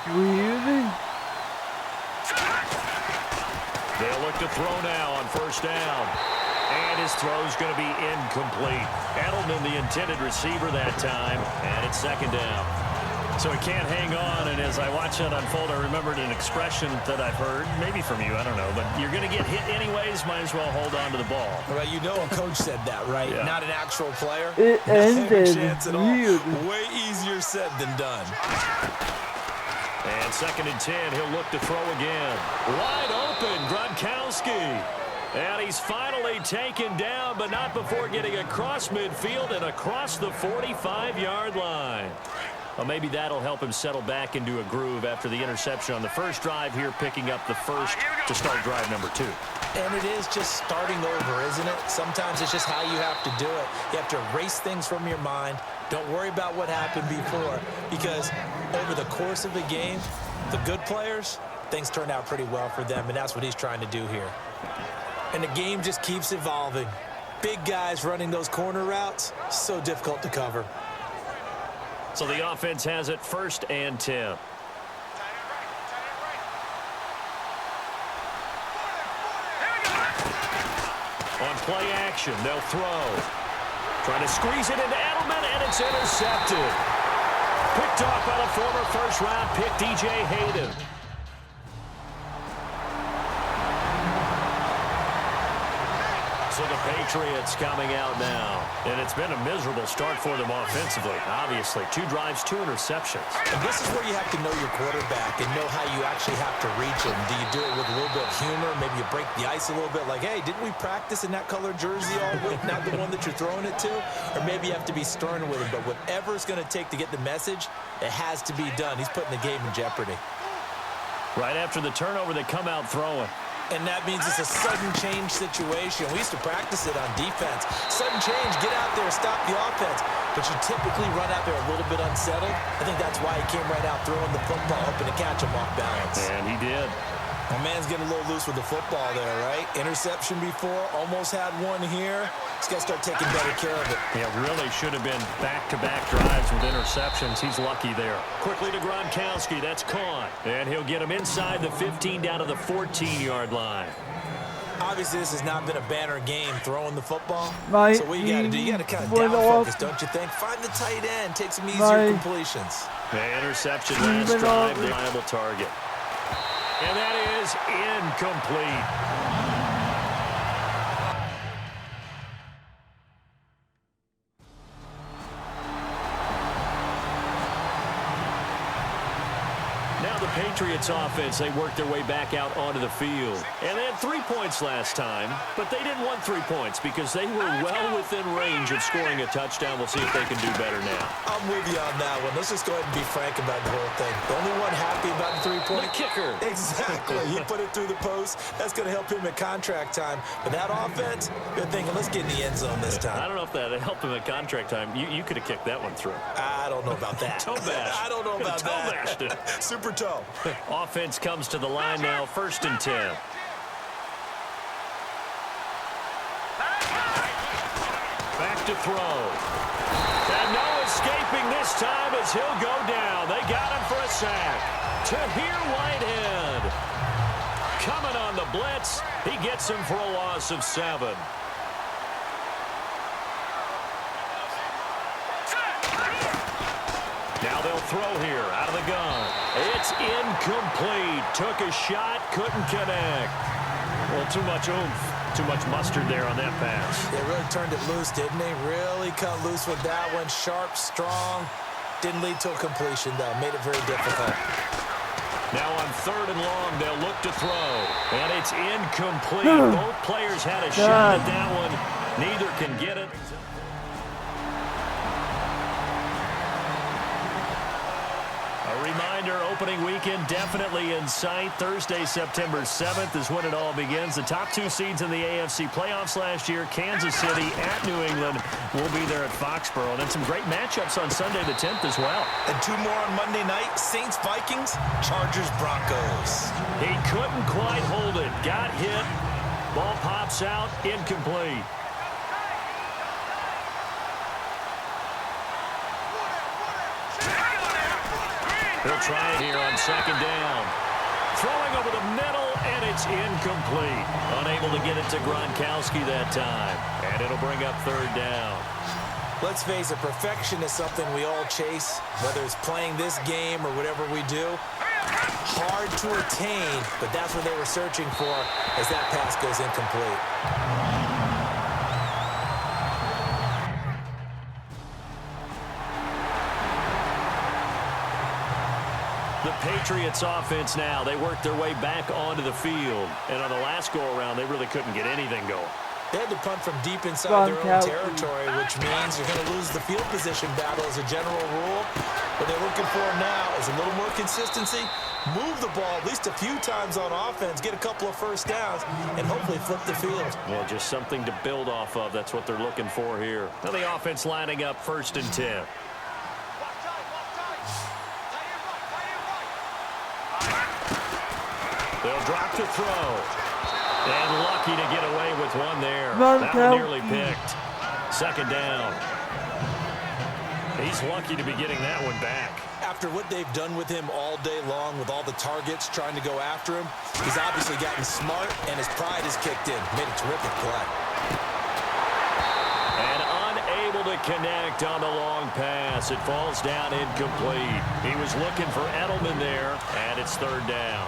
Really? They'll look to throw now on first down. And his throw's going to be incomplete. Edelman, the intended receiver that time, and it's second down. So he can't hang on, and as I watch that unfold, I remembered an expression that I've heard, maybe from you, I don't know, but you're going to get hit anyways, might as well hold on to the ball. Well, you know a coach said that, right? Yeah. Not an actual player. It ended chance at all. weird. Way easier said than done. And second and 10, he'll look to throw again. Wide open, Gronkowski. And he's finally taken down, but not before getting across midfield and across the 45-yard line. Well, maybe that'll help him settle back into a groove after the interception on the first drive here, picking up the first to start drive number 2. And it is just starting over, isn't it? Sometimes it's just how you have to do it. You have to erase things from your mind. Don't worry about what happened before, because over the course of the game, the good players, things turn out pretty well for them, and that's what he's trying to do here. And the game just keeps evolving. Big guys running those corner routes, so difficult to cover. So the offense has it first and 10. On play action, they'll throw. Trying to squeeze it into Edelman, and it's intercepted. Picked off by the former first-round pick, DJ Hayden. So the Patriots coming out now. And it's been a miserable start for them offensively. Obviously, 2 drives, 2 interceptions. And this is where you have to know your quarterback and know how you actually have to reach him. Do you do it with a little bit of humor? Maybe you break the ice a little bit like, hey, didn't we practice in that color jersey all week? Not the one that you're throwing it to? Or maybe you have to be stern with him. But whatever it's going to take to get the message, it has to be done. He's putting the game in jeopardy. Right after the turnover, they come out throwing. And that means it's a sudden change situation. We used to practice it on defense. Sudden change, get out there, stop the offense. But you typically run out there a little bit unsettled. I think that's why he came right out throwing the football, hoping to catch him off balance. And he did. My man's getting a little loose with the football there, right? Interception before, almost had one here. He's got to start taking better care of it. Yeah, really should have been back-to-back drives with interceptions. He's lucky there. Quickly to Gronkowski. That's caught. And he'll get him inside the 15 down to the 14-yard line. Obviously, this has not been a banner game throwing the football. My So what you got to do, you got to kind of went down off. focus, don't you think? Find the tight end, take some easier My completions. The interception last drive, reliable target. And that is incomplete. Now the Patriots offense, they worked their way back out onto the field. And they had 3 points last time, but they didn't want 3 points because they were well within range of scoring a touchdown. We'll see if they can do better now. I'm with you on that one. Let's just go ahead and be frank about the whole thing. The only one happy about the three-point The kicker. Exactly. He put it through the post. That's going to help him at contract time. But that offense, they're thinking, let's get in the end zone this time. I don't know if that helped him at contract time. You could have kicked that one through. I don't know about that. Toe bash. I don't know about Toe that. bashed it. Super toe. Offense comes to the line now, first and 10. Back to throw. And no escaping this time as he'll go down. They got him for a sack. Tahir Whitehead. Coming on the blitz. He gets him for a loss of 7. Now they'll throw here out of the gun. It's incomplete. Took a shot, couldn't connect. Well, too much oomph, too much mustard there on that pass. They really turned it loose, didn't they? Really cut loose with that one. Sharp, strong. Didn't lead to a completion, though. Made it very difficult. Now on 3rd and long, they'll look to throw. And it's incomplete. Both players had a shot at that one. Neither can get it. A reminder, opening weekend definitely in sight. Thursday, September 7th is when it all begins. The top 2 seeds in the AFC playoffs last year, Kansas City at New England, will be there at Foxborough. And then some great matchups on Sunday the 10th as well. And 2 more on Monday night. Saints, Vikings, Chargers, Broncos. He couldn't quite hold it. Got hit. Ball pops out. Incomplete. He'll try it here on second down. Throwing over the middle, and it's incomplete. Unable to get it to Gronkowski that time. And it'll bring up third down. Let's face it, perfection is something we all chase, whether it's playing this game or whatever we do. Hard to attain, but that's what they were searching for as that pass goes incomplete. The Patriots offense now, they work their way back onto the field. And on the last go-around, they really couldn't get anything going. They had to punt from deep inside their own territory, which means you're going to lose the field position battle as a general rule. What they're looking for now is a little more consistency, move the ball at least a few times on offense, get a couple of first downs, and hopefully flip the field. Well, just something to build off of. That's what they're looking for here. Now the offense lining up 1st and 10. They'll drop to throw. And lucky to get away with one there. That one nearly picked. 2nd down. He's lucky to be getting that one back. After what they've done with him all day long, with all the targets trying to go after him, he's obviously gotten smart, and his pride has kicked in. Made a terrific play. And unable to connect on the long pass. It falls down incomplete. He was looking for Edelman there, and it's 3rd down.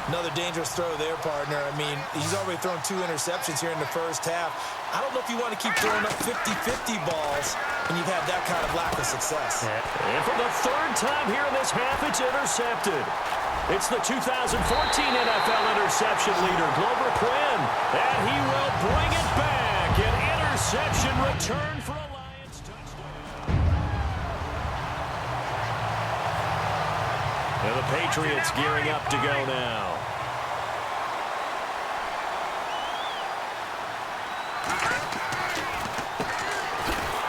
Another dangerous throw there, partner. I mean, he's already thrown 2 interceptions here in the first half. I don't know if you want to keep throwing up 50-50 balls when you've had that kind of lack of success. And for the 3rd time here in this half, it's intercepted. It's the 2014 NFL interception leader, Glover Quinn. And he will bring it back. An interception return for a Lions touchdown. And the Patriots gearing up to go now.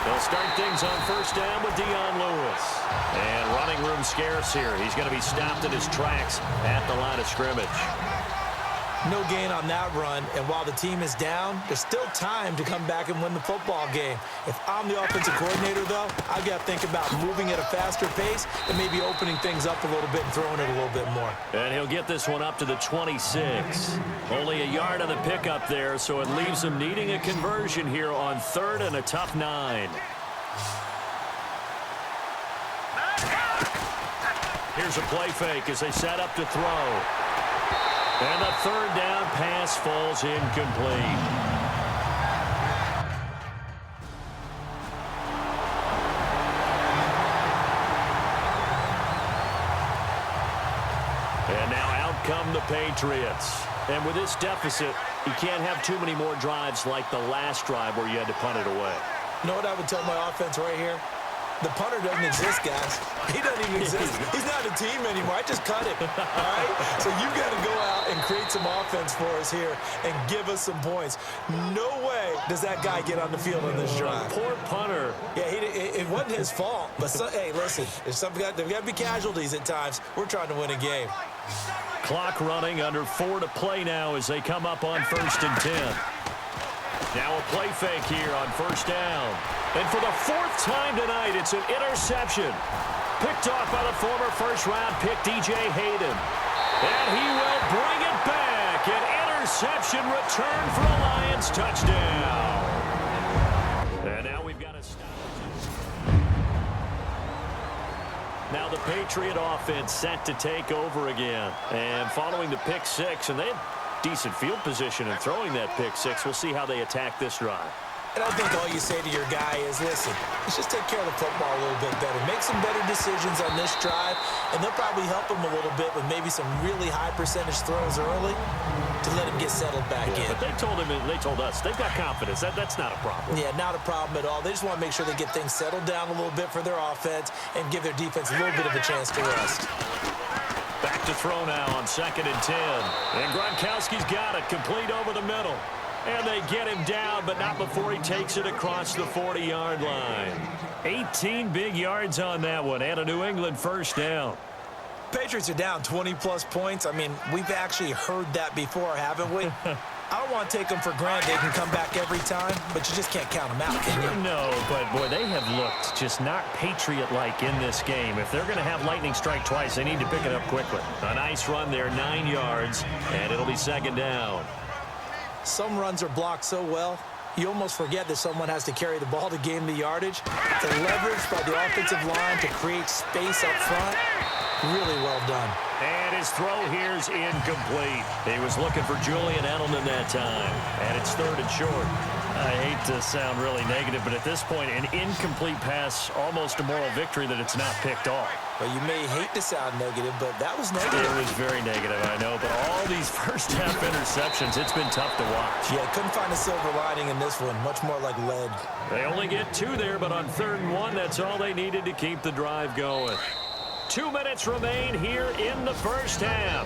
They'll start things on 1st down with Dion Lewis. And running room scarce here. He's going to be stopped in his tracks at the line of scrimmage. No gain on that run, and while the team is down, there's still time to come back and win the football game. If I'm the offensive coordinator, though, I've got to think about moving at a faster pace and maybe opening things up a little bit and throwing it a little bit more. And he'll get this one up to the 26. Only a yard on the pickup there, so it leaves him needing a conversion here on 3rd and a tough 9. Here's a play fake as they set up to throw. And the 3rd down pass falls incomplete. And now out come the Patriots. And with this deficit, you can't have too many more drives like the last drive where you had to punt it away. You know what I would tell my offense right here? The punter doesn't exist, guys. He doesn't even exist. He's not a team anymore. I just cut him, all right? So you've got to go out and create some offense for us here and give us some points. No way does that guy get on the field on this drive. Poor punter. Yeah, it wasn't his fault. But, hey, listen, there's got to be casualties at times. We're trying to win a game. Clock running, under 4 to play now as they come up on 1st and 10. Now a play fake here on 1st down. And for the 4th time tonight, it's an interception. Picked off by the former 1st-round pick, DJ Hayden. And he will bring it back. An interception return for a Lions touchdown. And now we've got a stop. Now the Patriot offense set to take over again. And following the pick 6, and they had decent field position in throwing that pick 6. We'll see how they attack this drive. And I think all you say to your guy is, listen, let's just take care of the football a little bit better. Make some better decisions on this drive, and they'll probably help him a little bit with maybe some really high percentage throws early to let him get settled back in. But they told him, and they told us, they've got confidence. That's not a problem. Yeah, not a problem at all. They just want to make sure they get things settled down a little bit for their offense and give their defense a little bit of a chance to rest. Back to throw now on 2nd and 10. And Gronkowski's got it, complete over the middle. And they get him down, but not before he takes it across the 40-yard line. 18 big yards on that one, and a New England 1st down. Patriots are down 20-plus points. I mean, we've actually heard that before, haven't we? I don't want to take them for granted. They can come back every time, but you just can't count them out, can you? No, but, boy, they have looked just not Patriot-like in this game. If they're going to have lightning strike twice, they need to pick it up quickly. A nice run there, 9 yards, and it'll be second down. Some runs are blocked so well, you almost forget that someone has to carry the ball to gain the yardage. The leverage by the offensive line to create space up front, really well done. And his throw here's incomplete. He was looking for Julian Edelman that time. And it's third and short. I hate to sound really negative, but at this point, an incomplete pass, almost a moral victory that it's not picked off. Well, you may hate to sound negative, but that was negative. It was very negative, I know. But all these first-half interceptions, it's been tough to watch. Yeah, couldn't find a silver lining in this one. Much more like lead. They only get 2 there, but on 3rd and 1, that's all they needed to keep the drive going. 2 minutes remain here in the first half.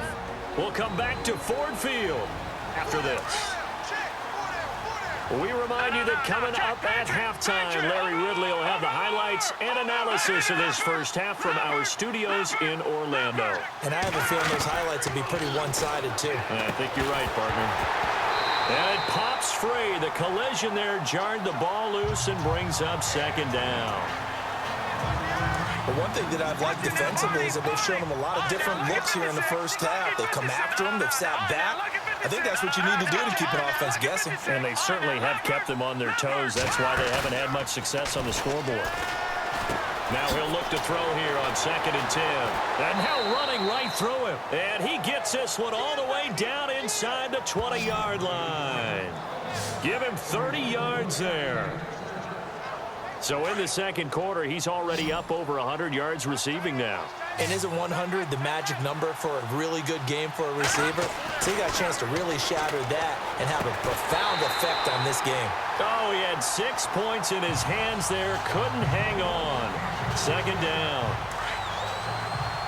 We'll come back to Ford Field after this. We remind you that coming up at halftime, Larry Ridley will have the highlights and analysis of this first half from our studios in Orlando. And I have a feeling those highlights will be pretty one-sided, too. I think you're right, partner. And it pops free. The collision there jarred the ball loose and brings up second down. But one thing that I've liked defensively is that they've shown them a lot of different looks here in the first half. They've come after them. They've sat back. I think that's what you need to do to keep an offense guessing. And they certainly have kept them on their toes. That's why they haven't had much success on the scoreboard. Now he'll look to throw here on 2nd and 10. And now running right through him. And he gets this one all the way down inside the 20-yard line. Give him 30 yards there. So in the second quarter, he's already up over 100 yards receiving now. And isn't 100 the magic number for a really good game for a receiver? So he got a chance to really shatter that and have a profound effect on this game. Oh, he had 6 points in his hands there. Couldn't hang on. Second down.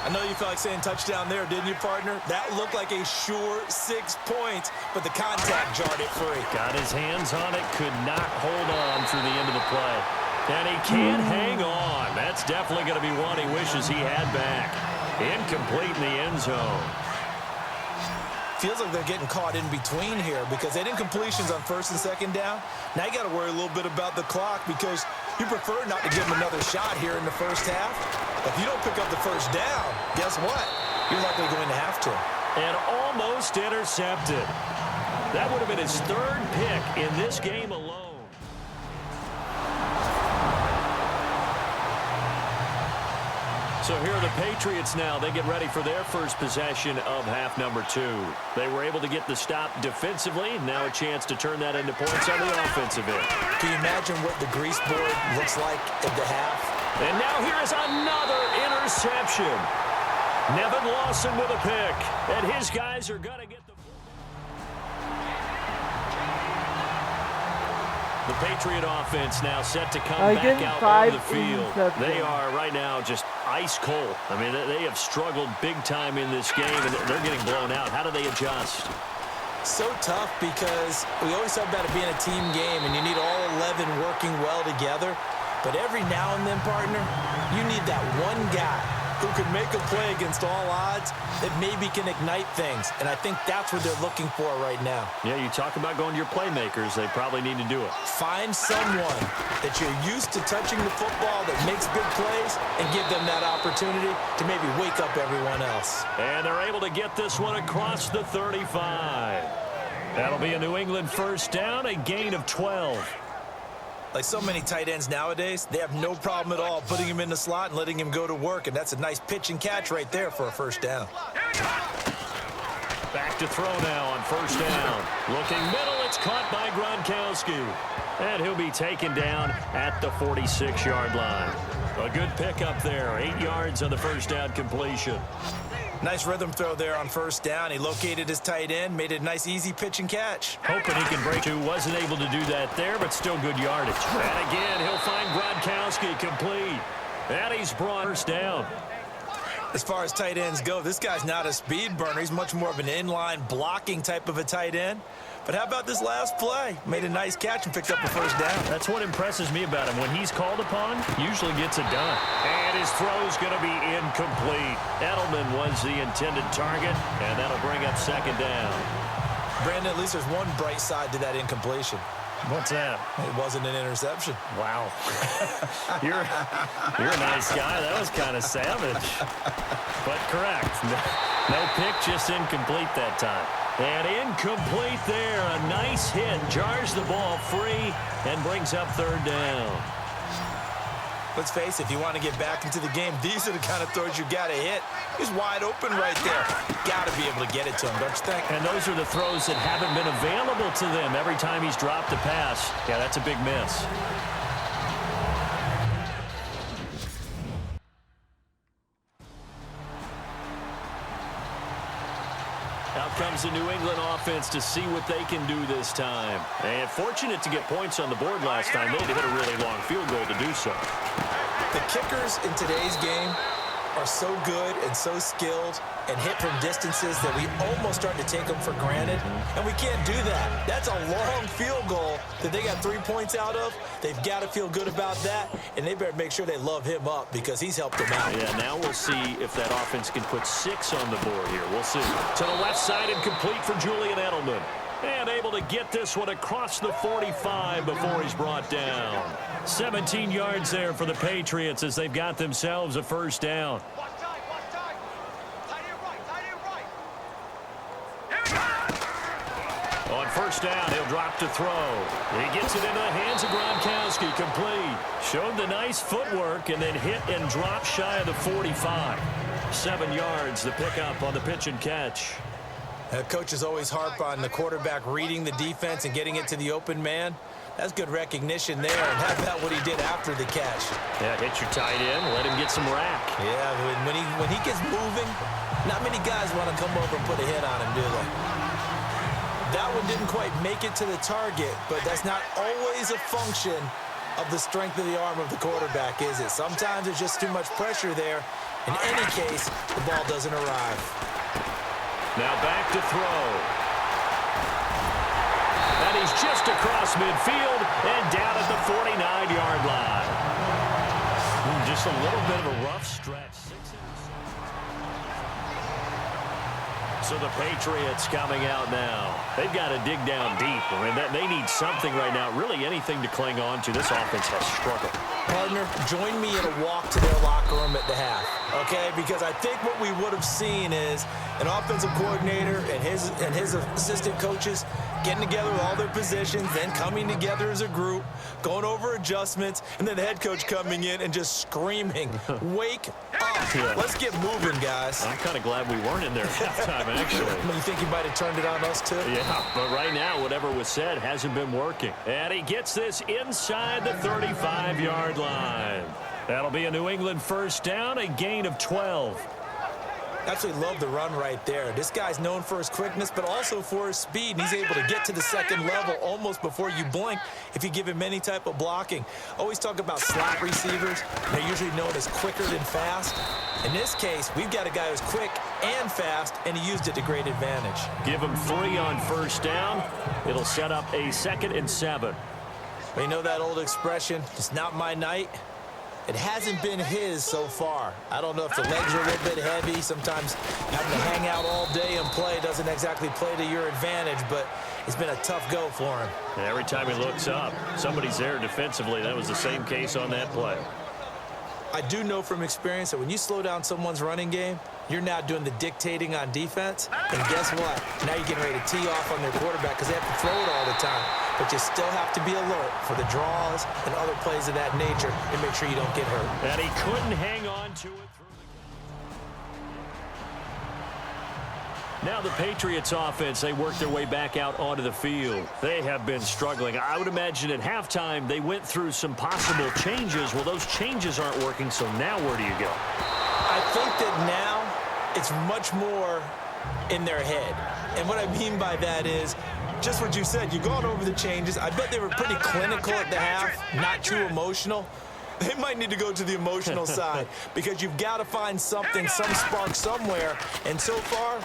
I know you felt like saying touchdown there, didn't you, partner? That looked like a sure 6 points, but the contact jarred it free. Got his hands on it, could not hold on through the end of the play. And he can't hang on. That's definitely going to be one he wishes he had back. Incomplete in the end zone. Feels like they're getting caught in between here because they didn't completions on 1st and 2nd down. Now you got to worry a little bit about the clock because you prefer not to give them another shot here in the first half. If you don't pick up the first down, guess what? You're likely going to have to. And almost intercepted. That would have been his 3rd pick in this game alone. So here are the Patriots now. They get ready for their first possession of half number 2. They were able to get the stop defensively. Now a chance to turn that into points on the offensive end. Can you imagine what the grease board looks like at the half? And now here is another interception. Nevin Lawson with a pick. And his guys are going to get the... The Patriot offense now set to come back out on the field. They are right now just ice cold. I mean, they have struggled big time in this game, and they're getting blown out. How do they adjust? So tough because we always talk about it being a team game, and you need all 11 working well together. But every now and then, partner, you need that one guy who can make a play against all odds that maybe can ignite things. And I think that's what they're looking for right now. Yeah, you talk about going to your playmakers. They probably need to do it. Find someone that you're used to touching the football that makes big plays and give them that opportunity to maybe wake up everyone else. And they're able to get this one across the 35. That'll be a New England first down, a gain of 12. Like so many tight ends nowadays, they have no problem at all putting him in the slot and letting him go to work, and that's a nice pitch and catch right there for a first down. Back to throw now on first down. Looking middle, it's caught by Gronkowski. And he'll be taken down at the 46-yard line. A good pickup there, 8 yards on the first down completion. Nice rhythm throw there on first down. He located his tight end, made it a nice, easy pitch and catch. Hoping he can break through. Wasn't able to do that there, but still good yardage. And again, he'll find Gronkowski complete. And he's brought first down. As far as tight ends go, this guy's not a speed burner. He's much more of an inline blocking type of a tight end. But how about this last play? Made a nice catch and picked up a first down. That's what impresses me about him. When he's called upon, usually gets it done. And his throw's going to be incomplete. Edelman was the intended target, and that'll bring up second down. Brandon, at least there's one bright side to that incompletion. What's that? It wasn't an interception. Wow. You're a nice guy. That was kind of savage. But correct. No pick, just incomplete that time. And incomplete there. A nice hit. Jars the ball free and brings up third down. Let's face it, if you want to get back into the game, these are the kind of throws you got to hit. He's wide open right there. Got to be able to get it to him, don't you think? And those are the throws that haven't been available to them every time he's dropped a pass. Yeah, that's a big miss. Out comes the New England offense to see what they can do this time. And fortunate to get points on the board last time. They had to hit a really long field goal to do so. The kickers in today's game are so good and so skilled and hit from distances that we almost start to take them for granted. And we can't do that. That's a long field goal that they got 3 points out of. They've got to feel good about that, and they better make sure they love him up because he's helped them out. Yeah, now we'll see if that offense can put 6 on the board here. We'll see. To the left side and complete for Julian Edelman. And able to get this one across the 45 before he's brought down. 17 yards there for the Patriots as they've got themselves a first down. On first down, he'll drop to throw. He gets it into the hands of Gronkowski, complete. Showed the nice footwork and then hit and drop shy of the 45. 7 yards, the pickup on the pitch and catch. Coaches always harp on the quarterback reading the defense and getting it to the open man. That's good recognition there, and how about what he did after the catch? Yeah, hit your tight end, let him get some rack. Yeah, when he gets moving, not many guys want to come over and put a hit on him, do they? That one didn't quite make it to the target, but that's not always a function of the strength of the arm of the quarterback, is it? Sometimes there's just too much pressure there. In any case, the ball doesn't arrive. Now back to throw. And he's just across midfield and down at the 49-yard line. Just a little bit of a rough stretch. So the Patriots coming out now. They've got to dig down deep. I mean, they need something right now, really anything to cling on to. This offense has struggled. Partner, join me in a walk to their locker room at the half, okay? Because I think what we would have seen is an offensive coordinator and his assistant coaches getting together with all their positions, then coming together as a group, going over adjustments, and then the head coach coming in and just screaming, wake up. Yeah. Let's get moving, guys. I'm kind of glad we weren't in there at halftime, actually. You think you might have turned it on us, too? Yeah, but right now, whatever was said hasn't been working. And he gets this inside the 35-yard line. That'll be a New England first down, a gain of 12. Absolutely love the run right there. This guy's known for his quickness, but also for his speed. And he's able to get to the second level almost before you blink if you give him any type of blocking. Always talk about slot receivers. They're usually known as quicker than fast. In this case, we've got a guy who's quick and fast, and he used it to great advantage. Give him 3 on first down. It'll set up a 2nd and 7. Well, you know that old expression, it's not my night? It hasn't been his so far. I don't know if the legs are a little bit heavy. Sometimes having to hang out all day and play doesn't exactly play to your advantage, but it's been a tough go for him. And every time he looks up, somebody's there defensively. That was the same case on that play. I do know from experience that when you slow down someone's running game, you're now doing the dictating on defense. And guess what? Now you're getting ready to tee off on their quarterback because they have to throw it all the time. But you still have to be alert for the draws and other plays of that nature and make sure you don't get hurt. And he couldn't hang on to it through the... Now the Patriots offense, they work their way back out onto the field. They have been struggling. I would imagine at halftime they went through some possible changes. Well, those changes aren't working, so now where do you go? I think that now it's much more in their head. And what I mean by that is just what you said. You've gone over the changes. I bet they were pretty clinical at the half, not too emotional. They might need to go to the emotional side because you've got to find something, some spark somewhere. And so far,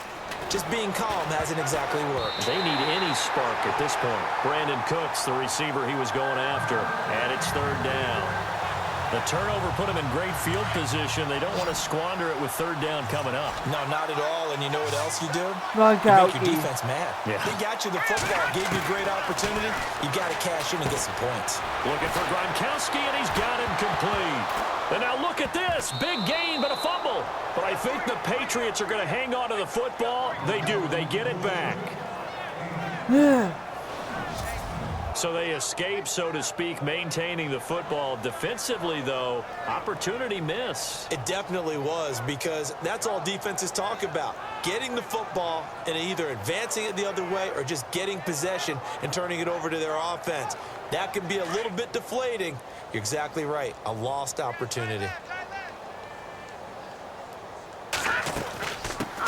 just being calm hasn't exactly worked. They need any spark at this point. Brandon Cooks, the receiver he was going after, and it's 3rd down. The turnover put them in great field position. They don't want to squander it with third down coming up. No, not at all. And you know what else you do? Run, You make your Kowski. defense mad. Yeah. They got you the football, gave you a great opportunity. You got to cash in and get some points. Looking for Gronkowski, and he's got him complete. And now look at this. Big gain, but a fumble. But I think the Patriots are going to hang on to the football. They do. They get it back. So they escape, so to speak, maintaining the football. Defensively, though, opportunity miss. It definitely was, because that's all defenses talk about. Getting the football and either advancing it the other way or just getting possession and turning it over to their offense. That can be a little bit deflating. You're exactly right. A lost opportunity.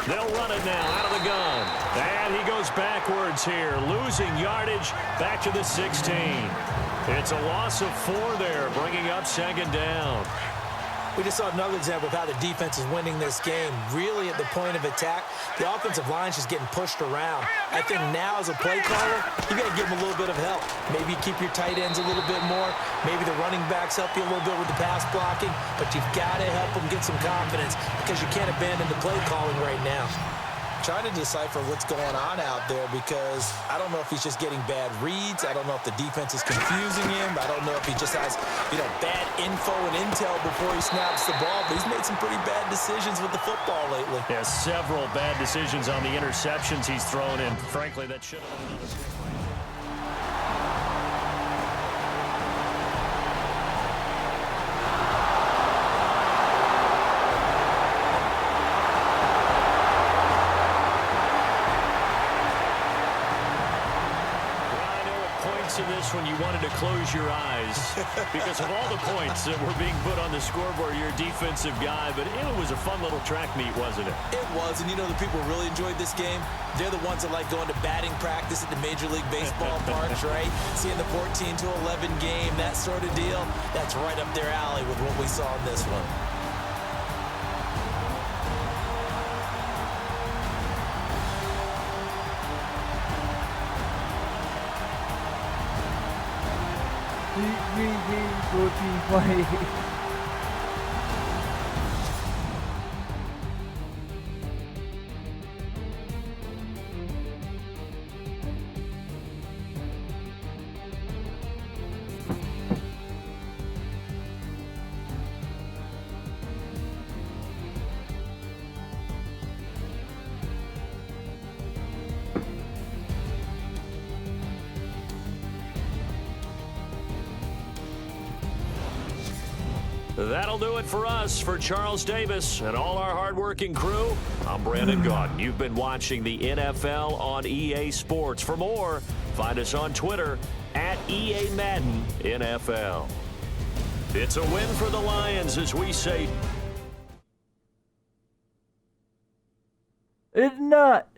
They'll run it now out of the gun. And he goes backwards here, losing yardage back to the 16. It's a loss of 4 there, bringing up second down. We just saw another example of how the defense is winning this game. Really at the point of attack, the offensive line is just getting pushed around. I think now as a play caller, you got to give them a little bit of help. Maybe keep your tight ends a little bit more. Maybe the running backs help you a little bit with the pass blocking. But you've got to help them get some confidence, because you can't abandon the play calling right now. Trying to decipher what's going on out there, because I don't know if he's just getting bad reads. I don't know if the defense is confusing him. I don't know if he just has, bad info and intel before he snaps the ball. But he's made some pretty bad decisions with the football lately. He has several bad decisions on the interceptions he's thrown in. Frankly, that should have been another. In this one, you wanted to close your eyes because of all the points that were being put on the scoreboard. You're a defensive guy, but it was a fun little track meet, wasn't it? It was, and the people who really enjoyed this game, they're the ones that like going to batting practice at the Major League Baseball parks, right? Seeing the 14-11 game, that sort of deal, that's right up their alley with what we saw in this one. Go team play. That'll do it for us. For Charles Davis and all our hardworking crew, I'm Brandon Gaudin. You've been watching the NFL on EA Sports. For more, find us on Twitter at EA Madden NFL. It's a win for the Lions, as we say. It's not.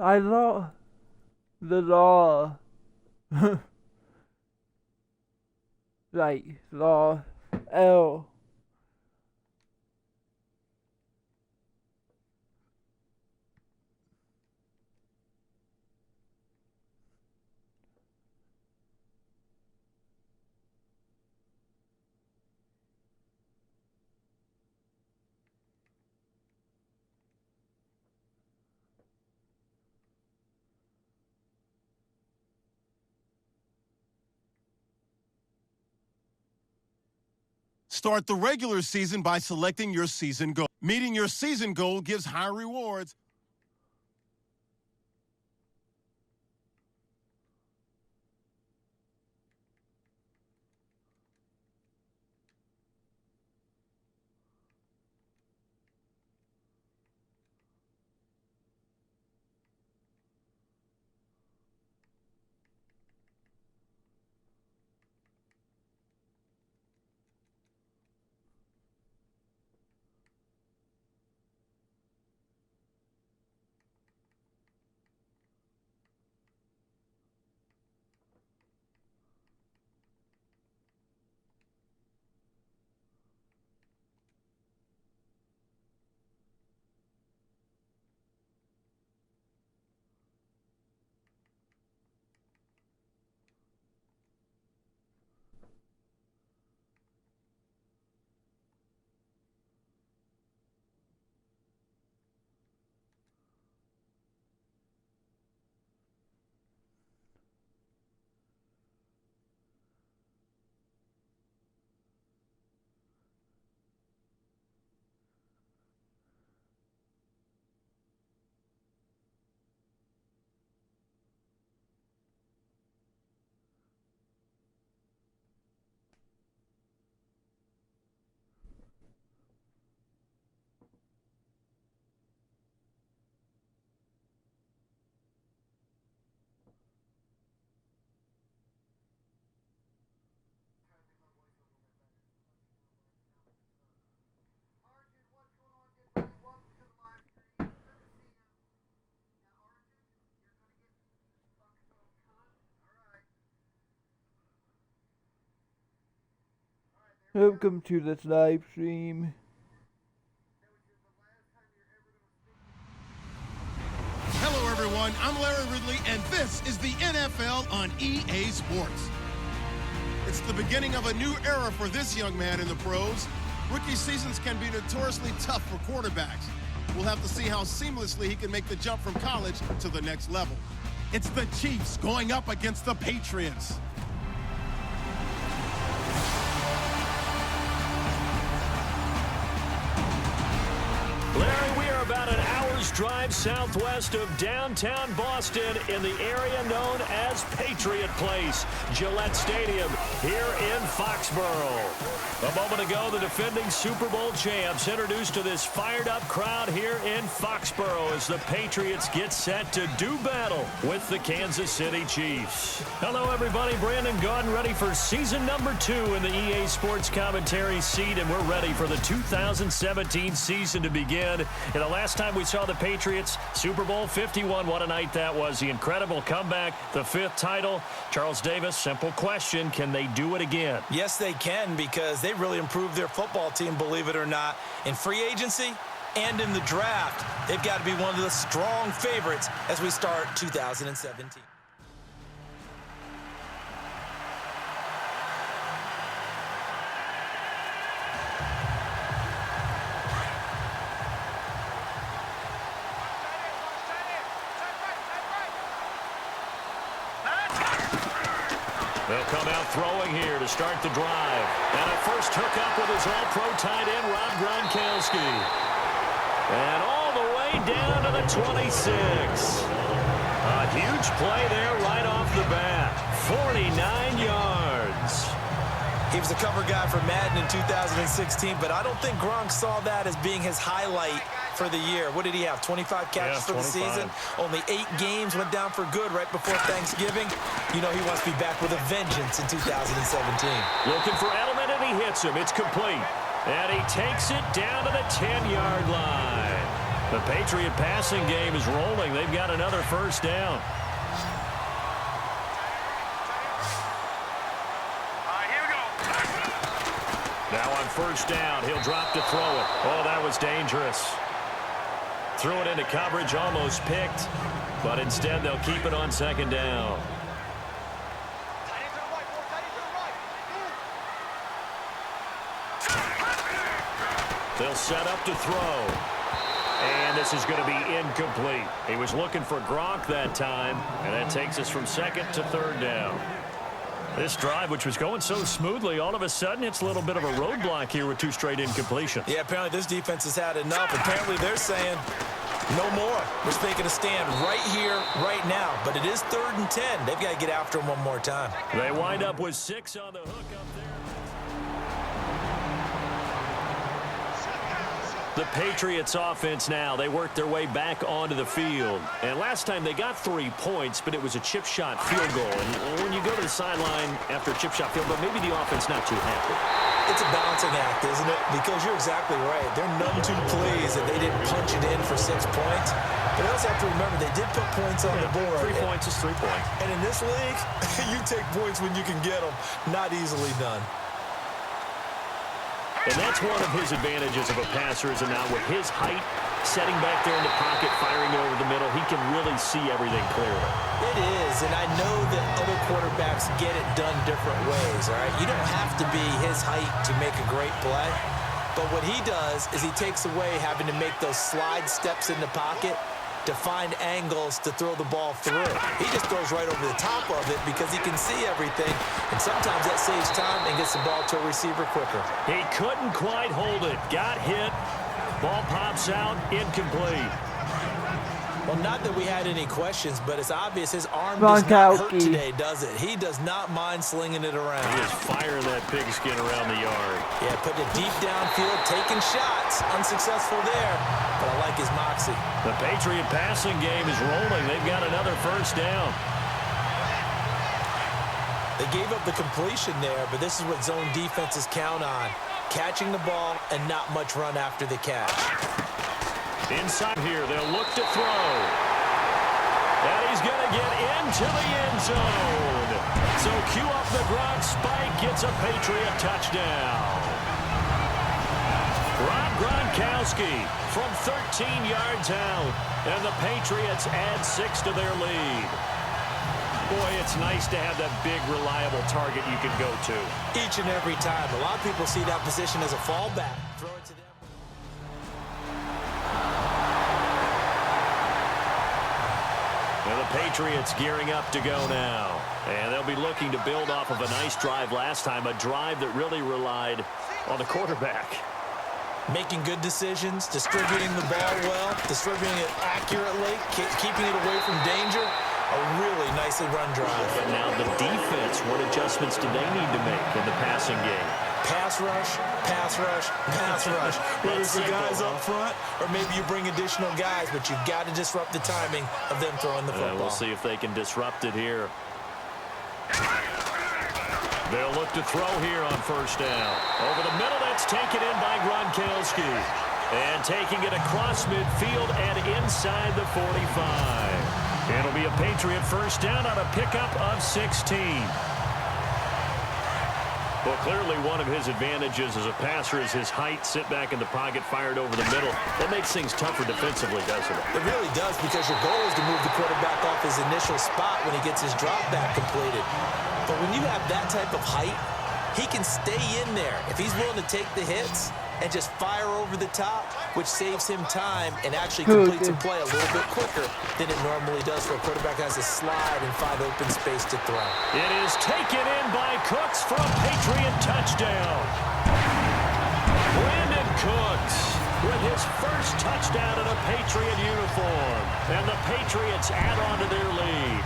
I saw the law. Like, law. L. Start the regular season by selecting your season goal. Meeting your season goal gives high rewards. Welcome to this live stream. Hello, everyone. I'm Larry Ridley, and this is the NFL on EA Sports. It's the beginning of a new era for this young man in the pros. Rookie seasons can be notoriously tough for quarterbacks. We'll have to see how seamlessly he can make the jump from college to the next level. It's the Chiefs going up against the Patriots. Larry, we are about an hour's drive southwest of downtown Boston in the area known as Patriot Place, Gillette Stadium, here in Foxborough. A moment ago, the defending Super Bowl champs introduced to this fired-up crowd here in Foxborough as the Patriots get set to do battle with the Kansas City Chiefs. Hello, everybody. Brandon Gaudin ready for season number 2 in the EA Sports commentary seat, and we're ready for the 2017 season to begin. And the last time we saw the Patriots, Super Bowl 51, what a night that was. The incredible comeback, the 5th title. Charles Davis, simple question, can they do it again? Yes, they can, because they really improved their football team, believe it or not, in free agency and in the draft. They've got to be one of the strong favorites as we start 2017. They'll come out throwing here to start the drive. And a first hookup with his all-pro tight end, Rob Gronkowski. And all the way down to the 26. A huge play there right off the bat. 49 yards. He was a cover guy for Madden in 2016, but I don't think Gronk saw that as being his highlight for the year. What did he have, 25 catches for the season? Only 8 games, went down for good right before Thanksgiving. You know he wants to be back with a vengeance in 2017. Looking for Edelman, and he hits him. It's complete. And he takes it down to the 10-yard line. The Patriot passing game is rolling. They've got another first down. Now on first down, he'll drop to throw it. Oh, that was dangerous. Threw it into coverage, almost picked, but instead they'll keep it on second down. They'll set up to throw. And this is going to be incomplete. He was looking for Gronk that time, and that takes us from second to third down. This drive, which was going so smoothly, all of a sudden it's a little bit of a roadblock here with 2 straight incompletions. Yeah, apparently this defense has had enough. Apparently they're saying no more. We're taking a stand right here, right now. But it is 3rd and 10. They've got to get after him one more time. They wind up with 6 on the hook up there. The Patriots offense now, they work their way back onto the field. And last time they got 3 points, but it was a chip shot field goal. And when you go to the sideline after a chip shot field goal, maybe the offense not too happy. It's a balancing act, isn't it? Because you're exactly right. There are none too plays that they didn't punch it in for 6 points. But you also have to remember they did put points on the board. 3 points is 3 points. And in this league, you take points when you can get them. Not easily done. And that's one of his advantages of a passer is now with his height, setting back there in the pocket, firing over the middle, he can really see everything clearly. It is, and I know that other quarterbacks get it done different ways, all right? You don't have to be his height to make a great play. But what he does is he takes away having to make those slide steps in the pocket to find angles to throw the ball through. He just throws right over the top of it because he can see everything, and sometimes that saves time and gets the ball to a receiver quicker. He couldn't quite hold it. Got hit. Ball pops out. Incomplete. Well, not that we had any questions, but it's obvious his arm does not hurt today, does it? He does not mind slinging it around. He is firing that pigskin around the yard. Yeah, putting it deep downfield, taking shots. Unsuccessful there, but I like his moxie. The Patriot passing game is rolling. They've got another first down. They gave up the completion there, but this is what zone defenses count on. Catching the ball and not much run after the catch. Inside here, they'll look to throw. And he's going to get into the end zone. So cue up the Gronk spike, gets a Patriot touchdown. Rob Gronkowski from 13 yards out. And the Patriots add 6 to their lead. Boy, it's nice to have that big, reliable target you can go to. Each and every time. A lot of people see that position as a fallback. Throw it to them. And the Patriots gearing up to go now. And they'll be looking to build off of a nice drive last time, a drive that really relied on the quarterback. Making good decisions, distributing the ball well, distributing it accurately, keeping it away from danger. A really nicely run drive. But now the defense, what adjustments do they need to make in the passing game? Pass rush, pass rush, pass rush. Whether it's the guys up front or maybe you bring additional guys, but you've got to disrupt the timing of them throwing the football. We'll see if they can disrupt it here. They'll look to throw here on first down. Over the middle, that's taken in by Gronkowski. And taking it across midfield and inside the 45. It'll be a Patriot first down on a pickup of 16. Well, clearly one of his advantages as a passer is his height. Sit back in the pocket, fired over the middle. That makes things tougher defensively, doesn't it? It really does, because your goal is to move the quarterback off his initial spot when he gets his drop back completed. But when you have that type of height, he can stay in there. If he's willing to take the hits and just fire over the top, which saves him time and actually completes a play a little bit quicker than it normally does for a quarterback has to slide and find open space to throw. It is taken in by Cooks for a Patriot touchdown. Brandon Cooks with his first touchdown in a Patriot uniform. And the Patriots add on to their lead.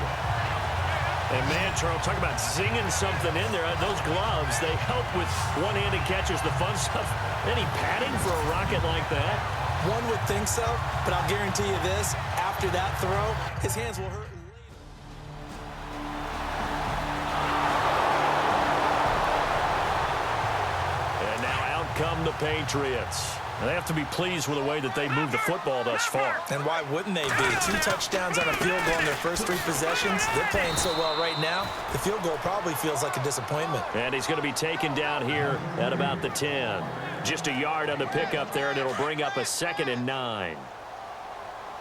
And man, Charles, talk about zinging something in there. Those gloves, they help with one-handed catches, the fun stuff. Any padding for a rocket like that? One would think so, but I'll guarantee you this. After that throw, his hands will hurt later. And now out come the Patriots. They have to be pleased with the way that they moved the football thus far. And why wouldn't they be? 2 touchdowns on a field goal in their first 3 possessions. They're playing so well right now, the field goal probably feels like a disappointment. And he's going to be taken down here at about the 10. Just a yard on the pickup there, and it'll bring up a 2nd and 9.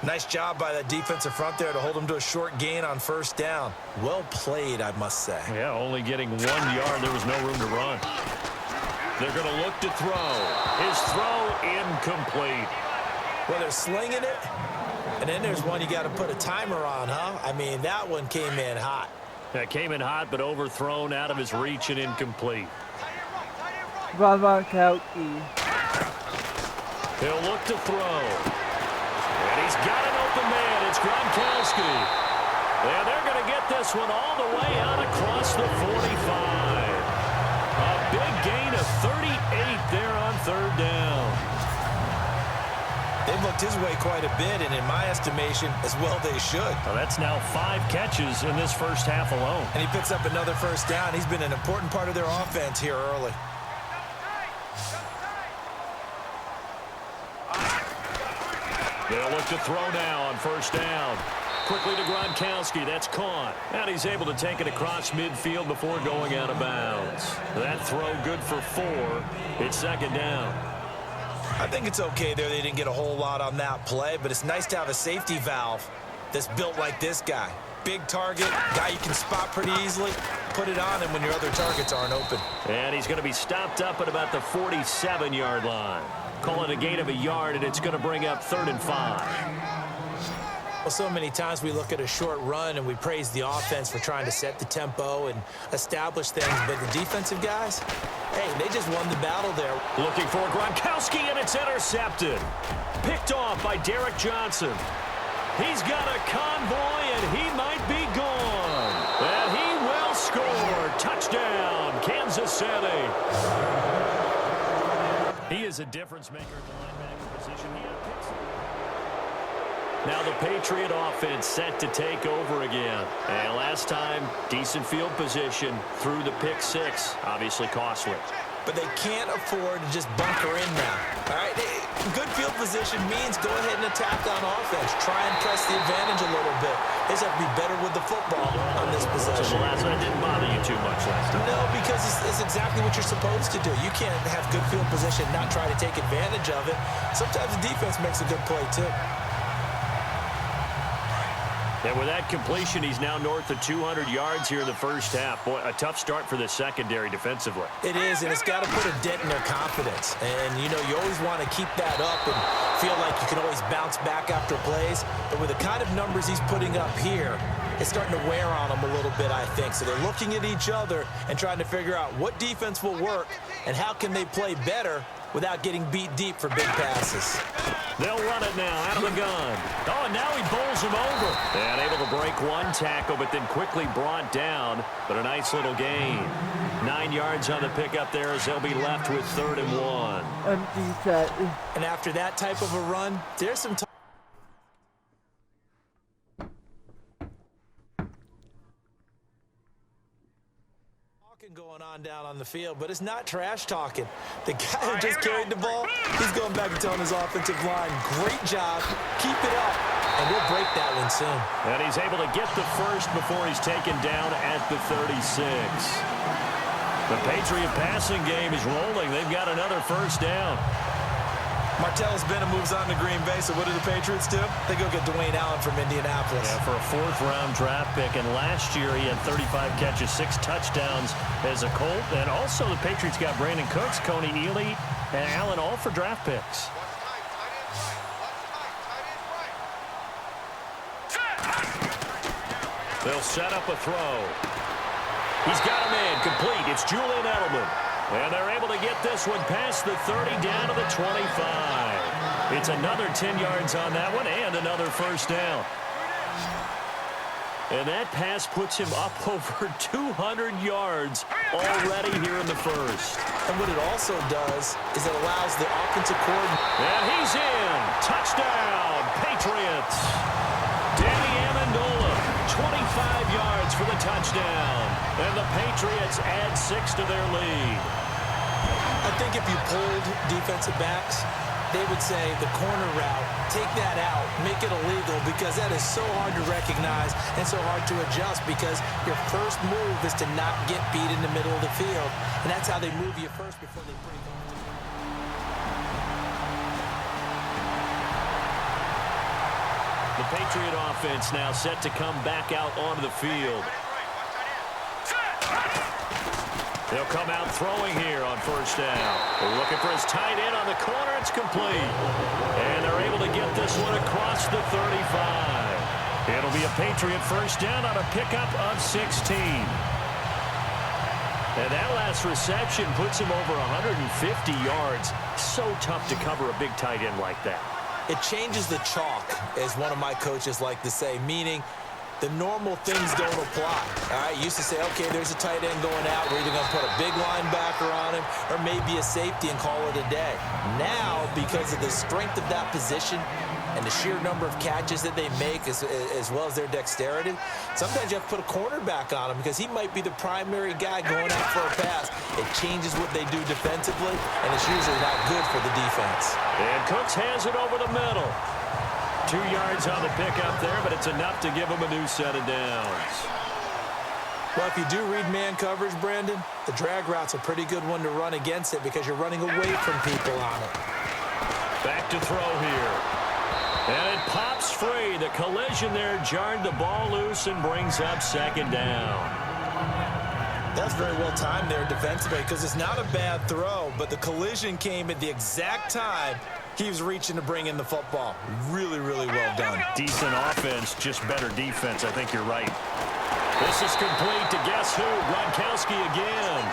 Nice job by that defensive front there to hold him to a short gain on first down. Well played, I must say. Yeah, only getting 1 yard. There was no room to run. They're going to look to throw. His throw incomplete. Well, they're slinging it, and then there's one you got to put a timer on, huh? I mean, that one came in hot. That came in hot, but overthrown, out of his reach and incomplete. Gronkowski. He'll look to throw. And he's got an open man. It's Gronkowski. And they're going to get this one all the way out across the 45. A big gain of 38 there on third down. They've looked his way quite a bit, and in my estimation, as well they should. Well, that's now 5 catches in this first half alone. And he picks up another first down. He's been an important part of their offense here early. They'll look to throw now on first down. Quickly to Gronkowski. That's caught. And he's able to take it across midfield before going out of bounds. That throw good for 4. It's 2nd down. I think it's okay there. They didn't get a whole lot on that play, but it's nice to have a safety valve that's built like this guy. Big target, guy you can spot pretty easily. Put it on him when your other targets aren't open. And he's going to be stopped up at about the 47-yard line. Call it a gain of a yard, and it's going to bring up 3rd and 5. Well, so many times we look at a short run and we praise the offense for trying to set the tempo and establish things, but the defensive guys, hey, they just won the battle there. Looking for Gronkowski, and it's intercepted. Picked off by Derek Johnson. He's got a convoy, and he might be gone. And he will score. Touchdown, Kansas City. He is a difference maker at the linebacker position. Now the Patriot offense set to take over again. And last time, decent field position through the pick 6. Obviously costly. But they can't afford to just bunker in now. All right, Good field position means go ahead and attack on offense. Try and press the advantage a little bit. They just have to be better with the football on this possession. So the last one didn't bother you too much last time. No, because it's exactly what you're supposed to do. You can't have good field position and not try to take advantage of it. Sometimes the defense makes a good play, too. And with that completion, he's now north of 200 yards here in the first half. Boy, a tough start for the secondary defensively. It is, and it's got to put a dent in their confidence. And, you know, you always want to keep that up and feel like you can always bounce back after plays. But with the kind of numbers he's putting up here, it's starting to wear on them a little bit, I think. So they're looking at each other and trying to figure out what defense will work and how can they play better without getting beat deep for big passes. They'll run it now out of the gun. Oh, and now he bowls him over. And able to break one tackle, but then quickly brought down. But a nice little gain. 9 yards on the pickup there as they'll be left with 3rd and 1. Empty set. And after that type of a run, there's some time. Going on down on the field, but it's not trash talking. The guy who just carried the ball, he's going back and telling his offensive line, great job, keep it up, and we'll break that one soon. And he's able to get the first before he's taken down at the 36. The Patriot passing game is rolling. They've got another first down. Martellus Bennett moves on to Green Bay, so what do the Patriots do? They go get Dwayne Allen from Indianapolis. Yeah, for a 4th-round draft pick, and last year he had 35 catches, 6 touchdowns as a Colt. And also the Patriots got Brandon Cooks, Coney Ealy, and Allen all for draft picks. They'll set up a throw. He's got a man complete. It's Julian Edelman. And they're able to get this one past the 30 down to the 25. It's another 10 yards on that one and another first down. And that pass puts him up over 200 yards already here in the first. And what it also does is it allows the offensive coordinator. And he's in. Touchdown, Patriots. Danny Amendola, 25 yards for the touchdown. And the Patriots add 6 to their lead. I think if you pulled defensive backs, they would say the corner route, take that out, make it illegal, because that is so hard to recognize and so hard to adjust, because your first move is to not get beat in the middle of the field. And that's how they move you first before they break off. The Patriot offense now set to come back out onto the field. They'll come out throwing here on first down. They're looking for his tight end on the corner. It's complete. And they're able to get this one across the 35. It'll be a Patriot first down on a pickup of 16. And that last reception puts him over 150 yards. So tough to cover a big tight end like that. It changes the chalk, as one of my coaches like to say, meaning the normal things don't apply. All right, used to say, okay, there's a tight end going out. We're either going to put a big linebacker on him or maybe a safety and call it a day. Now, because of the strength of that position and the sheer number of catches that they make as well as their dexterity, sometimes you have to put a cornerback on him because he might be the primary guy going out for a pass. It changes what they do defensively, and it's usually not good for the defense. And Cooks has it over the middle. 2 yards on the pickup there, but it's enough to give him a new set of downs. Well, if you do read man coverage, Brandon, the drag route's a pretty good one to run against it because you're running away from people on it. Back to throw here. And it pops free. The collision there jarred the ball loose and brings up second down. That's very well timed there defensively because it's not a bad throw, but the collision came at the exact time he was reaching to bring in the football. Really, really well done. Decent offense, just better defense. I think you're right. This is complete to guess who? Gronkowski again.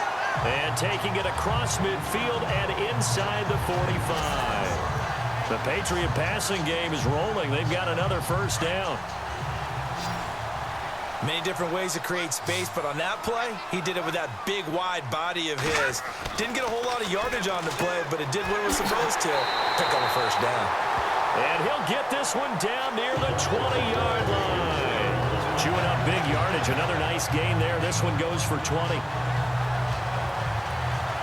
And taking it across midfield and inside the 45. The Patriot passing game is rolling. They've got another first down. Many different ways to create space, but on that play, he did it with that big, wide body of his. Didn't get a whole lot of yardage on the play, but it did what it was supposed to. Pick up a first down. And he'll get this one down near the 20-yard line. Chewing up big yardage. Another nice gain there. This one goes for 20.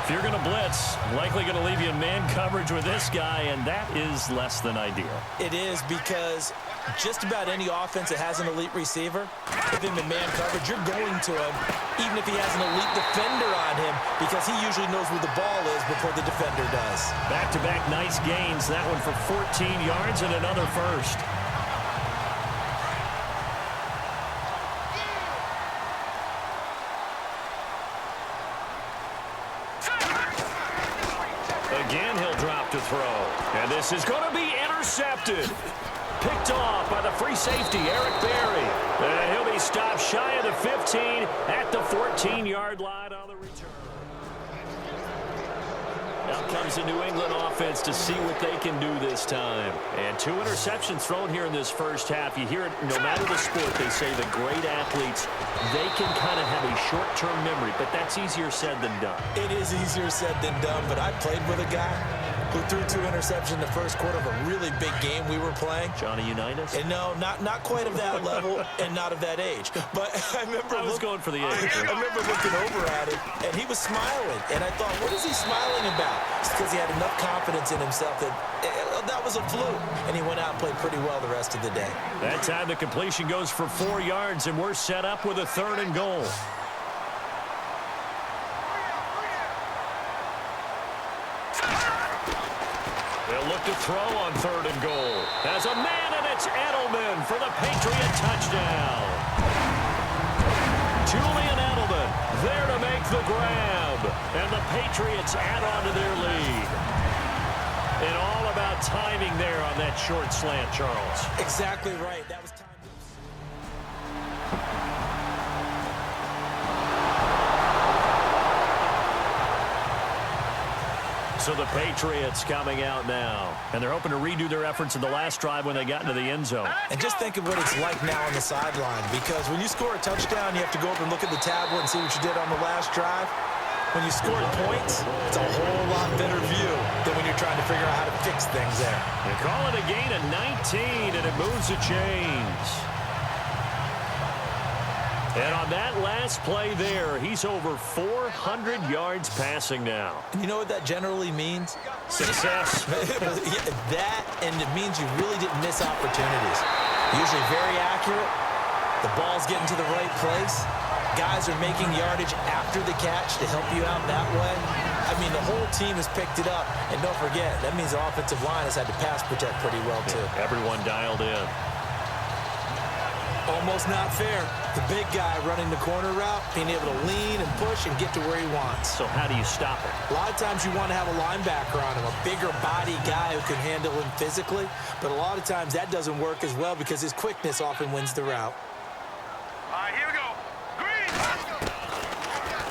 If you're going to blitz, likely going to leave you in man coverage with this guy, and that is less than ideal. It is, because just about any offense that has an elite receiver, if him in man coverage, you're going to him, even if he has an elite defender on him, because he usually knows where the ball is before the defender does. Back-to-back nice gains. That one for 14 yards and another first. Again, he'll drop to throw. And this is going to be intercepted. Picked off by the free safety, Eric Berry. And he'll be stopped shy of the 15 at the 14-yard line on the return. Now comes the New England offense to see what they can do this time. And 2 interceptions thrown here in this first half. You hear it, no matter the sport, they say the great athletes, they can kind of have a short-term memory, but that's easier said than done. It is easier said than done, but I played with a guy who threw 2 interceptions in the first quarter of a really big game we were playing. Johnny Unitas? And no, not quite of that level and not of that age. But I remember I was going for the age. I remember looking over at him, and he was smiling. And I thought, what is he smiling about? It's because he had enough confidence in himself that that was a fluke. And he went out and played pretty well the rest of the day. That time the completion goes for 4 yards, and we're set up with a 3rd and goal. They'll look to throw on 3rd and goal. As a man, and it's Edelman for the Patriot touchdown. Julian Edelman there to make the grab. And the Patriots add on to their lead. And all about timing there on that short slant, Charles. Exactly right. That was time. So the Patriots coming out now. And they're hoping to redo their efforts in the last drive when they got into the end zone. And just think of what it's like now on the sideline, because when you score a touchdown, you have to go up and look at the tablet and see what you did on the last drive. When you scored points, it's a whole lot better view than when you're trying to figure out how to fix things there. They call it a gain of 19, and it moves the chains. And on that last play there, he's over 400 yards passing now. And you know what that generally means? Success. That, and it means you really didn't miss opportunities. Usually very accurate. The ball's getting to the right place. Guys are making yardage after the catch to help you out that way. I mean, the whole team has picked it up. And don't forget, that means the offensive line has had to pass protect pretty well, too. Everyone dialed in. Almost not fair. The big guy running the corner route, being able to lean and push and get to where he wants. So how do you stop it? A lot of times you want to have a linebacker on him, a bigger body guy who can handle him physically. But a lot of times that doesn't work as well because his quickness often wins the route. All right, here we go. Green.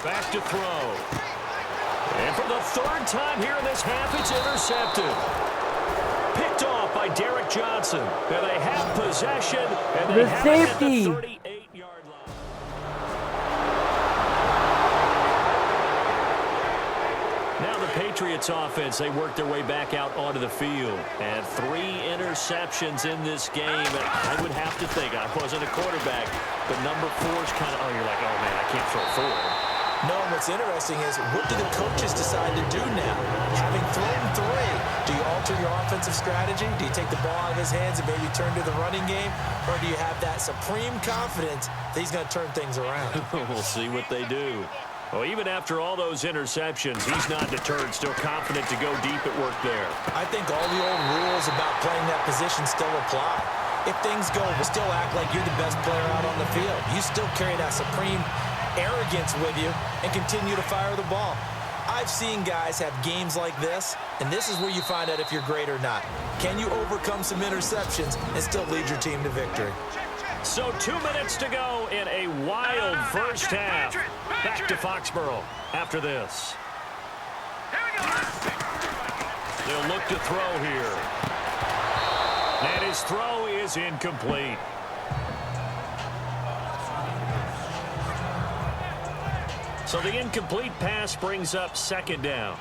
Back to throw. And for the 3rd time here in this half, it's intercepted. Picked off by Derek Johnson. And they have possession. And they The have safety. it at the 38-yard line. Now the Patriots offense, they work their way back out onto the field. And 3 interceptions in this game. And I would have to think, I wasn't a quarterback, but number 4's kind of, you're like, oh, man, I can't throw 4. No, and what's interesting is, what do the coaches decide to do now? Having thrown 3, do you alter your offensive strategy? Do you take the ball out of his hands and maybe turn to the running game? Or do you have that supreme confidence that he's going to turn things around? We'll see what they do. Well, even after all those interceptions, he's not deterred, still confident to go deep at work there. I think all the old rules about playing that position still apply. If things go, still act like you're the best player out on the field. You still carry that supreme arrogance with you and continue to fire the ball. I've seen guys have games like this, and this is where you find out if you're great or not. Can you overcome some interceptions and still lead your team to victory? So 2 minutes to go in a wild first half. Back to Foxborough after this. They'll look to throw here. And his throw is incomplete. So the incomplete pass brings up 2nd down.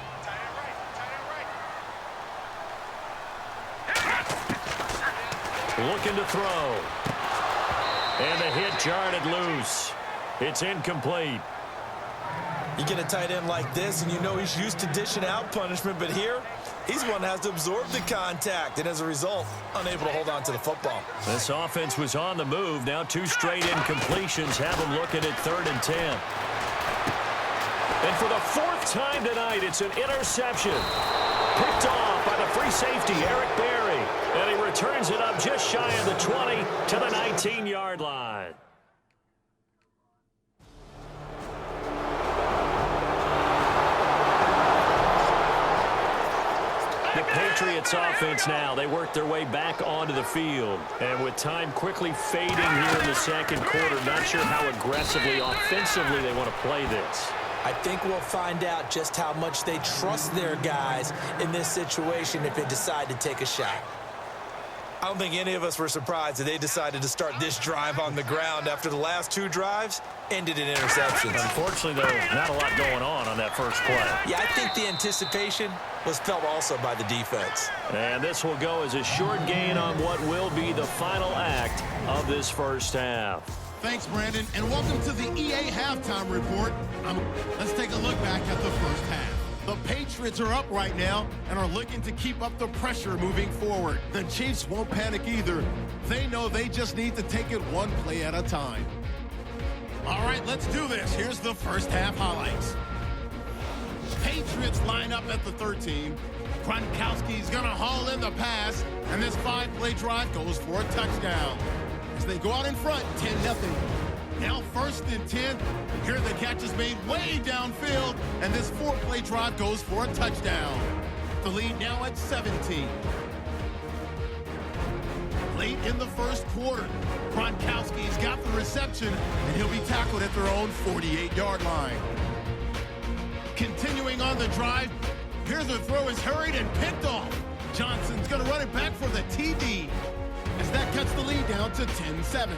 Looking to throw. And the hit jarred it loose. It's incomplete. You get a tight end like this, and you know he's used to dishing out punishment, but here, he's one that has to absorb the contact, and as a result, unable to hold on to the football. This offense was on the move. Now 2 straight incompletions have them looking at 3rd and 10. And for the 4th time tonight, it's an interception. Picked off by the free safety, Eric Berry. And he returns it up just shy of the 20 to the 19-yard line. The Patriots offense now, they work their way back onto the field. And with time quickly fading here in the 2nd quarter, not sure how aggressively, offensively they want to play this. I think we'll find out just how much they trust their guys in this situation if they decide to take a shot. I don't think any of us were surprised that they decided to start this drive on the ground after the last 2 drives ended in interceptions. Unfortunately, though, not a lot going on that first play. Yeah, I think the anticipation was felt also by the defense. And this will go as a short gain on what will be the final act of this first half. Thanks, Brandon, and welcome to the EA Halftime Report. Let's take a look back at the first half. The Patriots are up right now and are looking to keep up the pressure moving forward. The Chiefs won't panic either. They know they just need to take it one play at a time. All right, let's do this. Here's the first half highlights. Patriots line up at the 13. Gronkowski's going to haul in the pass, and this 5-play drive goes for a touchdown. As they go out in front, 10-0. Now 1st and 10. Here the catch is made way downfield, and this 4-play drive goes for a touchdown. The lead now at 17. Late in the first quarter, Gronkowski's got the reception, and he'll be tackled at their own 48-yard line. Continuing on the drive, here the throw is hurried and picked off. Johnson's going to run it back for the TD, as that cuts the lead down to 10-7.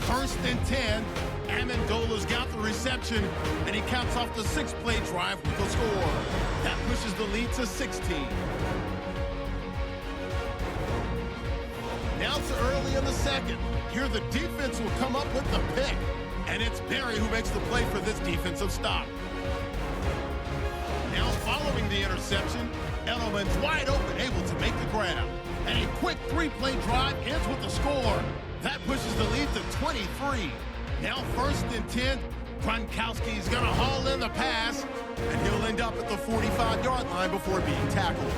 First and 10. Amendola's got the reception, and he caps off the 6-play drive with a score. That pushes the lead to 16. Now to early in the second. Here the defense will come up with the pick, and it's Berry who makes the play for this defensive stop. Now following the interception, Edelman's wide open, able to make the grab. And a quick 3-play drive ends with the score. That pushes the lead to 23. Now 1st and 10. Gronkowski's going to haul in the pass, and he'll end up at the 45-yard line before being tackled.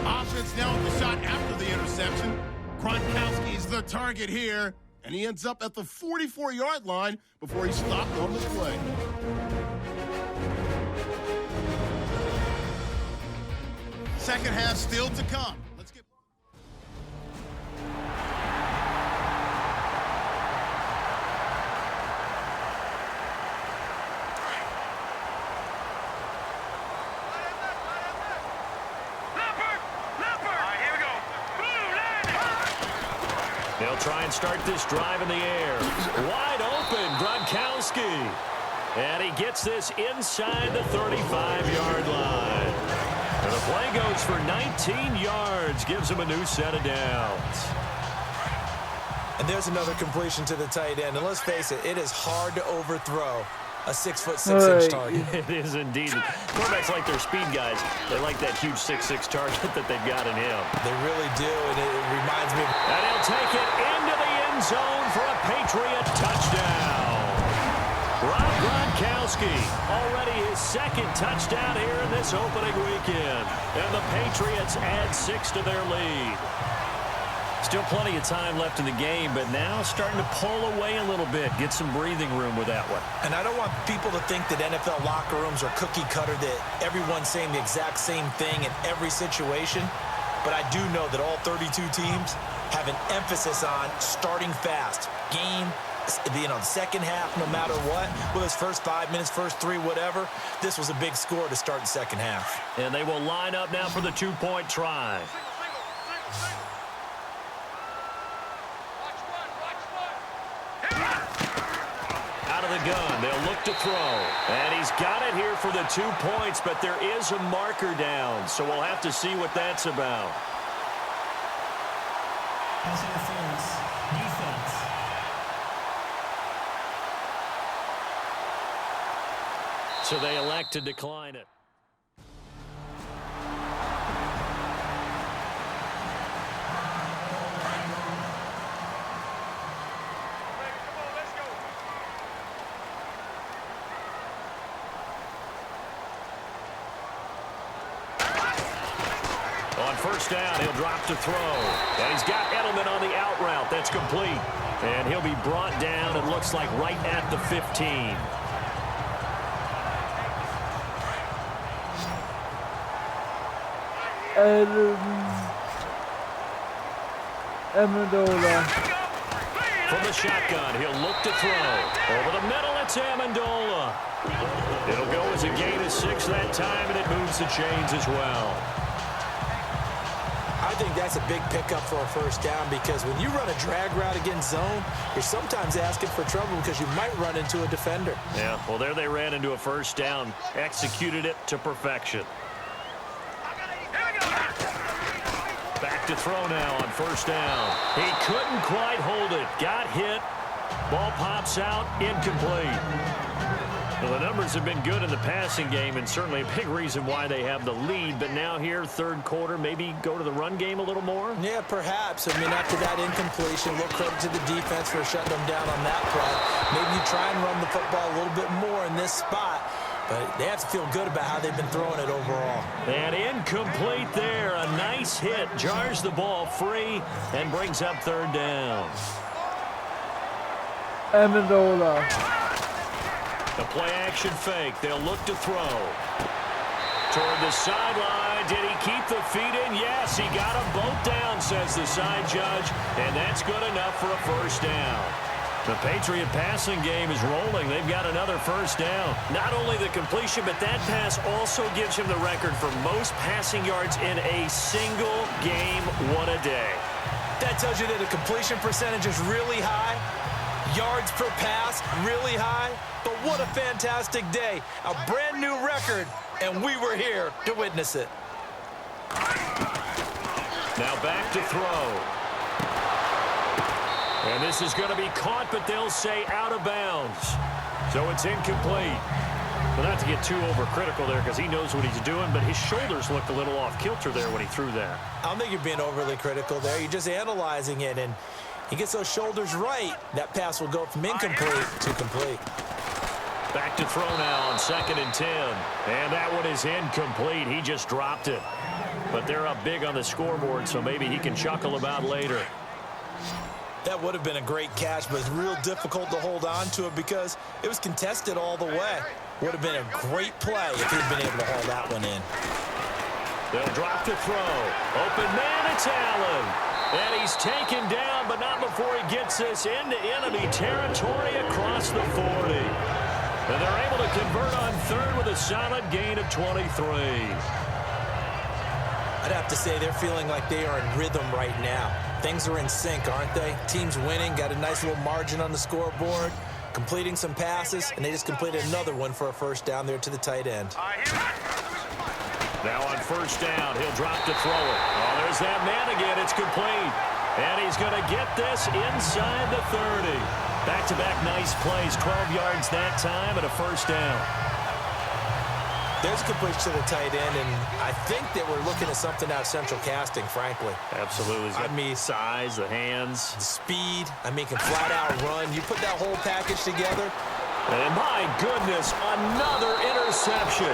Offense now with the shot after the interception. Gronkowski's the target here, and he ends up at the 44-yard line before he's stopped on the play. Second half still to come. Let's get... They'll try and start this drive in the air. Wide open, Gronkowski. And he gets this inside the 35-yard line. And the play goes for 19 yards, gives him a new set of downs. And there's another completion to the tight end. And let's face it, it is hard to overthrow a 6'6" target. It is indeed. Quarterbacks like their speed guys. They like that huge 6'6" target that they've got in him. They really do, and it reminds me of... And he'll take it into the end zone for a Patriot touchdown. Rob Gronkowski, already his 2nd touchdown here in this opening weekend. And the Patriots add 6 to their lead. Still plenty of time left in the game, but now starting to pull away a little bit, get some breathing room with that one. And I don't want people to think that NFL locker rooms are cookie cutter, that everyone's saying the exact same thing in every situation. But I do know that all 32 teams have an emphasis on starting fast. Game, the second half, no matter what, whether it's first 5 minutes, first 3, whatever, this was a big score to start the second half. And they will line up now for the 2-point try. Out of of the gun. They'll look to throw. And he's got it here for the 2 points, but there is a marker down, so we'll have to see what that's about. Pass interference. Defense. So they elect to decline it. On first down, he'll drop to throw. And he's got Edelman on the out route. That's complete. And he'll be brought down, it looks like, right at the 15. Amendola. From the shotgun, he'll look to throw. Over the middle, it's Amendola. It'll go as a gain of 6 that time, and it moves the chains as well. I think that's a big pickup for a first down because when you run a drag route against zone, you're sometimes asking for trouble because you might run into a defender. Yeah, well, there they ran into a first down, executed it to perfection. Back to throw now on first down. He couldn't quite hold it. Got hit. Ball pops out, incomplete. Well, the numbers have been good in the passing game, and certainly a big reason why they have the lead. But now here, third quarter, maybe go to the run game a little more? Yeah, perhaps. I mean, after that incompletion, a little credit to the defense for shutting them down on that play. Maybe you try and run the football a little bit more in this spot. But they have to feel good about how they've been throwing it overall. And incomplete there. A nice hit. Jars the ball free and brings up third down. Amendola. The play-action fake. They'll look to throw. Toward the sideline. Did he keep the feet in? Yes, he got them both down, says the side judge. And that's good enough for a first down. The Patriot passing game is rolling. They've got another first down. Not only the completion, but that pass also gives him the record for most passing yards in a single game, one a day. That tells you that the completion percentage is really high. Yards per pass, really high. But what a fantastic day. A brand new record, and we were here to witness it. Now back to throw. And this is going to be caught, but they'll say out of bounds. So it's incomplete. Well, not to get too overcritical there because he knows what he's doing, but his shoulders looked a little off kilter there when he threw that. I don't think you're being overly critical there. You're just analyzing it, and he gets those shoulders right. That pass will go from incomplete to complete. Back to throw now on 2nd and 10. And that one is incomplete. He just dropped it. But they're up big on the scoreboard, so maybe he can chuckle about later. That would have been a great catch, but it's real difficult to hold on to it because it was contested all the way. Would have been a great play if he'd been able to haul that one in. They'll drop to throw. Open man, it's Allen. And he's taken down, but not before he gets this into enemy territory across the 40. And they're able to convert on third with a solid gain of 23. I'd have to say they're feeling like they are in rhythm right now. Things are in sync, aren't they? Team's winning, got a nice little margin on the scoreboard, completing some passes, and they just completed another one for a first down there to the tight end. Now on first down, he'll drop to throw it. Oh, there's that man again. It's complete. And he's going to get this inside the 30. Back-to-back nice plays, 12 yards that time and a first down. There's a completion to the tight end, and I think that we're looking at something out of Central Casting, frankly. Absolutely. I mean, size, the hands. the speed, can flat out run. You put that whole package together. And my goodness, another interception.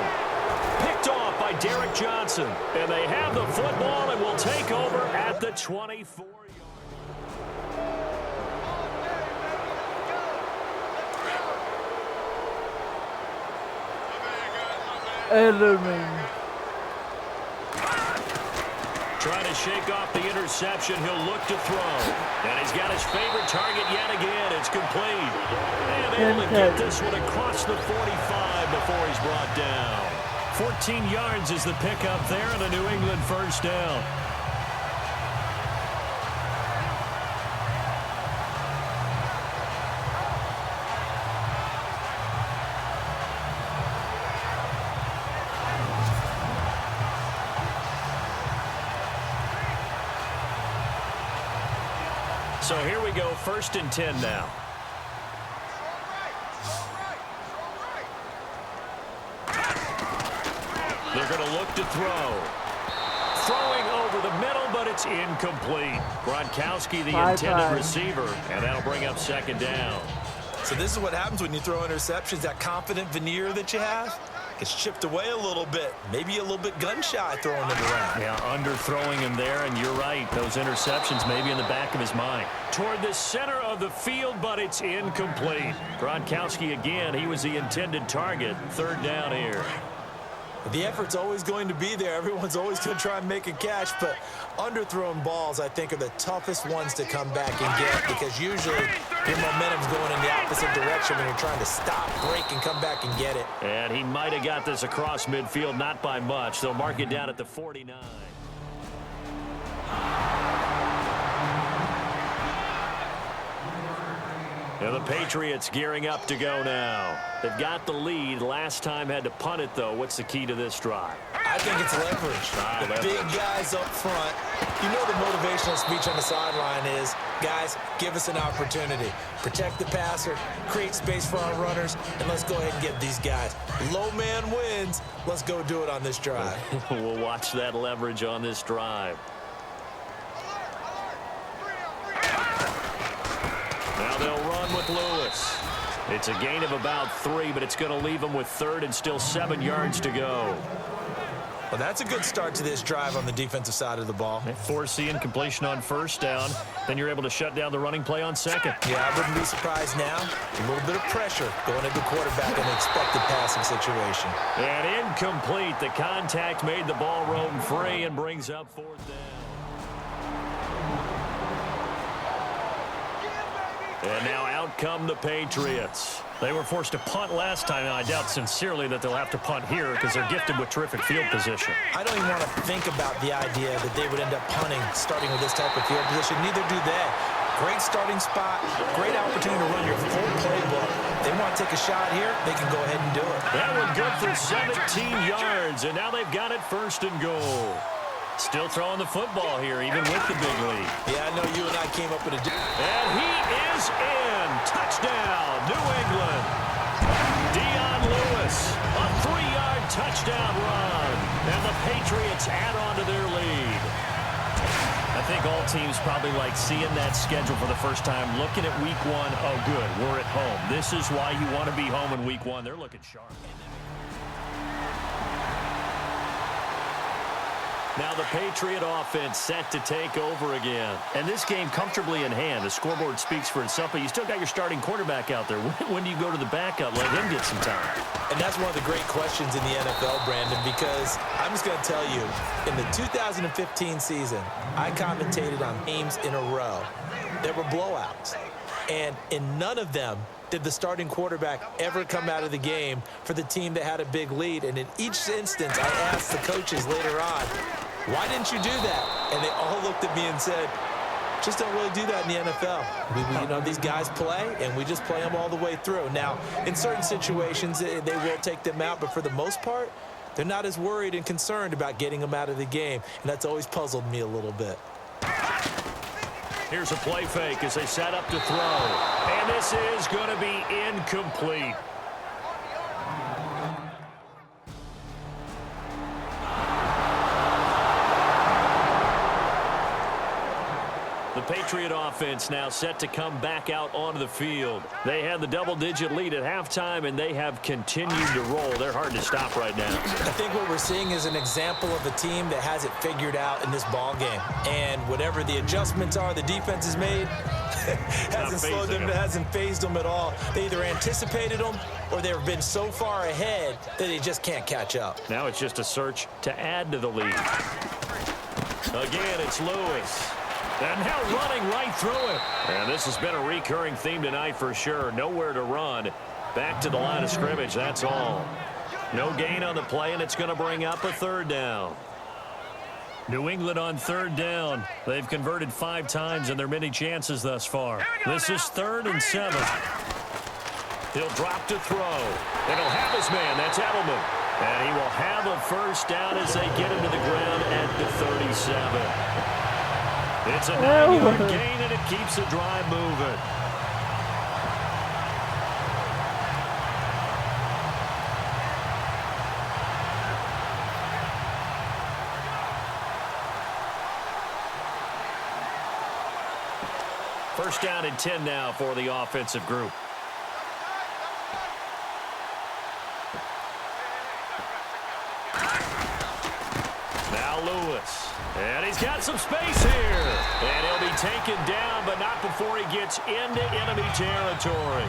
Picked off by Derek Johnson. And they have the football and will take over at the 24. Edelman. Trying to shake off the interception. He'll look to throw. And he's got his favorite target yet again. It's complete. And able to get this one across the 45 before he's brought down. 14 yards is the pickup there and a New England first down. So here we go, 1st and 10 now. They're going to look to throw. Throwing over the middle, but it's incomplete. Gronkowski, the intended receiver, and that'll bring up 2nd down. So this is what happens when you throw interceptions. That confident veneer that you have gets chipped away a little bit. Maybe a little bit gun-shy throwing it around. Yeah, underthrowing him there, and you're right. Those interceptions maybe in the back of his mind. Toward the center of the field, but it's incomplete. Gronkowski again, he was the intended target. 3rd down here. The effort's always going to be there. Everyone's always going to try and make a catch, but underthrown balls, I think, are the toughest ones to come back and get because usually your momentum's going in the opposite direction when you're trying to stop, break, and come back and get it. And he might have got this across midfield, not by much. They'll mark it down at the 49. And the Patriots gearing up to go now. They've got the lead. Last time had to punt it, though. What's the key to this drive? I think it's leverage. The big guys up front. You know the motivational speech on the sideline is, guys, give us an opportunity. Protect the passer, create space for our runners, and let's go ahead and get these guys. Low man wins. Let's go do it on this drive. We'll watch that leverage on this drive. Now they'll run with Lewis. It's a gain of about 3, but it's going to leave them with 3rd and still 7 yards to go. Well, that's a good start to this drive on the defensive side of the ball. Forcing completion on 1st down. Then you're able to shut down the running play on 2nd. Yeah, I wouldn't be surprised now. A little bit of pressure going into quarterback in an expected passing situation. And incomplete. The contact made the ball roam free and brings up 4th down. And now out come the Patriots. They were forced to punt last time, and I doubt sincerely that they'll have to punt here because they're gifted with terrific field position. I don't even want to think about the idea that they would end up punting starting with this type of field position. Neither do they. Great starting spot, great opportunity to run your full playbook. They want to take a shot here, they can go ahead and do it. That one good for 17 yards, and now they've got it 1st and goal. Still throwing the football here, even with the big lead. Yeah, I know you and I came up with a... And he is in. Touchdown, New England. Dion Lewis, a 3-yard touchdown run. And the Patriots add on to their lead. I think all teams probably like seeing that schedule for the first time, looking at week 1. Oh, good, we're at home. This is why you want to be home in week 1. They're looking sharp. Now the Patriot offense set to take over again. And this game comfortably in hand. The scoreboard speaks for itself, but you still got your starting quarterback out there. When do you go to the backup? Let him get some time. And that's one of the great questions in the NFL, Brandon, because I'm just going to tell you, in the 2015 season, I commentated on games in a row. There were blowouts. And in none of them did the starting quarterback ever come out of the game for the team that had a big lead. And in each instance, I asked the coaches later on, why didn't you do that? And they all looked at me and said, just don't really do that in the NFL. You know, these guys play, and we just play them all the way through. Now, in certain situations, they will take them out, but for the most part, they're not as worried and concerned about getting them out of the game. And that's always puzzled me a little bit. Here's a play fake as they set up to throw. And this is going to be incomplete. The Patriot offense now set to come back out onto the field. They had the double-digit lead at halftime, and they have continued to roll. They're hard to stop right now. I think what we're seeing is an example of a team that has it figured out in this ball game. And whatever the adjustments are the defense has made, hasn't slowed them, hasn't phased them at all. They either anticipated them or they've been so far ahead that they just can't catch up. Now it's just a search to add to the lead. Again, it's Lewis. And now running right through it. And this has been a recurring theme tonight for sure. Nowhere to run. Back to the line of scrimmage, that's all. No gain on the play, and it's going to bring up a 3rd down. New England on 3rd down. They've converted 5 times in their many chances thus far. This is 3rd and 7. He'll drop to throw. And he'll have his man. That's Edelman. And he will have a 1st down as they get him to the ground at the 37. It's a 9-yard gain, and it keeps the drive moving. First down and 10 now for the offensive group. Now Lewis. And he's got some space here. And he'll be taken down, but not before he gets into enemy territory.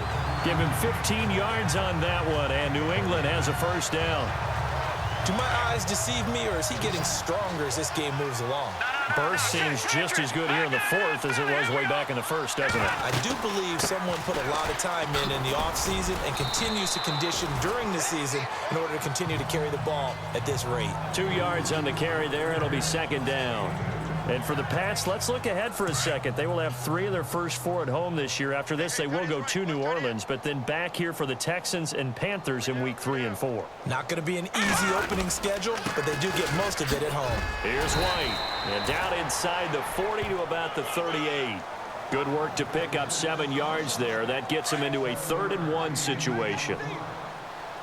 Give him 15 yards on that one, and New England has a first down. Do my eyes deceive me, or is he getting stronger as this game moves along? Burst seems just as good here in the fourth as it was way back in the first, doesn't it? I do believe someone put a lot of time in the offseason and continues to condition during the season in order to continue to carry the ball at this rate. 2 yards on the carry there. It'll be second down. And for the Pats, let's look ahead for a second. They will have 3 of their first 4 at home this year. After this, they will go to New Orleans, but then back here for the Texans and Panthers in week 3 and 4. Not going to be an easy opening schedule, but they do get most of it at home. Here's White. And down inside the 40 to about the 38. Good work to pick up 7 yards there. That gets them into a 3rd and 1 situation.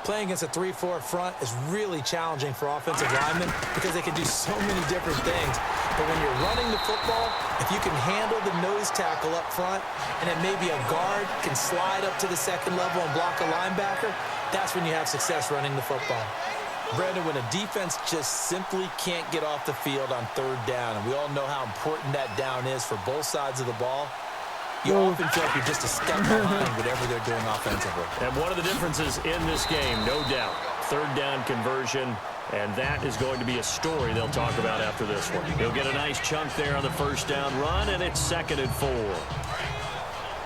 Playing against a 3-4 front is really challenging for offensive linemen because they can do so many different things. But when you're running the football, if you can handle the nose tackle up front and then maybe a guard can slide up to the second level and block a linebacker, that's when you have success running the football. Brandon, when a defense just simply can't get off the field on 3rd down, and we all know how important that down is for both sides of the ball, you often feel like you're just a step behind whatever they're doing offensively. And one of the differences in this game, no doubt, 3rd down conversion, and that is going to be a story they'll talk about after this one. He'll get a nice chunk there on the first down run, and it's 2nd and 4.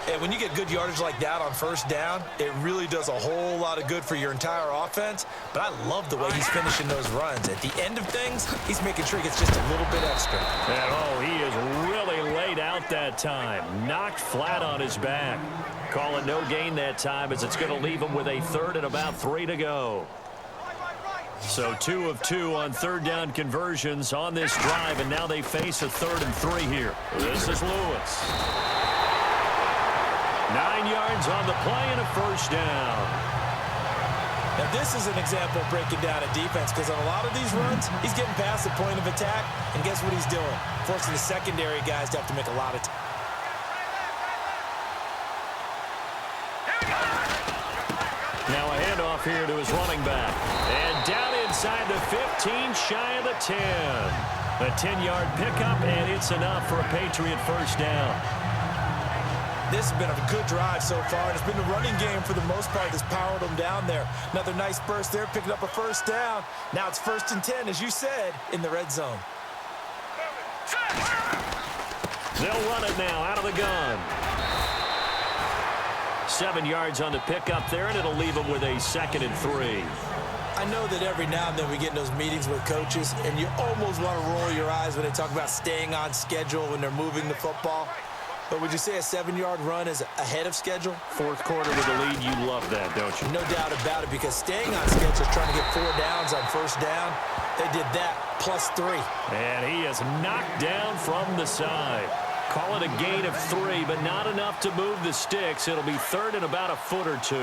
And when you get good yardage like that on first down, it really does a whole lot of good for your entire offense. But I love the way he's finishing those runs. At the end of things, he's making sure he gets just a little bit extra. And, oh, he is really laid out that time. Knocked flat on his back. Call it no gain that time as it's going to leave him with a 3rd and about 3 to go. So 2 of 2 on 3rd down conversions on this drive, and now they face a 3rd and 3 here. This is Lewis. 9 yards on the play and a first down. Now this is an example of breaking down a defense because on a lot of these runs, he's getting past the point of attack, and guess what he's doing? Forcing the secondary guys to have to make a lot of time. Now a handoff here to his running back. And down inside the 15, shy of the 10. A 10-yard pickup, and it's enough for a Patriot first down. This has been a good drive so far, and it's been the running game for the most part that's powered them down there. Another nice burst there, picking up a first down. Now it's 1st and 10, as you said, in the red zone. They'll run it now out of the gun. 7 yards on the pickup there, and it'll leave them with a 2nd and 3. I know that every now and then we get in those meetings with coaches, and you almost want to roll your eyes when they talk about staying on schedule when they're moving the football. But would you say a 7-yard run is ahead of schedule? 4th quarter with the lead, you love that, don't you? No doubt about it, because staying on schedule is trying to get 4 downs on first down. They did that, +3. And he is knocked down from the side. Call it a gain of 3, but not enough to move the sticks. It'll be 3rd and about a foot or 2.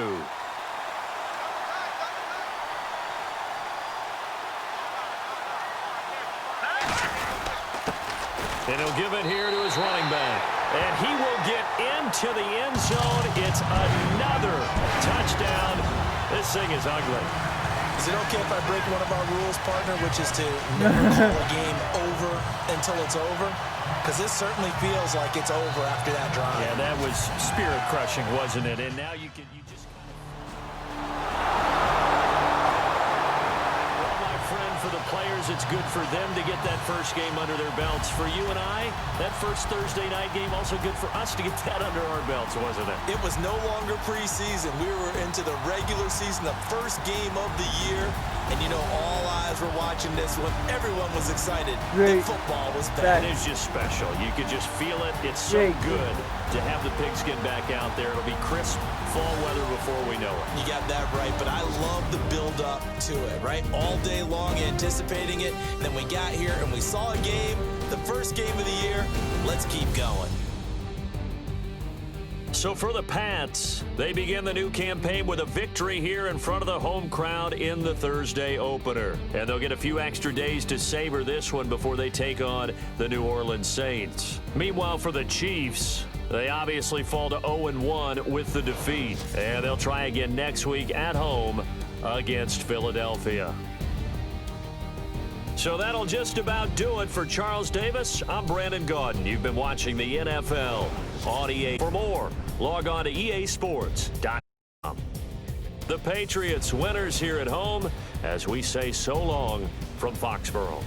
And he'll give it here to his running back. And he will get into the end zone. It's another touchdown. This thing is ugly. Is it okay if I break one of our rules, partner, which is to never call a game over until it's over? Because this certainly feels like it's over after that drive. Yeah, that was spirit-crushing, wasn't it? And now you just for the players, it's good for them to get that first game under their belts. For you and I, that first Thursday night game also good for us to get that under our belts, wasn't it? It was no longer preseason. We were into the regular season, the first game of the year. And, you know, all eyes were watching this when everyone was excited that football was back. It is just special. You could just feel it. It's so good to have the pigskin back out there. It'll be crisp fall weather before we know it. You got that right, but I love the build-up to it, right? All day long anticipating it. And then we got here and we saw a game, the first game of the year. Let's keep going. So for the Pats, they begin the new campaign with a victory here in front of the home crowd in the Thursday opener. And they'll get a few extra days to savor this one before they take on the New Orleans Saints. Meanwhile, for the Chiefs, they obviously fall to 0-1 with the defeat. And they'll try again next week at home against Philadelphia. So that'll just about do it for Charles Davis. I'm Brandon Gaudin. You've been watching the NFL on EA. For more, log on to easports.com. The Patriots winners here at home as we say so long from Foxborough.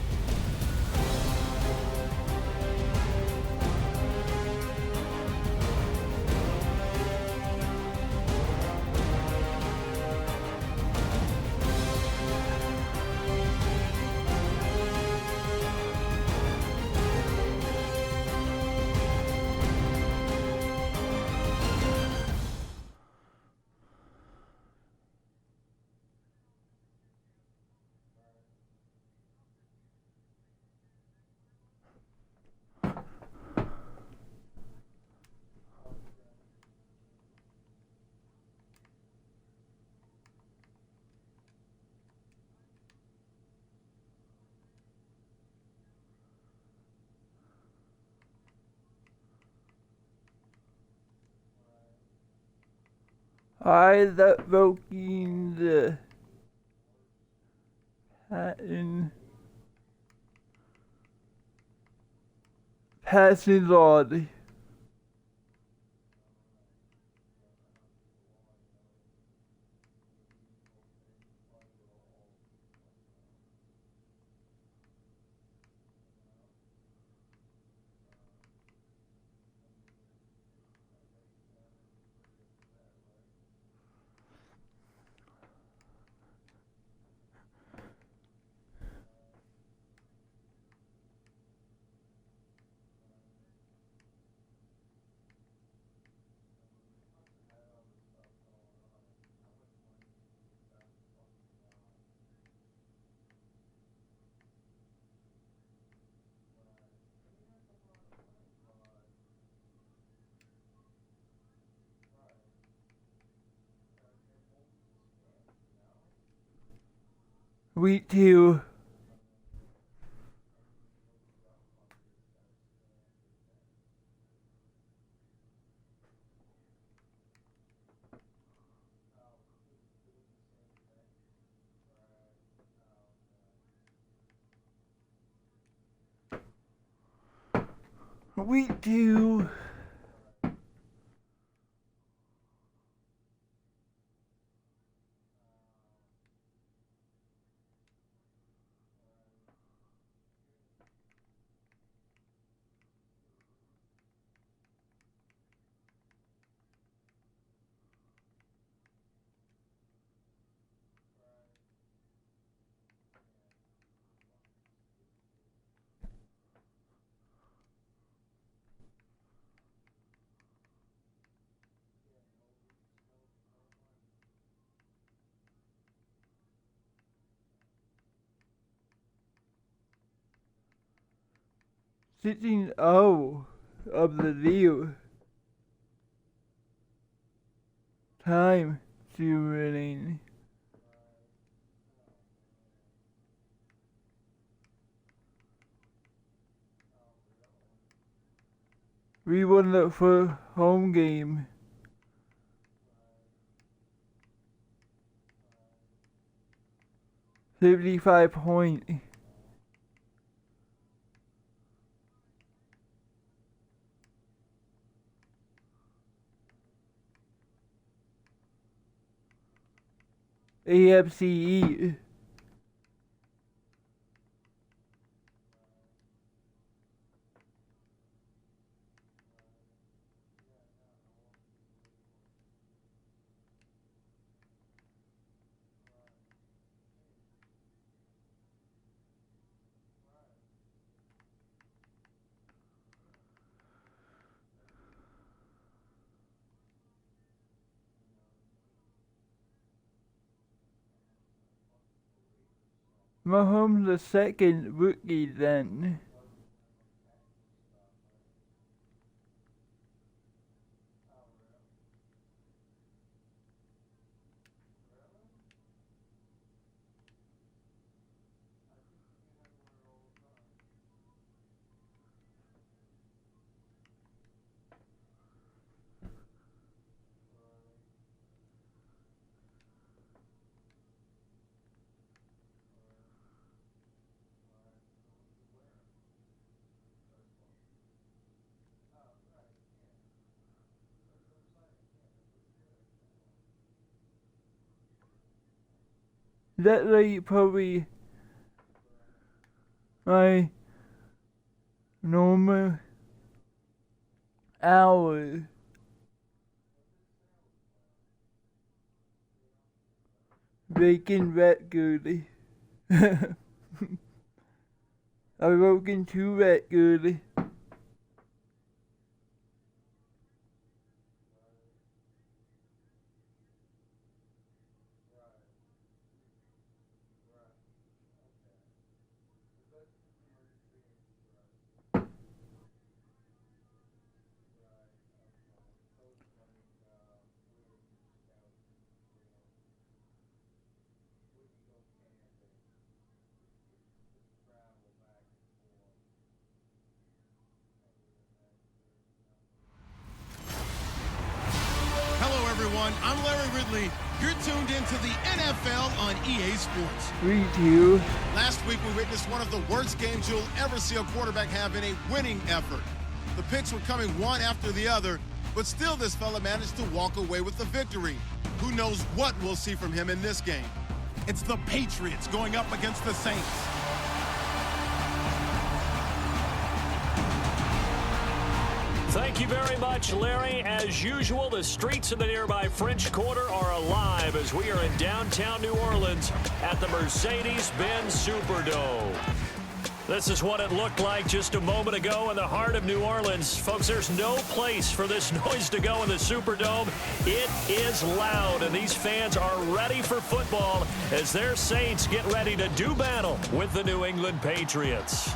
I that broken the patent passing law. Week 2. Week 2. Sitting out of the deal. Time to running. We won the first home game. $75 points. AFC. Mahomes the second rookie then. That's like probably my normal hours. Bacon regularly. I working too regularly. Hello, everyone. I'm Larry Ridley. You're tuned into the NFL on EA Sports. 3-2. Last week, we witnessed one of the worst games you'll ever see a quarterback have in a winning effort. The picks were coming one after the other, but still this fella managed to walk away with the victory. Who knows what we'll see from him in this game? It's the Patriots going up against the Saints. Thank you very much, Larry. As usual, the streets of the nearby French Quarter are alive as we are in downtown New Orleans at the Mercedes-Benz Superdome. This is what it looked like just a moment ago in the heart of New Orleans. Folks, there's no place for this noise to go in the Superdome. It is loud, and these fans are ready for football as their Saints get ready to do battle with the New England Patriots.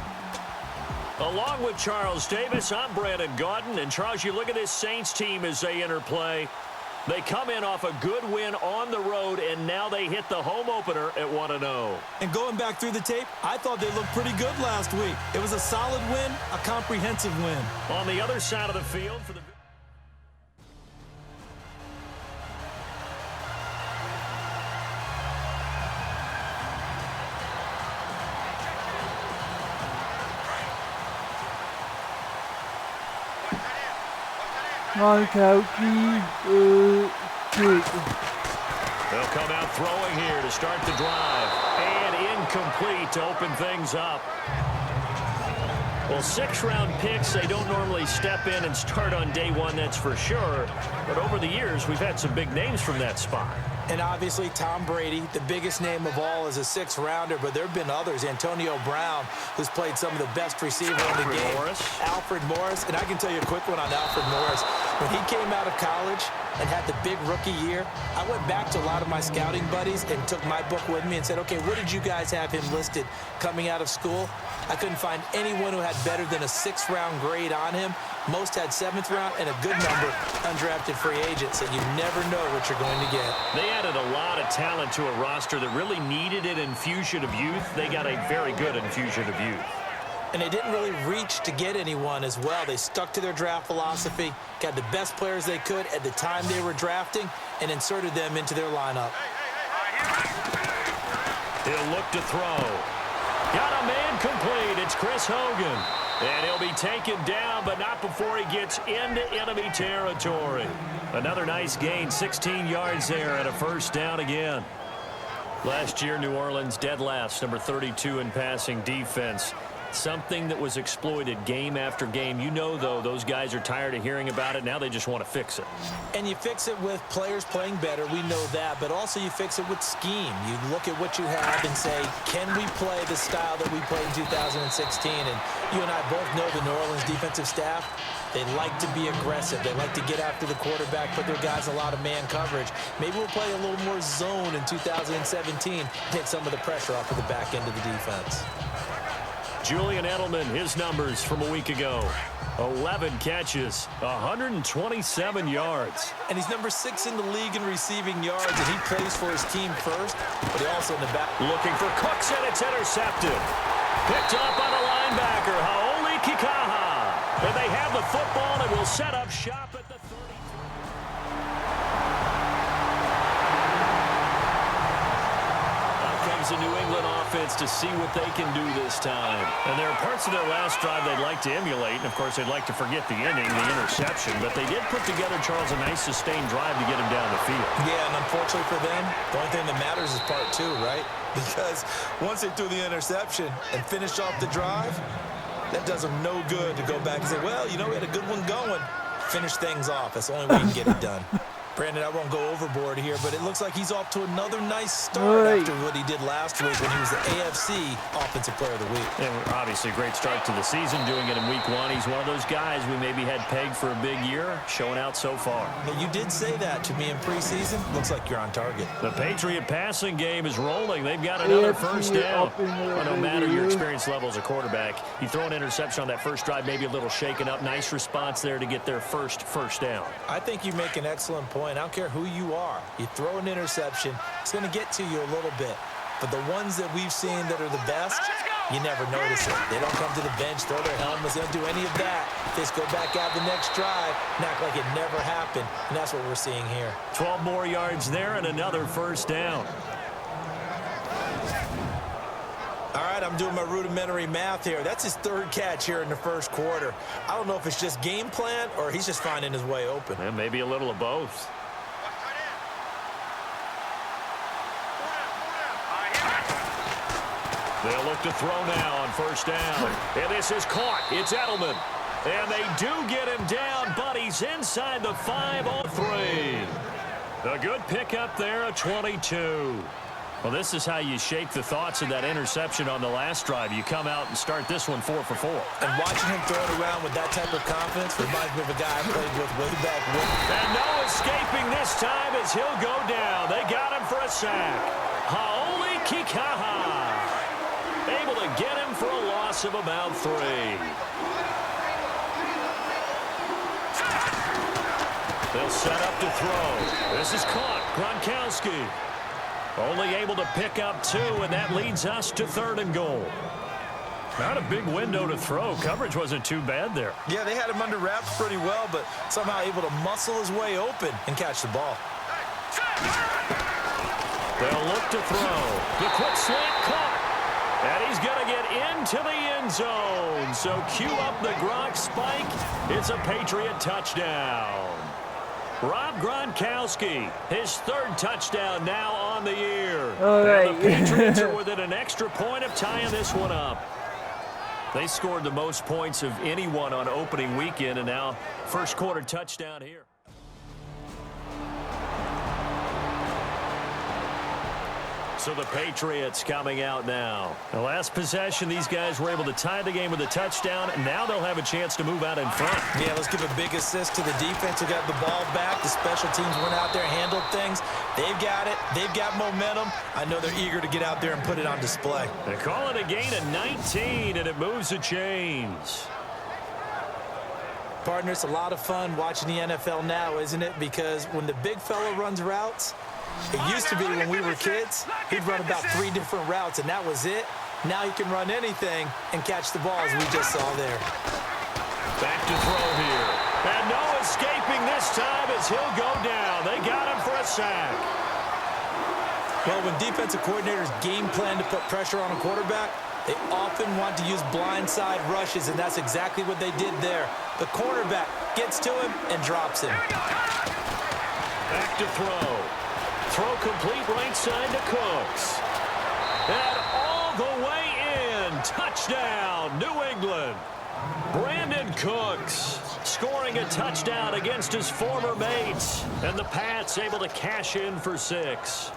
Along with Charles Davis, I'm Brandon Gaudin. And Charles, you look at this Saints team as they enter play. They come in off a good win on the road, and now they hit the home opener at 1-0. And going back through the tape, I thought they looked pretty good last week. It was a solid win, a comprehensive win. On the other side of the field for the... Kick. They'll come out throwing here to start the drive. And incomplete to open things up. Well, 6-round picks, they don't normally step in and start on day one, that's for sure. But over the years, we've had some big names from that spot. And obviously, Tom Brady, the biggest name of all, is a 6th-rounder, but there have been others. Antonio Brown, who's played some of the best receiver in the game. Alfred Morris. And I can tell you a quick one on Alfred Morris. When he came out of college and had the big rookie year, I went back to a lot of my scouting buddies and took my book with me and said, okay, what did you guys have him listed coming out of school? I couldn't find anyone who had better than a 6th-round grade on him. Most had 7th round and a good number undrafted free agents, so you never know what you're going to get. They added a lot of talent to a roster that really needed an infusion of youth. They got a very good infusion of youth. And they didn't really reach to get anyone as well. They stuck to their draft philosophy, got the best players they could at the time they were drafting, and inserted them into their lineup. He'll look to throw. Got a man complete. It's Chris Hogan. And he'll be taken down, but not before he gets into enemy territory. Another nice gain, 16 yards there, and a first down again. Last year, New Orleans dead last, number 32 in passing defense. Something that was exploited game after game. You know, though, those guys are tired of hearing about it. Now they just want to fix it. And you fix it with players playing better. We know that. But also you fix it with scheme. You look at what you have and say, can we play the style that we played in 2016? And you and I both know the New Orleans defensive staff. They like to be aggressive. They like to get after the quarterback, put their guys a lot of man coverage. Maybe we'll play a little more zone in 2017, take some of the pressure off of the back end of the defense. Julian Edelman, his numbers from a week ago. 11 catches, 127 yards. And he's number 6 in the league in receiving yards, and he plays for his team first, but he also in the back. Looking for Cooks, and it's intercepted. Picked up by the linebacker, Hau'oli Kikaha. And they have the football and will set up shop at the 33. Out comes the New England offense. defense to see what they can do this time. And there are parts of their last drive they'd like to emulate, and, of course, they'd like to forget the ending, the interception. But they did put together, Charles, a nice sustained drive to get him down the field. Yeah, and unfortunately for them, the only thing that matters is part two, right? Because once they threw the interception and finished off the drive, that does them no good to go back and say, well, you know, we had a good one going. Finish things off. That's the only way you can get it done. Brandon, I won't go overboard here, but it looks like he's off to another nice start after what he did last week when he was the AFC Offensive Player of the Week. And obviously a great start to the season, doing it in week one. He's one of those guys we maybe had pegged for a big year, showing out so far. Now, you did say that to me in preseason. Looks like you're on target. The Patriot passing game is rolling. They've got another first down. Well, no matter your experience level as a quarterback, you throw an interception on that first drive, maybe a little shaken up. Nice response there to get their first down. I think you make an excellent point. I don't care who you are. You throw an interception, it's going to get to you a little bit. But the ones that we've seen that are the best, you never notice it. They don't come to the bench, throw their helmets, they don't do any of that. They just go back out the next drive and act like it never happened. And that's what we're seeing here. 12 more yards there and another first down. All right, I'm doing my rudimentary math here. That's his third catch here in the first quarter. I don't know if it's just game plan or he's just finding his way open. And maybe a little of both. They'll look to throw now on first down. And this is caught. It's Edelman. And they do get him down, but he's inside the 5 on 3. A good pickup there, a 22. Well, this is how you shake the thoughts of that interception on the last drive. You come out and start this one 4 for 4. And watching him throw it around with that type of confidence reminds me of a guy I played with way back when. And no escaping this time as he'll go down. They got him for a sack. Hau'oli Kikaha able to get him for a loss of about 3. They'll set up to throw. This is caught. Gronkowski. Only able to pick up 2, and that leads us to 3rd and goal. Not a big window to throw. Coverage wasn't too bad there. Yeah, they had him under wraps pretty well, but somehow able to muscle his way open and catch the ball. They'll look to throw. The quick slant caught. And he's going to get into the end zone. So cue up the Gronk spike. It's a Patriot touchdown. Rob Gronkowski, his 3rd touchdown now on the year. All right. And the Patriots are within an extra point of tying this one up. They scored the most points of anyone on opening weekend, and now first quarter touchdown here. So the Patriots coming out now. The last possession, these guys were able to tie the game with a touchdown, and now they'll have a chance to move out in front. Yeah, let's give a big assist to the defense who got the ball back. The special teams went out there, handled things. They've got it. They've got momentum. I know they're eager to get out there and put it on display. They call it a gain of 19, and it moves the chains. Partner, it's a lot of fun watching the NFL now, isn't it? Because when the big fella runs routes, it used to be when we were kids, he'd run about 3 different routes, and that was it. Now he can run anything and catch the ball, as we just saw there. Back to throw here. And no escaping this time as he'll go down. They got him for a sack. Well, when defensive coordinators game plan to put pressure on a quarterback, they often want to use blindside rushes, and that's exactly what they did there. The cornerback gets to him and drops him. Back to throw. Throw complete right side to Cooks. And all the way in. Touchdown, New England. Brandon Cooks scoring a touchdown against his former mates. And the Pats able to cash in for 6.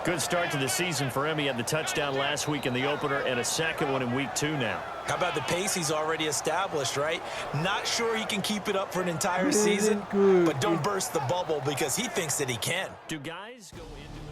Good start to the season for him. He had the touchdown last week in the opener and a second one in week 2 now. How about the pace he's already established, right? Not sure he can keep it up for an entire season, but don't burst the bubble because he thinks that he can. Do guys go into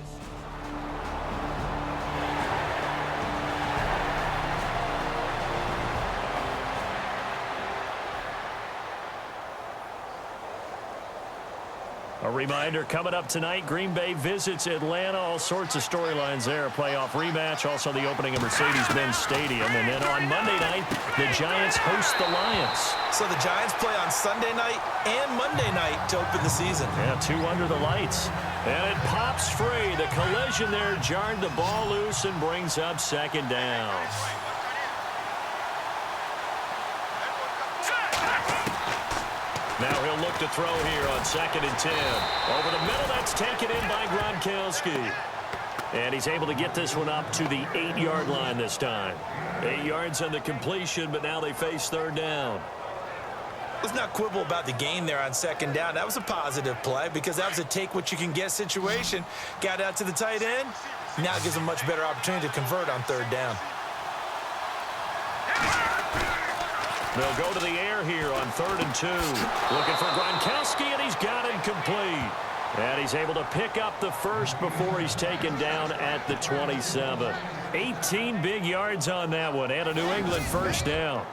A reminder, coming up tonight, Green Bay visits Atlanta. All sorts of storylines there. A playoff rematch, also the opening of Mercedes-Benz Stadium. And then on Monday night, the Giants host the Lions. So the Giants play on Sunday night and Monday night to open the season. Yeah, 2 under the lights. And it pops free. The collision there jarred the ball loose and brings up second down. Now he'll look to throw here on 2nd and 10. Over the middle, that's taken in by Gronkowski. And he's able to get this one up to the 8-yard line this time. 8 yards on the completion, but now they face 3rd down. Let's not quibble about the gain there on 2nd down. That was a positive play because that was a take-what-you-can-get situation. Got out to the tight end. Now it gives them a much better opportunity to convert on 3rd down. They'll go to the air here on 3rd and 2. Looking for Gronkowski, and he's got him complete. And he's able to pick up the first before he's taken down at the 27. 18 big yards on that one, and a New England first down.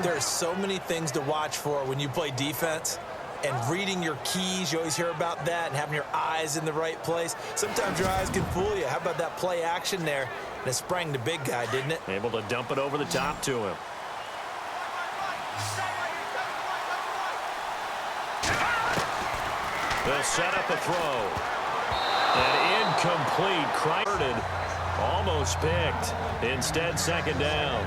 There's so many things to watch for when you play defense. And reading your keys, you always hear about that, and having your eyes in the right place. Sometimes your eyes can fool you. How about that play action there? And it sprang the big guy, didn't it? Able to dump it over the top to him. They'll set up a throw. An incomplete. Crichton almost picked. Instead, 2nd down.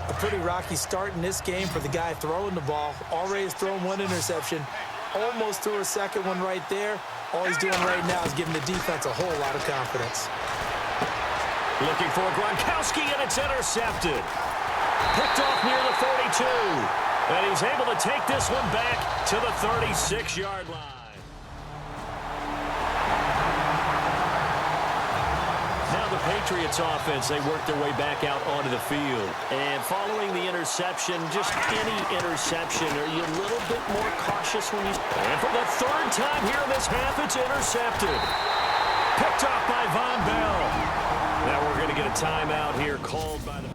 A pretty rocky start in this game for the guy throwing the ball. Already has thrown 1 interception. Almost threw a 2nd one right there. All he's doing right now is giving the defense a whole lot of confidence. Looking for Gronkowski, and it's intercepted. Picked off near the 42. And he's able to take this one back to the 36-yard line. Now the Patriots offense, they work their way back out onto the field. And following the interception, just any interception, are you a little bit more cautious when you... And for the 3rd time here in this half, it's intercepted. Picked off by Von Bell. Now we're going to get a timeout here called by the...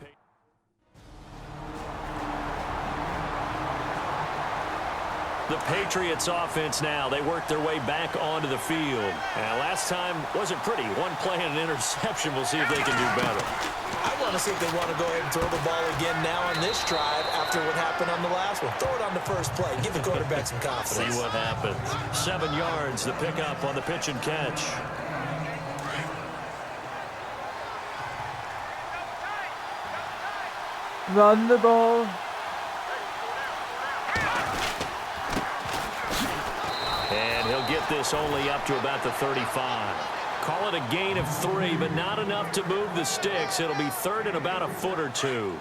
The Patriots offense now, they work their way back onto the field. And last time wasn't pretty. 1 play and an interception. We'll see if they can do better. I want to see if they want to go ahead and throw the ball again now on this drive after what happened on the last one. Throw it on the first play. Give the quarterback some confidence. See what happens. 7 yards, the pickup on the pitch and catch. Run the ball. And he'll get this only up to about the 35. Call it a gain of 3, but not enough to move the sticks. It'll be 3rd and about a foot or 2.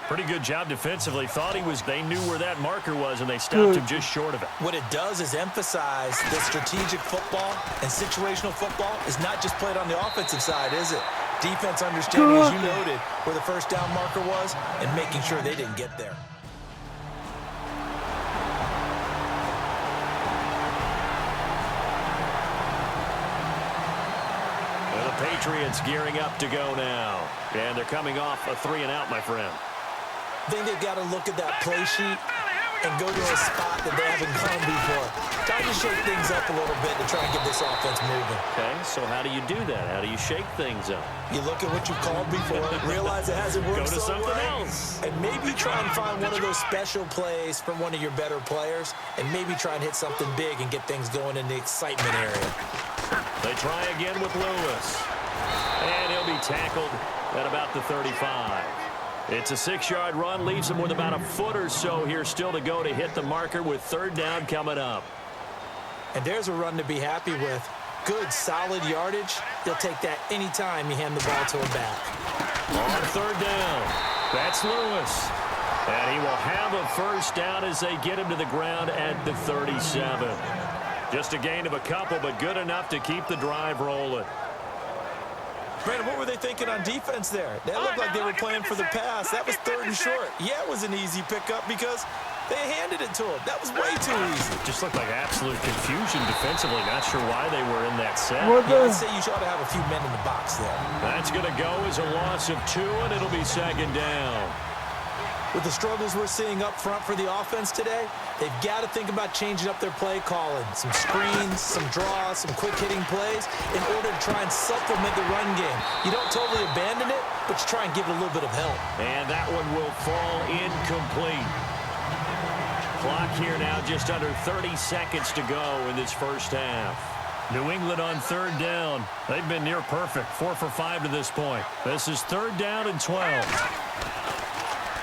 Pretty good job defensively. They knew where that marker was, and they stopped him just short of it. What it does is emphasize that strategic football and situational football is not just played on the offensive side, is it? Defense understanding, as you noted, where the first down marker was and making sure they didn't get there. And the Patriots gearing up to go now. And they're coming off a 3-and-out, my friend. I think they've got to look at that play sheet and go to a spot that they haven't gone before. Time to shake things up a little bit to try and get this offense moving. Okay, so how do you do that? How do you shake things up? You look at what you've called before, realize it hasn't worked Go to so something well, else. and maybe try and find one of those special plays from one of your better players, and maybe try and hit something big and get things going in the excitement area. They try again with Lewis. And he'll be tackled at about the 35. It's a 6-yard run, leaves him with about a foot or so here still to go to hit the marker with 3rd down coming up. And there's a run to be happy with. Good, solid yardage. They'll take that anytime you hand the ball to a back. On 3rd down, that's Lewis. And he will have a first down as they get him to the ground at the 37. Just a gain of a couple, but good enough to keep the drive rolling. Brandon, what were they thinking on defense there? That looked like they were playing for the pass. That was 3rd and short. Yeah, it was an easy pickup because they handed it to him. That was way too easy. Just looked like absolute confusion defensively. Not sure why they were in that set. Yeah, I'd say you ought to have a few men in the box there. That's going to go as a loss of 2, and it'll be 2nd down. With the struggles we're seeing up front for the offense today, they've got to think about changing up their play calling. Some screens, some draws, some quick-hitting plays in order to try and supplement the run game. You don't totally abandon it, but you try and give it a little bit of help. And that one will fall incomplete. Clock here now just under 30 seconds to go in this first half. New England on third down. They've been near perfect, 4 for 5 to this point. This is third down and 12.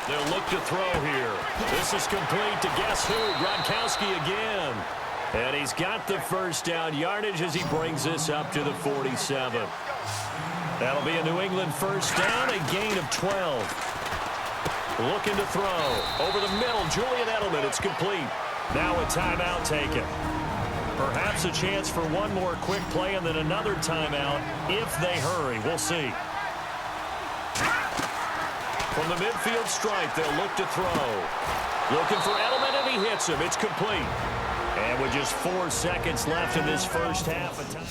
They'll look to throw here. This is complete to guess who? Gronkowski again. And he's got the first down yardage as he brings this up to the 47. That'll be a New England first down, a gain of 12. Looking to throw. Over the middle, Julian Edelman. It's complete. Now a timeout taken. Perhaps a chance for one more quick play and then another timeout if they hurry. We'll see. From the midfield stripe, they'll look to throw. Looking for Edelman, and he hits him. It's complete. And with just 4 seconds left in this first half of time.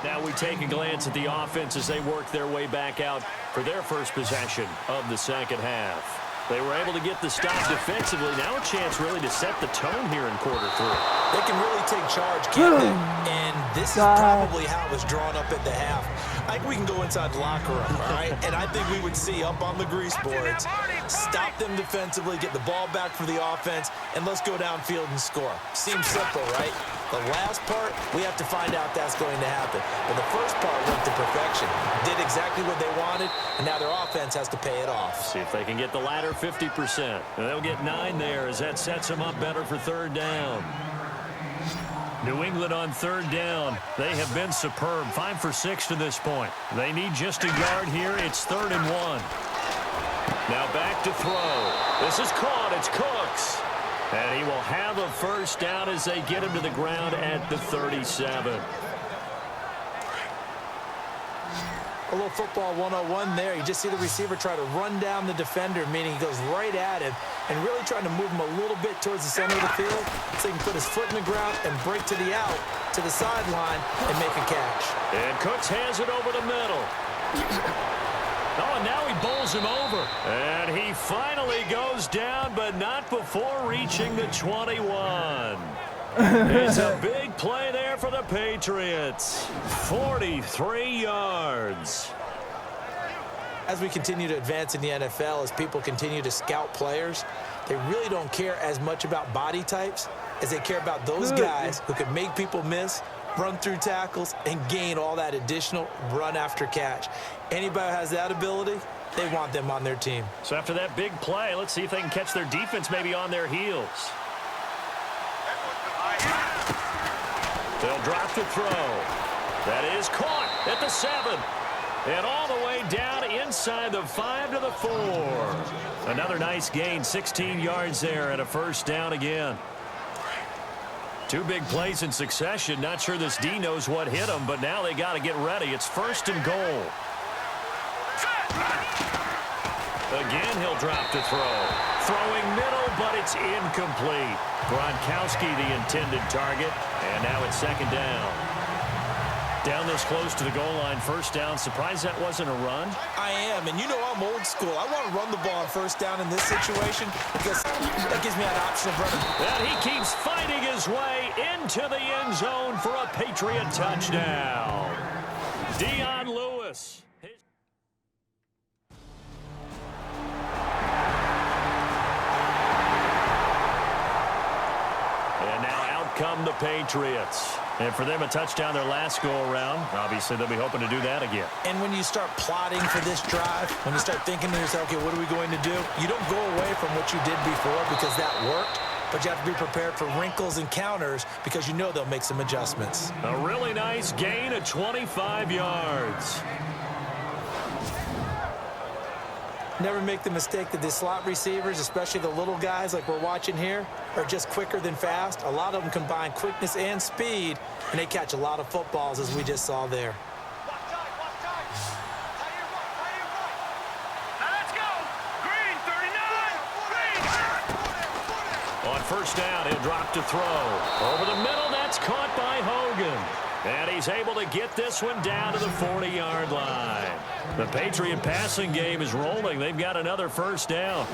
Now we take a glance at the offense as they work their way back out for their first possession of the second half. They were able to get the stop defensively. Now a chance really to set the tone here in quarter 3. They can really take charge, can't they? And this is probably how it was drawn up at the half. I think we can go inside the locker room, all right? And I think we would see up on the grease boards, stop them defensively, get the ball back for the offense, and let's go downfield and score. Seems simple, right? The last part, we have to find out that's going to happen. But the first part went to perfection. Did exactly what they wanted, and now their offense has to pay it off. See if they can get the latter 50%. And they'll get 9 there as that sets them up better for third down. New England on third down. They have been superb. 5 for 6 to this point. They need just a yard here. It's 3rd and 1. Now back to throw. This is caught. It's Cooks. And he will have a first down as they get him to the ground at the 37. A little football 101 there. You just see the receiver try to run down the defender, meaning he goes right at him and really trying to move him a little bit towards the center of the field so he can put his foot in the ground and break to the out, to the sideline, and make a catch. And Cooks has it over the middle. Oh, and now he bowls him over. And he finally goes down, but not before reaching the 21. It's a big play there for the Patriots. 43 yards. As we continue to advance in the NFL, as people continue to scout players, they really don't care as much about body types as they care about those guys who can make people miss, run through tackles, and gain all that additional run after catch. Anybody who has that ability, they want them on their team. So after that big play, let's see if they can catch their defense maybe on their heels. They'll drop to throw. That is caught at the 7. And all the way down inside the 5 to the 4. Another nice gain, 16 yards there and a first down again. 2 big plays in succession. Not sure this D knows what hit him, but now they got to get ready. It's 1st and goal. Again, he'll drop to throw. Throwing middle, but it's incomplete. Gronkowski, the intended target, and now it's 2nd down. Down this close to the goal line, first down. Surprised that wasn't a run? I am, and you know I'm old school. I want to run the ball on first down in this situation because that gives me an option of running. And he keeps fighting his way into the end zone for a Patriot touchdown. Dion Lewis. And now out come the Patriots. And for them, a touchdown their last go-around. Obviously, they'll be hoping to do that again. And when you start plotting for this drive, when you start thinking to yourself, okay, what are we going to do? You don't go away from what you did before because that worked, but you have to be prepared for wrinkles and counters because you know they'll make some adjustments. A really nice gain of 25 yards. Never make the mistake that the slot receivers, especially the little guys like we're watching here, are just quicker than fast. A lot of them combine quickness and speed, and they catch a lot of footballs, as we just saw there. Now let's go. Green, 39. Green. On first down, he'll drop to throw. Over the middle, that's caught by Hogan. And he's able to get this one down to the 40-yard line. The Patriot passing game is rolling. They've got another first down.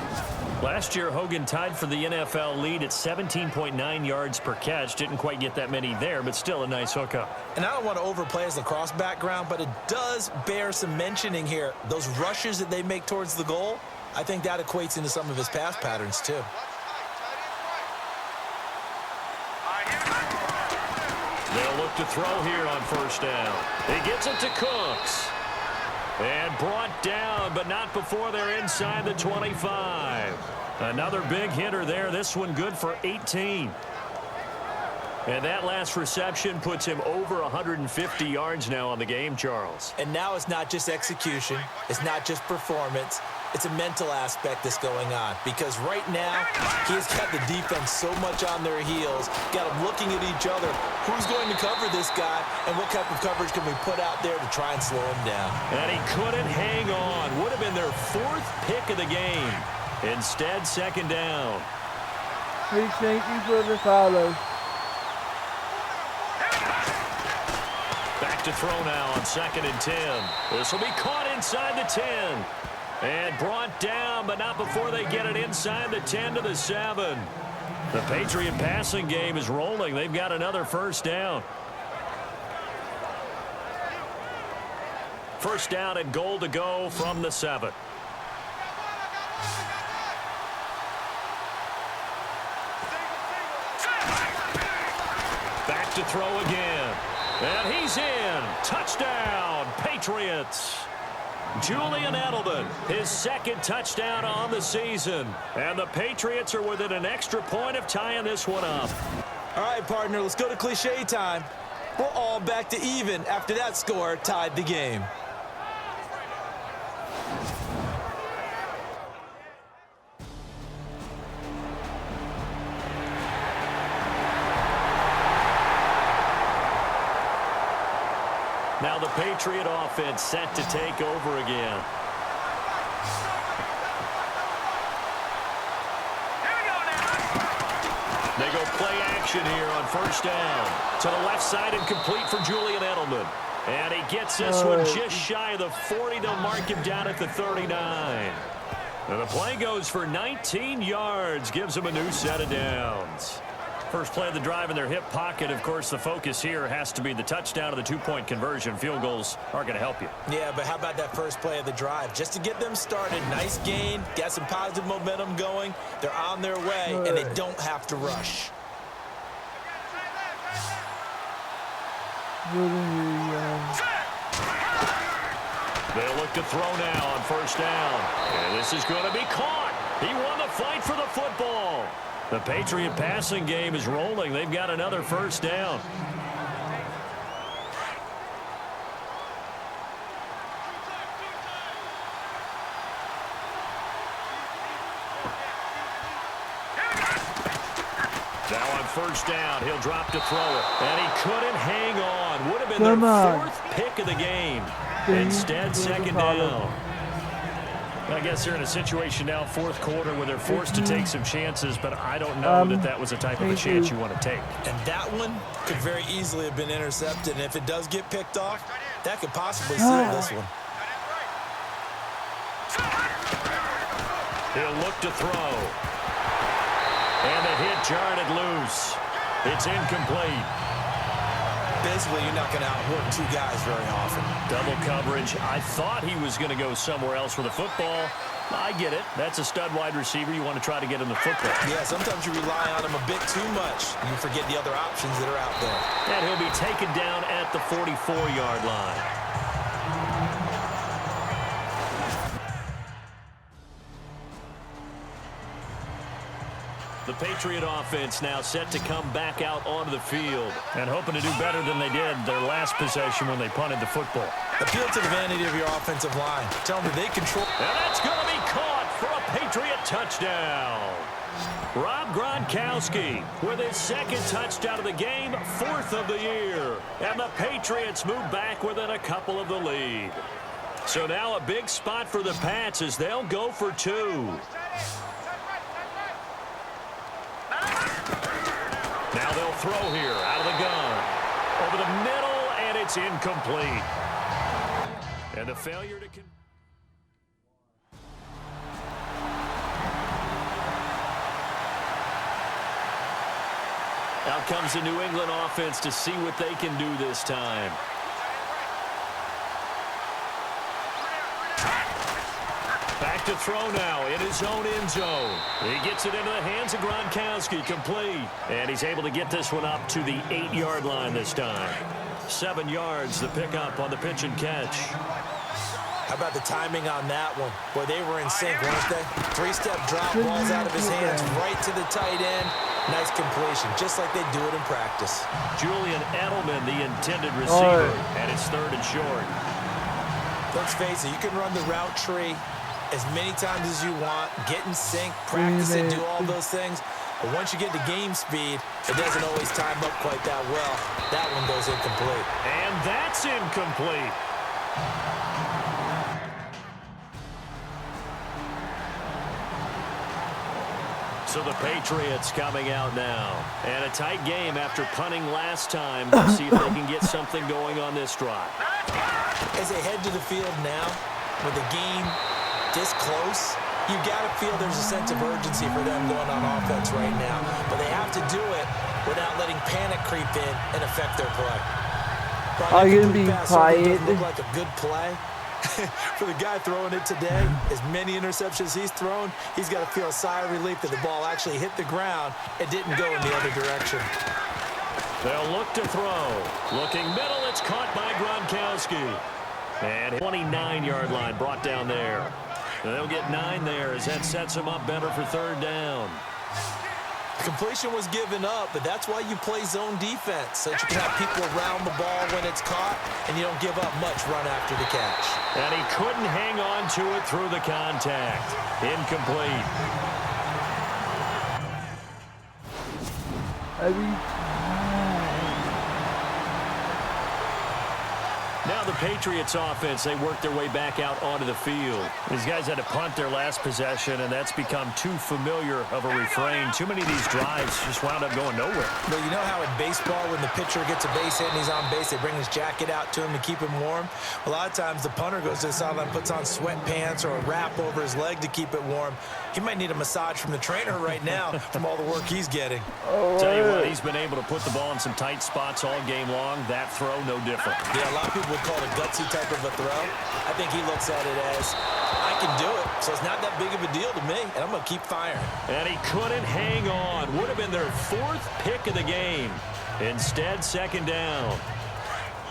Last year, Hogan tied for the NFL lead at 17.9 yards per catch. Didn't quite get that many there, but still a nice hookup. And I don't want to overplay his lacrosse background, but it does bear some mentioning here. Those rushes that they make towards the goal, I think that equates into some of his pass patterns too. They'll look to throw here on first down. He gets it to Cooks. And brought down, but not before they're inside the 25. Another big hitter there. This one good for 18. And that last reception puts him over 150 yards now on the game, Charles. And now it's not just execution. It's not just performance. It's a mental aspect that's going on. Because right now, he's got the defense so much on their heels. Got them looking at each other. Who's going to cover this guy? And what type of coverage can we put out there to try and slow him down? And he couldn't hang on. Would have been their 4th pick of the game. Instead, second down. Please thank you for the follow. Back to throw now on 2nd and 10. This will be caught inside the 10. And brought down, but not before they get it inside the 10 to the 7. The Patriot passing game is rolling. They've got another first down. First down and goal to go from the 7. Back to throw again. And he's in. Touchdown, Patriots. Julian Edelman, his 2nd touchdown on the season. And the Patriots are within an extra point of tying this one up. All right, partner, let's go to cliche time. We're all back to even after that score tied the game. Now the Patriot offense set to take over again. They go play action here on first down. To the left side and complete for Julian Edelman. And he gets this one just shy of the 40. They'll mark him down at the 39. And the play goes for 19 yards. Gives him a new set of downs. First play of the drive in their hip pocket. Of course, the focus here has to be the touchdown of the 2-point conversion. Field goals aren't going to help you. Yeah, but how about that first play of the drive? Just to get them started, nice gain, got some positive momentum going. They're on their way, and they don't have to rush. They'll look to throw now on first down. And this is going to be caught. He won the fight for the football. The Patriot passing game is rolling. They've got another first down. Now on first down, he'll drop to throw it. And he couldn't hang on. Would have been their 4th pick of the game. Instead, second down. I guess they're in a situation now, 4th quarter, where they're forced to take some chances, but I don't know that was the type of a chance you want to take. And that one could very easily have been intercepted, and if it does get picked off, that could possibly seal this one. He'll look to throw. And the hit jarred it loose. It's incomplete. Basically, you're not going to outwork 2 guys very often. Double coverage. I thought he was going to go somewhere else with the football. I get it. That's a stud wide receiver. You want to try to get him the football. Yeah, sometimes you rely on him a bit too much, and you forget the other options that are out there. And he'll be taken down at the 44-yard line. The Patriot offense now set to come back out onto the field and hoping to do better than they did their last possession when they punted the football. Appeal to the vanity of your offensive line. Tell them that they control. And that's going to be caught for a Patriot touchdown. Rob Gronkowski with his 2nd touchdown of the game, 4th of the year. And the Patriots move back within a couple of the lead. So now a big spot for the Pats as they'll go for 2. Now they'll throw here out of the gun. Over the middle, it's incomplete. And a failure to... Out comes the New England offense to see what they can do this time. Back to throw now in his own end zone. He gets it into the hands of Gronkowski, complete. And he's able to get this one up to the 8-yard line this time. 7 yards, the pickup on the pitch and catch. How about the timing on that one? Boy, they were in sync, weren't they? 3-step drop, balls out of his hands, right to the tight end. Nice completion, just like they do it in practice. Julian Edelman, the intended receiver, and it's 3rd and short. Let's face it, you can run the route tree as many times as you want, get in sync, practice it, do all those things. But once you get to game speed, it doesn't always time up quite that well. That one goes incomplete. And that's incomplete. So the Patriots coming out now. And a tight game after punting last time. Let's see if they can get something going on this drive. As they head to the field now, with the game this close, you've got to feel there's a sense of urgency for them going on offense right now. But they have to do it without letting panic creep in and affect their play. Are you going to be quiet? Look like a good play. For the guy throwing it today, as many interceptions he's thrown, he's got to feel a sigh of relief that the ball actually hit the ground and didn't go in the other direction. They'll look to throw. Looking middle, it's caught by Gronkowski. And 29-yard line brought down there. They'll get 9 there as that sets them up better for 3rd down. Completion was given up, but that's why you play zone defense, so that you can have people around the ball when it's caught, and you don't give up much run after the catch. And he couldn't hang on to it through the contact. Incomplete. Now the Patriots offense, they work their way back out onto the field. These guys had to punt their last possession, and that's become too familiar of a refrain. Too many of these drives just wound up going nowhere. But you know how in baseball, when the pitcher gets a base hit and he's on base, they bring his jacket out to him to keep him warm? A lot of times the punter goes to the sideline, puts on sweatpants or a wrap over his leg to keep it warm. He might need a massage from the trainer right now from all the work he's getting. Tell you what, he's been able to put the ball in some tight spots all game long. That throw, no different. Yeah, a lot of people would call it a gutsy type of a throw. I think he looks at it as, I can do it, so it's not that big of a deal to me, and I'm going to keep firing. And he couldn't hang on. Would have been their 4th pick of the game. Instead, 2nd down.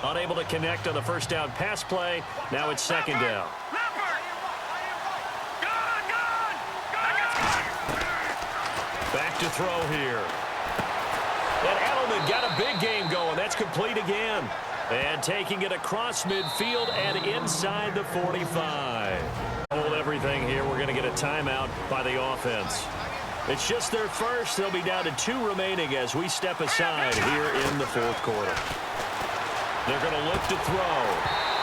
Unable to connect on the first down pass play. Now it's 2nd down. Back to throw here. And Edelman got a big game going. That's complete again. And taking it across midfield and inside the 45. Hold everything here. We're going to get a timeout by the offense. It's just their first. They'll be down to 2 remaining as we step aside here in the 4th quarter. They're going to look to throw.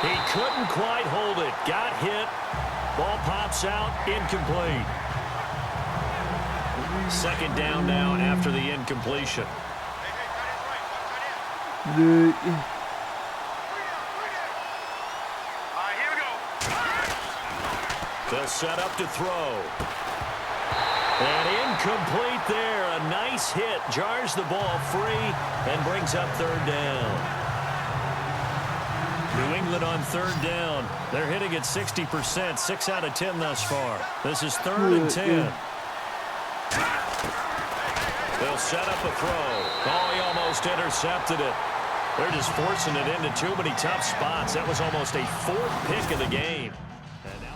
He couldn't quite hold it. Got hit. Ball pops out. Incomplete. 2nd down now after the incompletion. They'll set up to throw. And incomplete there. A nice hit. Jars the ball free and brings up 3rd down. New England on 3rd down. They're hitting at 60%. 6 out of 10 thus far. This is 3rd and 10. They'll set up a throw. Oh, he almost intercepted it. They're just forcing it into too many tough spots. That was almost a 4th pick of the game. And now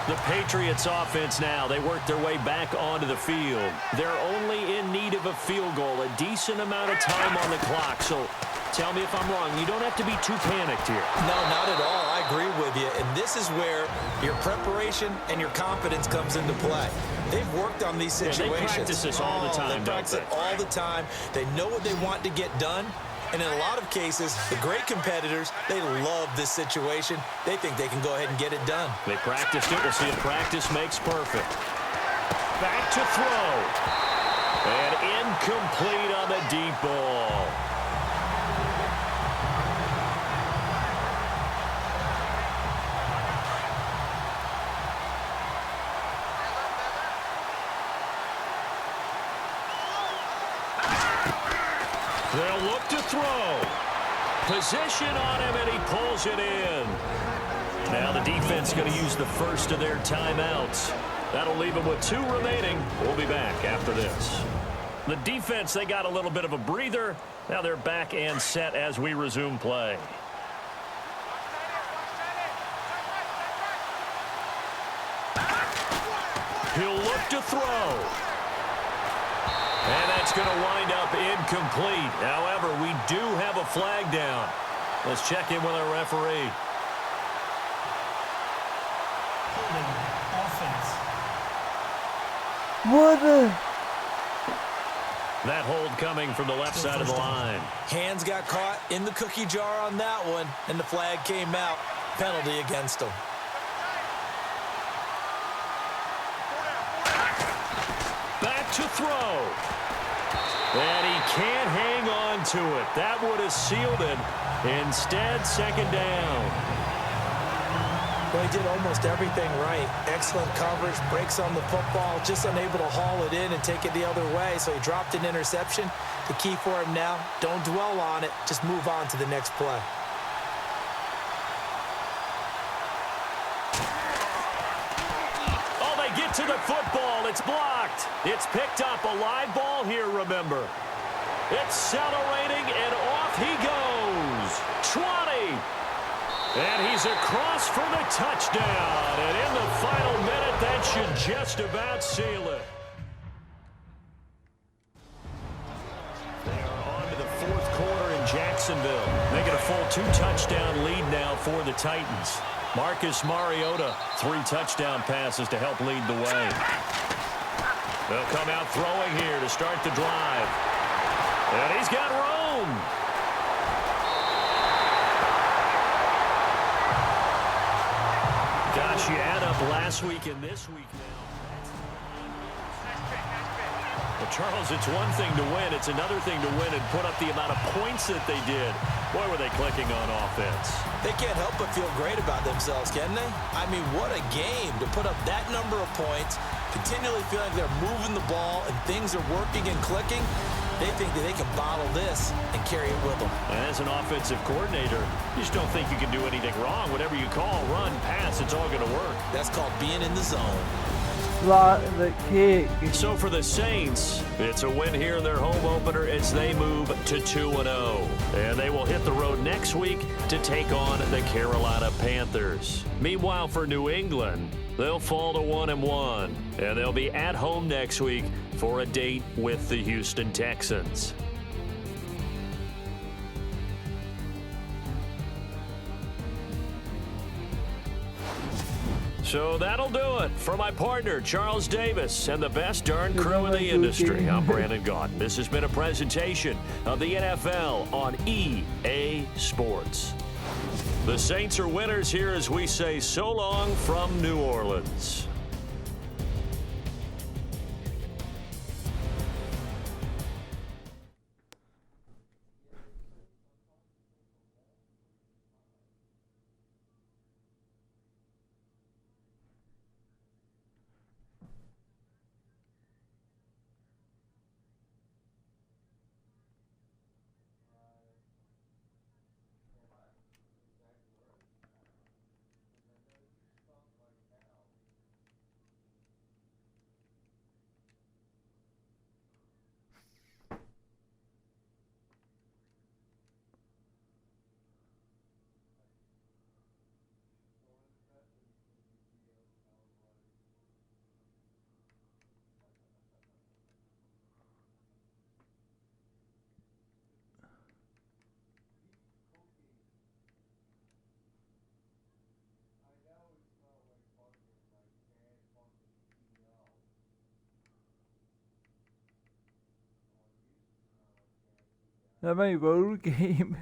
the Patriots offense now, they work their way back onto the field. They're only in need of a field goal, a decent amount of time on the clock. So tell me if I'm wrong. You don't have to be too panicked here. No, not at all. I agree with you. And this is where your preparation and your confidence comes into play. They've worked on these situations. Yeah, they practice this all the time, They practice it all the time. They know what they want to get done. And in a lot of cases, the great competitors, they love this situation. They think they can go ahead and get it done. They practiced it. We'll see if practice makes perfect. Back to throw. And Incomplete on the deep ball. They'll look to throw. Position on him, and he pulls it in. Now the defense going to use the first of their timeouts. That'll leave them with 2 remaining. We'll be back after this. The defense, they got a little bit of a breather. Now they're back and set as we resume play. He'll look to throw. And that's going to wind up incomplete. However, we do have a flag down. Let's check in with our referee. Holding. Offense. What the? That hold coming from the left side of the line. Hands got caught in the cookie jar on that one, and the flag came out. Penalty against him. Back to throw. And he can't hang on to it. That would have sealed it. Instead, second down. Well, he did almost everything right. Excellent coverage, breaks on the football, just unable to haul it in and take it the other way, so he dropped an interception. The key for him now, don't dwell on it, just move on to the next play. Oh, they get to the football. It's blocked. It's picked up. A live ball here, remember. Accelerating, and off he goes. 20. And he's across for the touchdown. And in the final minute, that should just about seal it. They are on to the fourth quarter in Jacksonville. Making a full 2-touchdown lead now for the Titans. Marcus Mariota, 3 touchdown passes to help lead the way. They'll come out throwing here to start the drive. And he's got room. Gosh, you add up last week and this week now. Well, Charles, it's one thing to win. It's another thing to win and put up the amount of points that they did. Boy, were they clicking on offense. They can't help but feel great about themselves, can they? I mean, what a game to put up that number of points, continually feel like they're moving the ball and things are working and clicking. They think that they can bottle this and carry it with them. And as an offensive coordinator, you just don't think you can do anything wrong. Whatever you call, run, pass, it's all going to work. That's called being in the zone. Like the cake. So for the Saints, it's a win here in their home opener as they move to 2-0. And they will hit the road next week to take on the Carolina Panthers. Meanwhile, for New England, they'll fall to 1-1. And they'll be at home next week for a date with the Houston Texans. So that'll do it for my partner, Charles Davis, and the best darn crew in the industry. I'm Brandon Gaudin. This has been a presentation of the NFL on EA Sports. The Saints are winners here as we say so long from New Orleans. That may road game.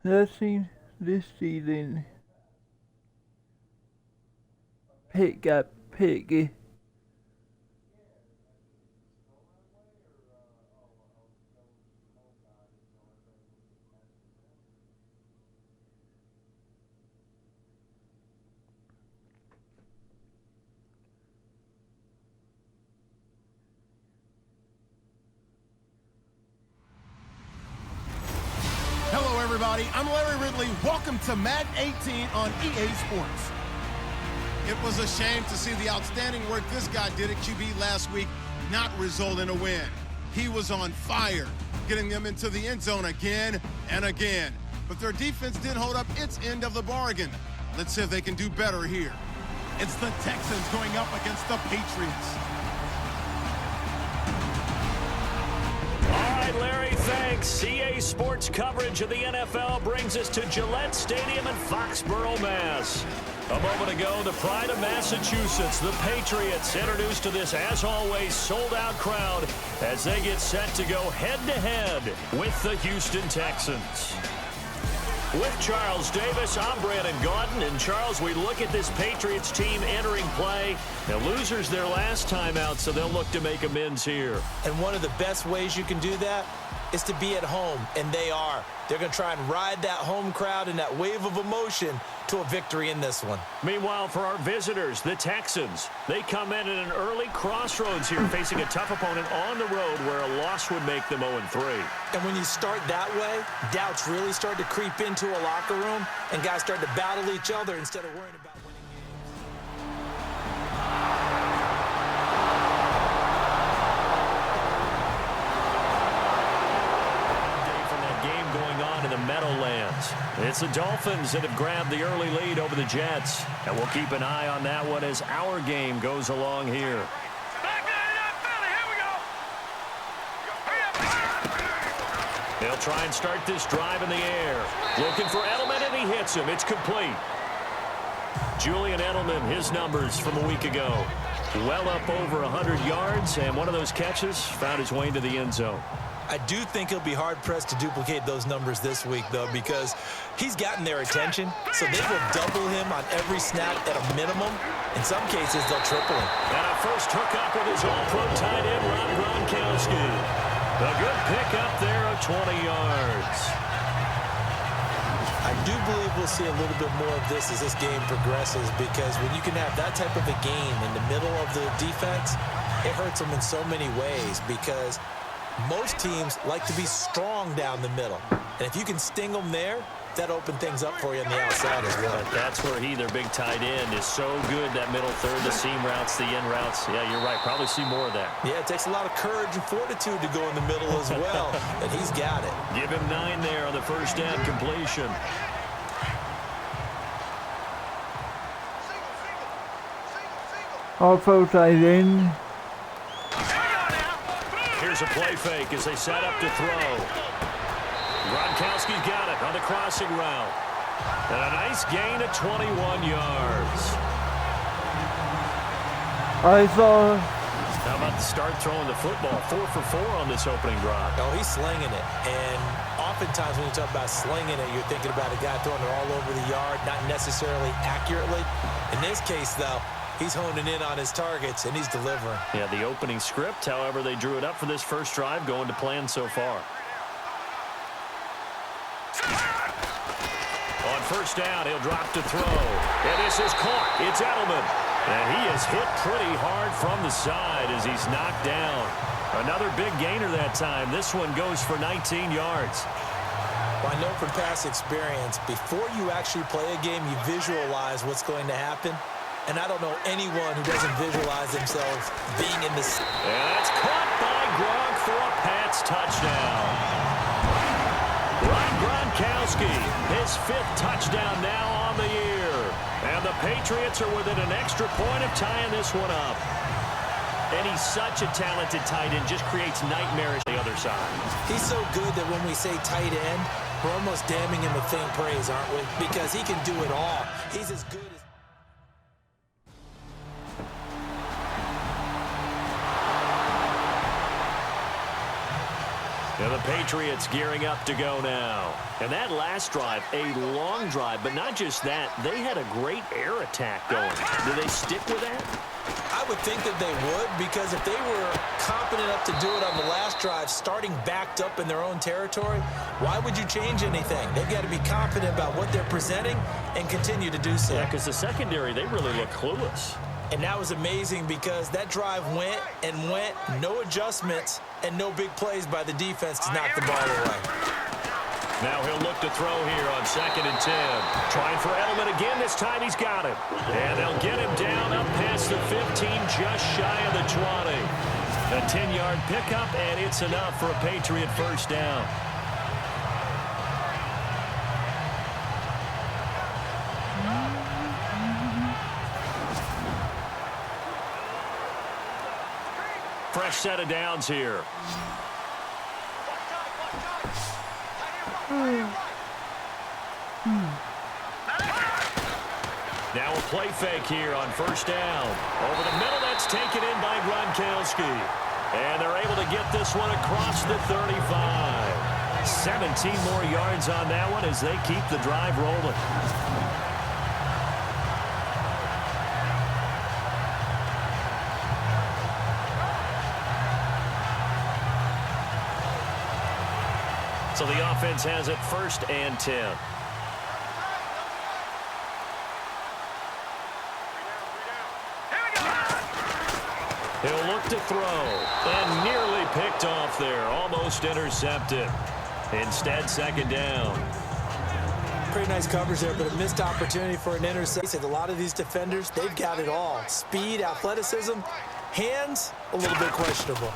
this season. Pick up Piggy. Hello, everybody. I'm Larry Ridley. Welcome to Madden 18 on EA Sports. It was a shame to see the outstanding work this guy did at QB last week not result in a win. He was on fire, getting them into the end zone again and again. But their defense didn't hold up its end of the bargain. Let's see if they can do better here. It's the Texans going up against the Patriots. All right, Larry, thanks. EA Sports coverage of the NFL brings us to Gillette Stadium in Foxborough, Mass. A moment ago, the pride of Massachusetts, the Patriots, introduced to this, as always, sold-out crowd as they get set to go head-to-head with the Houston Texans. With Charles Davis, I'm Brandon Gaudin. And Charles, we look at this Patriots team entering play. The losers their last time out, so they'll look to make amends here. And one of the best ways you can do that is to be at home, and they are. They're going to try and ride that home crowd and that wave of emotion to a victory in this one. Meanwhile, for our visitors, the Texans, they come in at an early crossroads here, facing a tough opponent on the road where a loss would make them 0-3. And when you start that way, doubts really start to creep into a locker room, and guys start to battle each other instead of worrying about winning Meadowlands. It's the Dolphins that have grabbed the early lead over the Jets, and we'll keep an eye on that one as our game goes along here. Back up, Philly. Here we go. They'll try and start this drive in the air. Looking for Edelman, and he hits him. It's complete. Julian Edelman, his numbers from a week ago. Well up over 100 yards, and one of those catches found his way into the end zone. I do think he'll be hard-pressed to duplicate those numbers this week, though, because he's gotten their attention, so they will double him on every snap at a minimum. In some cases, they'll triple him. And a first hookup with his all-pro tight end, Rob Gronkowski. A good pickup there of 20 yards. I do believe we'll see a little bit more of this as this game progresses, because when you can have that type of a game in the middle of the defense, it hurts them in so many ways, because most teams like to be strong down the middle. And if you can sting them there, that opens things up for you on the outside as well. That's where he, their big tight end, is so good, that middle third, the seam routes, the in routes. Yeah, you're right. Probably see more of that. Yeah, it takes a lot of courage and fortitude to go in the middle as well, and he's got it. Give him 9 there on the first down completion. Also tight end. Here's a play fake as they set up to throw. Gronkowski's got it on the crossing route. And a nice gain of 21 yards. I saw. How about the start throwing the football? 4 for 4 on this opening drive. Oh, he's slinging it. And oftentimes when you talk about slinging it, you're thinking about a guy throwing it all over the yard, not necessarily accurately. In this case, though, he's honing in on his targets, and he's delivering. Yeah, the opening script, however, they drew it up for this first drive, going to plan so far. On first down, he'll drop to throw. And this is caught. It's Edelman. And he is hit pretty hard from the side as he's knocked down. Another big gainer that time. This one goes for 19 yards. Well, I know from past experience, before you actually play a game, you visualize what's going to happen. And I don't know anyone who doesn't visualize themselves being in this. And that's caught by Gronk for a Pats touchdown. Rob Gronkowski, his 5th touchdown now on the year. And the Patriots are within an extra point of tying this one up. And he's such a talented tight end, just creates nightmares on the other side. He's so good that when we say tight end, we're almost damning him with faint praise, aren't we? Because he can do it all. He's as good as... And the Patriots gearing up to go now. And that last drive, a long drive, but not just that. They had a great air attack going. Do they stick with that? I would think that they would, because if they were confident enough to do it on the last drive, starting backed up in their own territory, why would you change anything? They've got to be confident about what they're presenting and continue to do so. Yeah, because the secondary, they really look clueless. And that was amazing because that drive went and went, no adjustments, and no big plays by the defense to knock the ball away. Now he'll look to throw here on 2nd and 10. Trying for Edelman again. This time he's got him. And they'll get him down up past the 15, just shy of the 20. A 10-yard pickup, and it's enough for a Patriot first down. Fresh set of downs here. Now a play fake here on first down. Over the middle, that's taken in by Gronkowski. And they're able to get this one across the 35. 17 more yards on that one as they keep the drive rolling. So the offense has it 1st and 10. He'll look to throw, and nearly picked off there, almost intercepted. Instead, 2nd down. Pretty nice coverage there, but a missed opportunity for an interception. A lot of these defenders, they've got it all. Speed, athleticism, hands, a little bit questionable.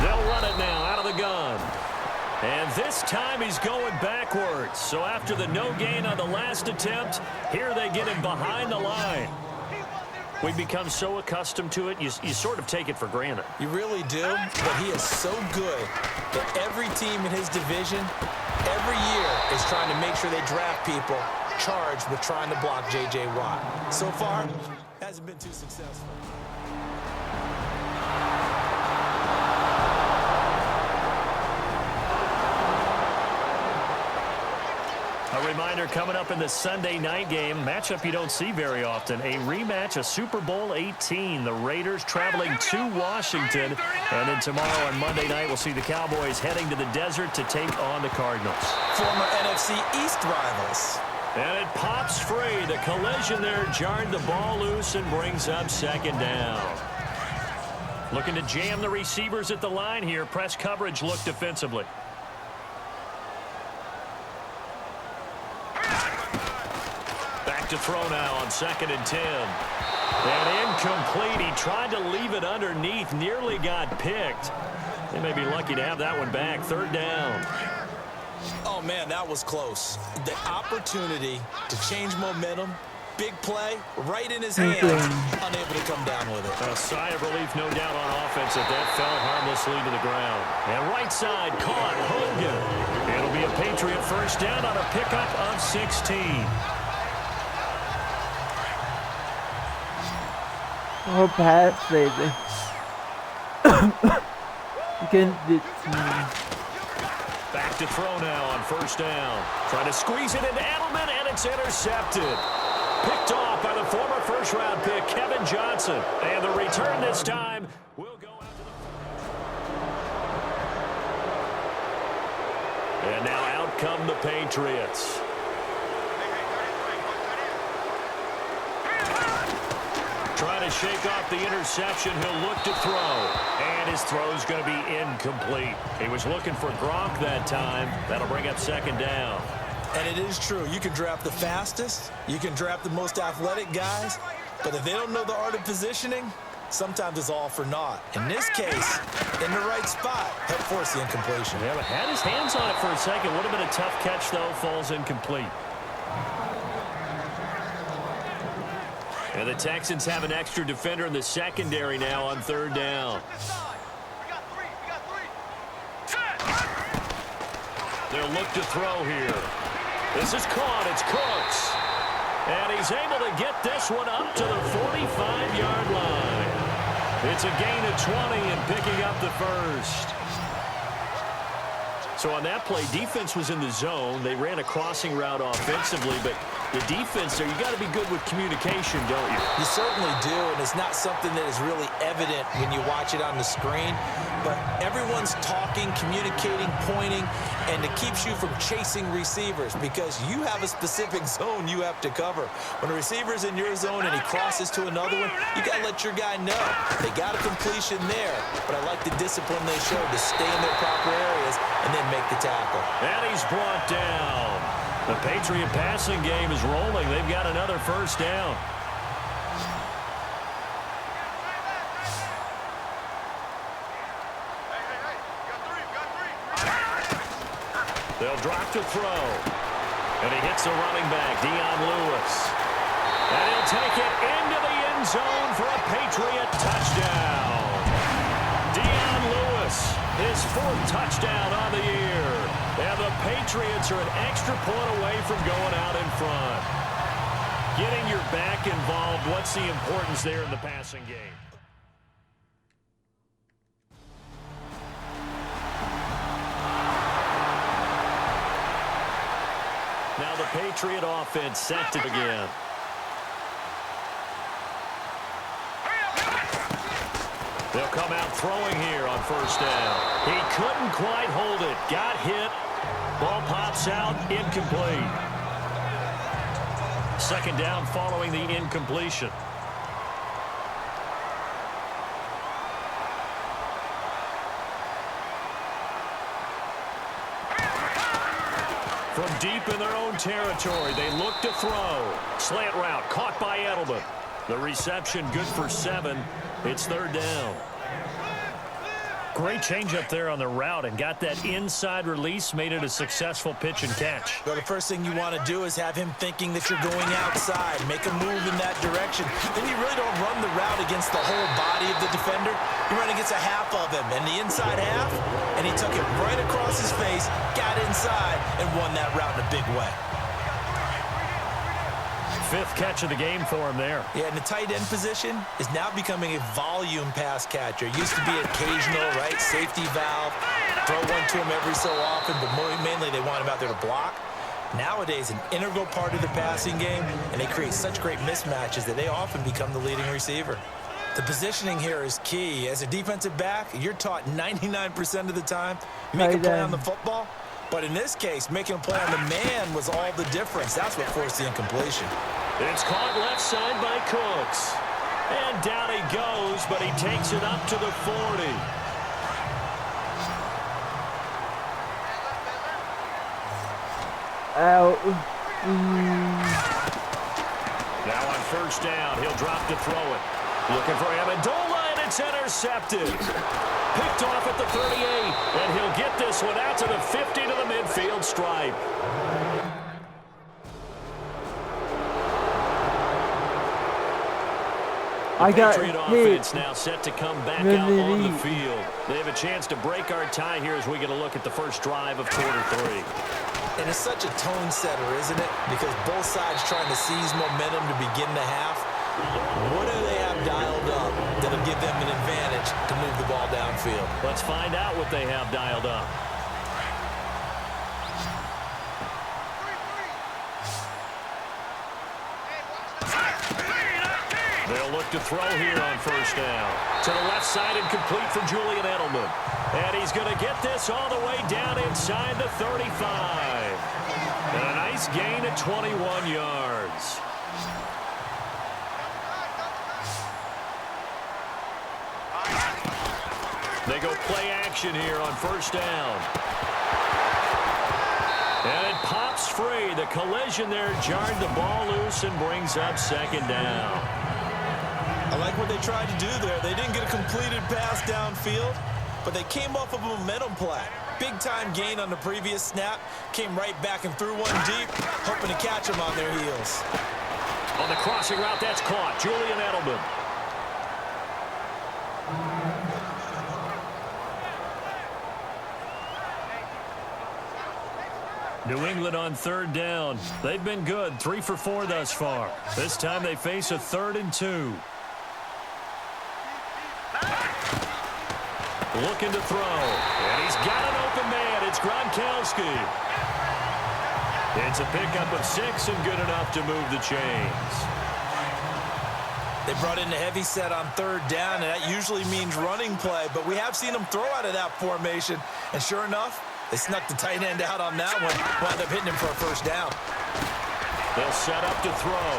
They'll run it now out of the gun. And this time he's going backwards. So after the no gain on the last attempt, here they get him behind the line. We've become so accustomed to it, you sort of take it for granted. You really do, but he is so good that every team in his division, every year, is trying to make sure they draft people charged with trying to block J.J. Watt. So far, hasn't been too successful. A reminder coming up in the Sunday night game, matchup you don't see very often, a rematch of Super Bowl 18. The Raiders traveling to Washington, and then tomorrow on Monday night we'll see the Cowboys heading to the desert to take on the Cardinals. Former NFC East rivals. And it pops free. The collision there jarred the ball loose and brings up 2nd down. Looking to jam the receivers at the line here. Press coverage look defensively. To throw now on 2nd and 10. And incomplete. He tried to leave it underneath. Nearly got picked. They may be lucky to have that one back. 3rd down. Oh, man, that was close. The opportunity to change momentum, big play, right in his hands, unable to come down with it. A sigh of relief, no doubt, on offense that fell harmlessly to the ground. And right side caught Hogan. It'll be a Patriot first down on a pickup of 16. Oh, pass, baby. Against the team. Back to throw now on 1st down. Trying to squeeze it into Edelman, and it's intercepted. Picked off by the former 1st-round pick, Kevin Johnson. And the return this time will go out to the... And now out come the Patriots. Trying to shake off the interception. He'll look to throw. And his throw's going to be incomplete. He was looking for Gronk that time. That'll bring up 2nd down. And it is true. You can draft the fastest. You can draft the most athletic guys. But if they don't know the art of positioning, sometimes it's all for naught. In this case, in the right spot, helped force the incompletion. Yeah, but had his hands on it for a second. Would have been a tough catch, though. Falls incomplete. And the Texans have an extra defender in the secondary now on 3rd down. They'll look to throw here. This is caught. It's Cooks. And he's able to get this one up to the 45-yard line. It's a gain of 20 and picking up the first. So on that play, defense was in the zone. They ran a crossing route offensively, but the defense there, you got to be good with communication, don't you? You certainly do, and it's not something that is really evident when you watch it on the screen. But everyone's talking, communicating, pointing, and it keeps you from chasing receivers because you have a specific zone you have to cover. When a receiver's in your zone and he crosses to another one, you got to let your guy know. They got a completion there, but I like the discipline they showed to stay in their proper areas and then make the tackle. And he's brought down. The Patriot passing game is rolling. They've got another first down. They'll drop to throw. And he hits the running back, Dion Lewis. And he'll take it into the end zone for a Patriot touchdown. Dion Lewis, his 4th touchdown on the year. And the Patriots are an extra point away from going out in front. Getting your back involved, what's the importance there in the passing game? Now the Patriot offense set to begin. They'll come out throwing here on first down. He couldn't quite hold it. Got hit. Ball pops out. Incomplete. Second down following the incompletion. From deep in their own territory, they look to throw. Slant route caught by Edelman. The reception good for 7. It's third down. Great change up there on the route and got that inside release, made it a successful pitch and catch. Well, the first thing you want to do is have him thinking that you're going outside, make a move in that direction. Then you really don't run the route against the whole body of the defender. You run against a half of him, and the inside half, and he took it right across his face, got inside, and won that route in a big way. 5th catch of the game for him there. Yeah, and the tight end position is now becoming a volume pass catcher. It used to be occasional, right? Safety valve, throw one to him every so often, but mainly they want him out there to block. Nowadays, an integral part of the passing game, and they create such great mismatches that they often become the leading receiver. The positioning here is key. As a defensive back, you're taught 99% of the time, make a play on the football. But in this case, making a play on the man was all the difference. That's what forced the incompletion. It's caught left side by Cooks. And down he goes, but he takes it up to the 40. Out. Now on first down, he'll drop to throw it. Looking for Amendola, and it's intercepted. Picked off at the 38, and he'll get this one out to the 50 to the midfield stripe. I got Patriot offense now set to come back out on the field. They have a chance to break our tie here as we get a look at the first drive of quarter 3. And it's such a tone setter, isn't it? Because both sides trying to seize momentum to begin the half. What do they have dialed up that'll give them an advantage to move the ball downfield? Let's find out what they have dialed up. They'll look to throw here on first down. To the left side and complete for Julian Edelman. And he's going to get this all the way down inside the 35. And a nice gain at 21 yards. They go play action here on first down. And it pops free. The collision there jarred the ball loose and brings up second down. I like what they tried to do there. They didn't get a completed pass downfield, but they came off of a momentum play. Big-time gain on the previous snap. Came right back and threw one deep, hoping to catch them on their heels. On the crossing route, that's caught. Julian Edelman. New England on third down. They've been good, 3 for 4 thus far. This time they face a 3rd and 2. Looking to throw. And he's got an open man it's Gronkowski. It's a pickup of 6 and good enough to move the chains. They brought in a heavy set on 3rd down, and that usually means running play, but we have seen them throw out of that formation, and sure enough, they snuck the tight end out on that one, wound up hitting him for a 1st down. They'll set up to throw.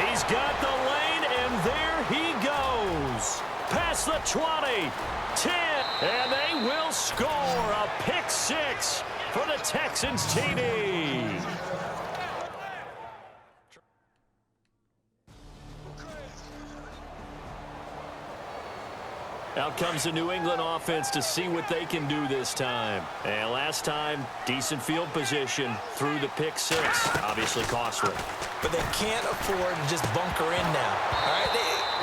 He's got the lane, and there he goes. Past the 20, 10, and they will score a pick 6 for the Texans TD. Out comes the New England offense to see what they can do this time. And last time, decent field position through the pick 6. Obviously costly. But they can't afford to just bunker in now. All right,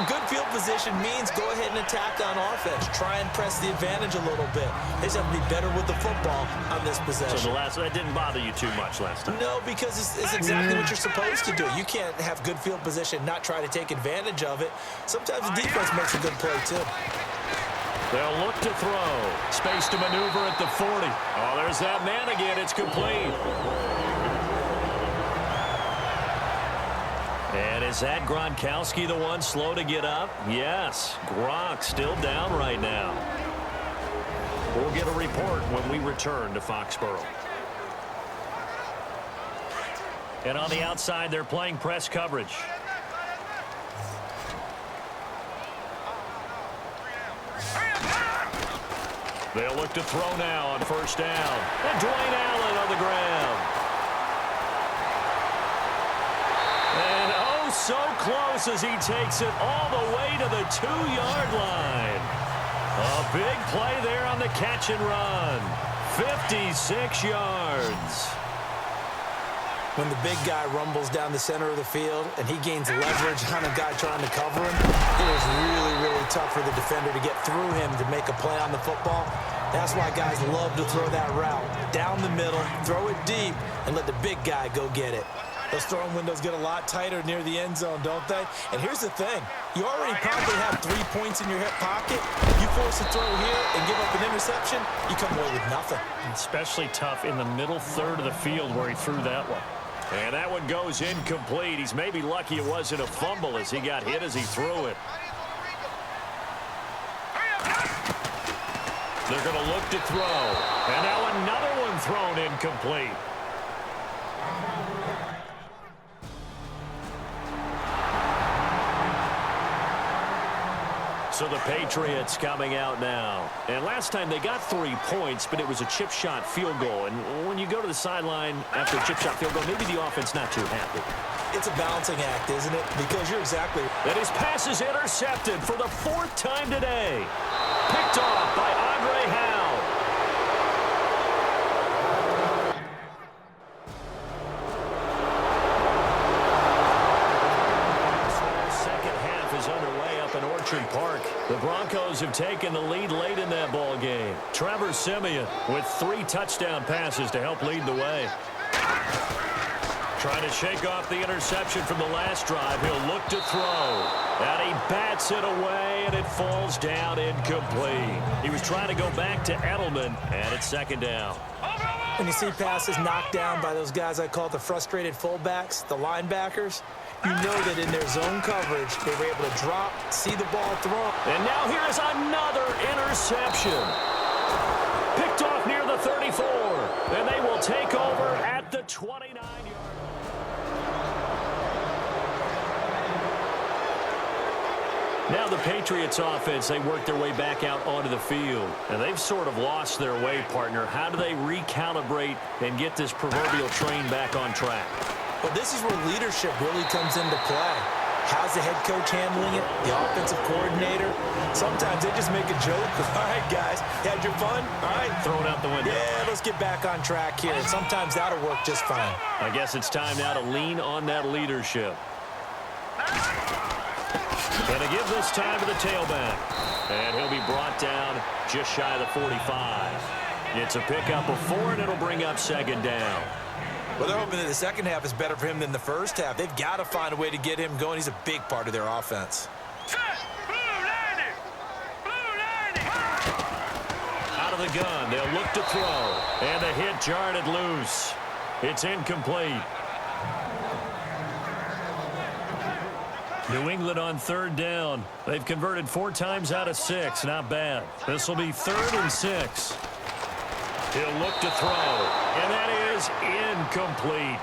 good field position means go ahead and attack on offense. Try and press the advantage a little bit. They just have to be better with the football on this possession. So that didn't bother you too much last time? No, because it's exactly what you're supposed to do. You can't have good field position, not try to take advantage of it. Sometimes the defense makes a good play, too. They'll look to throw. Space to maneuver at the 40. Oh, there's that man again. It's complete. And is that Gronkowski the one slow to get up? Yes. Gronk still down right now. We'll get a report when we return to Foxborough. And on the outside, they're playing press coverage. They'll look to throw now on 1st down. And Dwayne Allen on the ground. And oh, so close as he takes it all the way to the 2-yard line. A big play there on the catch and run. 56 yards. When the big guy rumbles down the center of the field and he gains leverage on a guy trying to cover him, it is really, really tough for the defender to get through him to make a play on the football. That's why guys love to throw that route. Down the middle, throw it deep, and let the big guy go get it. Those throwing windows get a lot tighter near the end zone, don't they? And here's the thing. You already probably have 3 points in your hip pocket. You force a throw here and give up an interception, you come away with nothing. Especially tough in the middle third of the field where he threw that one. And that one goes incomplete. He's maybe lucky it wasn't a fumble as he got hit as he threw it. They're going to look to throw. And now another one thrown incomplete. So the Patriots coming out now. And last time they got 3 points, but it was a chip shot field goal. And when you go to the sideline after a chip shot field goal, maybe the offense not too happy. It's a balancing act, isn't it? Because you're exactly right. And his pass is intercepted for the 4th time today. Picked off by Andre Howe. Orchard Park. The Broncos have taken the lead late in that ball game. Trevor Siemian with 3 touchdown passes to help lead the way. Trying to shake off the interception from the last drive. He'll look to throw. And he bats it away, and it falls down incomplete. He was trying to go back to Edelman, and it's 2nd down. When you see passes knocked down by those guys I call the frustrated fullbacks, the linebackers, you know that in their zone coverage, they were able to drop, see the ball thrown. And now here is another interception. Picked off near the 34. And they will take over at the 29-yard line. Now the Patriots offense, they work their way back out onto the field. And they've sort of lost their way, partner. How do they recalibrate and get this proverbial train back on track? Well, this is where leadership really comes into play. How's the head coach handling it? The offensive coordinator? Sometimes they just make a joke. All right, guys, you had your fun? All right. Throw it out the window. Yeah, let's get back on track here. And sometimes that'll work just fine. I guess it's time now to lean on that leadership. Gonna give this time to the tailback. And he'll be brought down just shy of the 45. It's a pickup of 4, and it'll bring up 2nd down. Well, they're hoping that the second half is better for him than the first half. They've got to find a way to get him going. He's a big part of their offense. Blue 90! Blue 90! out of the gun. They'll look to throw. And the hit jarred it loose. It's incomplete. New England on third down. They've converted 4 times out of 6. Not bad. This will be 3rd and 6. He'll look to throw. And that is incomplete.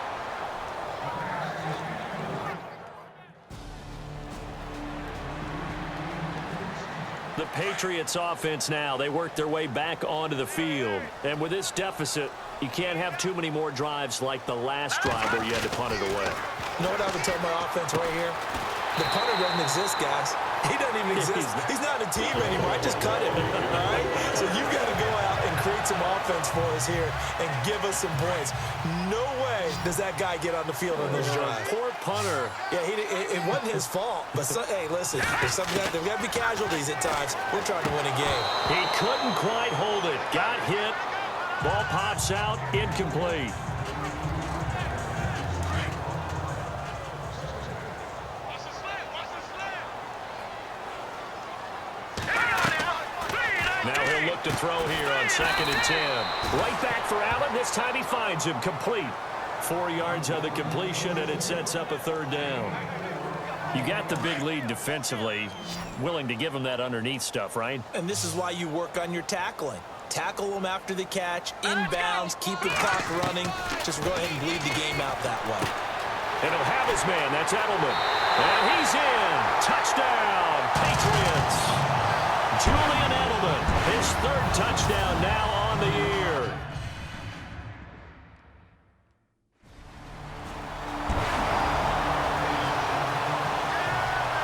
The Patriots offense now, they work their way back onto the field. And with this deficit, you can't have too many more drives like the last drive where you had to punt it away. You know what I would tell my offense right here? The punter doesn't exist, guys. He doesn't even exist. He's not a team anymore. I just cut him, all right? So you've got to go out and create some offense for us here and give us some points. No way does that guy get on the field on this drive. Poor punter. Yeah, it wasn't his fault. But, hey, listen, there's got to be casualties at times. We're trying to win a game. He couldn't quite hold it. Got hit. Ball pops out. Incomplete. Now he'll look to throw here on 2nd and 10. Right back for Allen. This time he finds him complete. 4 yards on the completion, and it sets up a 3rd down. You got the big lead defensively. Willing to give him that underneath stuff, right? And this is why you work on your tackling. Tackle them after the catch, inbounds, keep the clock running. Just go ahead and bleed the game out that way. And he'll have his man. That's Edelman. And he's in. Touchdown, Patriots. Julian Edelman, his 3rd touchdown now on the year.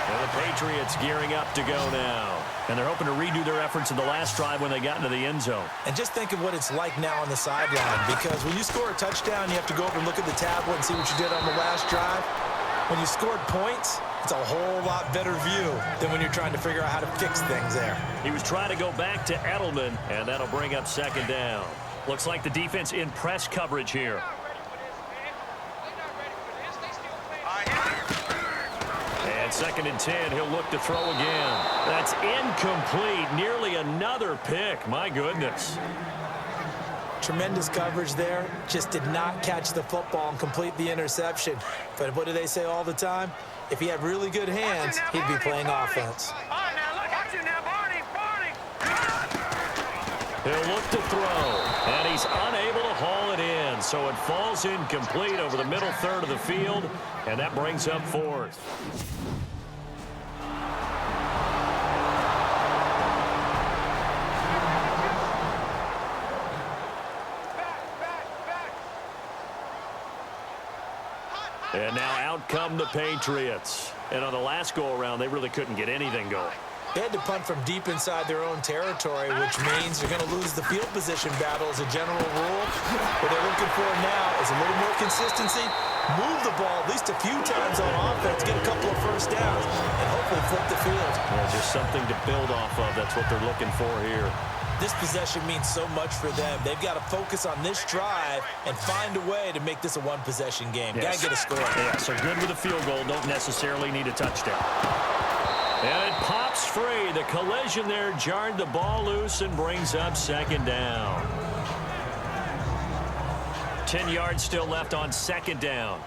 And the Patriots gearing up to go now. And they're hoping to redo their efforts in the last drive when they got into the end zone. And just think of what it's like now on the sideline, because when you score a touchdown, you have to go over and look at the tablet and see what you did on the last drive. When you scored points, it's a whole lot better view than when you're trying to figure out how to fix things there. He was trying to go back to Edelman, and that'll bring up 2nd down. Looks like the defense in press coverage here. And 2nd and 10, he'll look to throw again. That's incomplete. Nearly another pick. My goodness. Tremendous coverage there. Just did not catch the football and complete the interception. But what do they say all the time? If he had really good hands, he'd be playing offense. He'll look to throw, and he's unable to haul it in. So it falls incomplete over the middle 3rd of the field, and that brings up 4th. And now out come the Patriots. And on the last go-around, they really couldn't get anything going. They had to punt from deep inside their own territory, which means you're going to lose the field position battle as a general rule. What they're looking for now is a little more consistency, move the ball at least a few times on offense, get a couple of first downs, and hopefully flip the field. Yeah, just something to build off of. That's what they're looking for here. This possession means so much for them. They've got to focus on this drive and find a way to make this a one-possession game. Yes. Got to get a score. Yeah, so good with a field goal. Don't necessarily need a touchdown. And it pops free. The collision there jarred the ball loose and brings up 2nd down. 10 yards still left on 2nd down.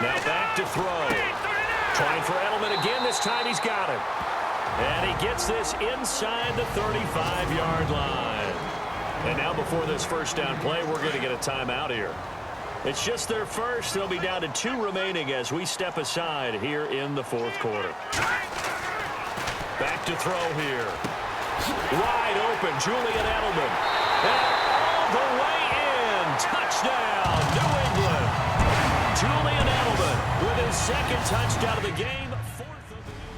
Now back to throw. Trying for Edelman again. This time he's got him. And he gets this inside the 35-yard line. And now before this first down play, we're going to get a timeout here. It's just their first. They'll be down to 2 remaining as we step aside here in the 4th quarter. Back to throw here. Wide open, Julian Edelman. And all the way in. Touchdown, New England. Julian Edelman with his 2nd touchdown of the game. 4th of the year.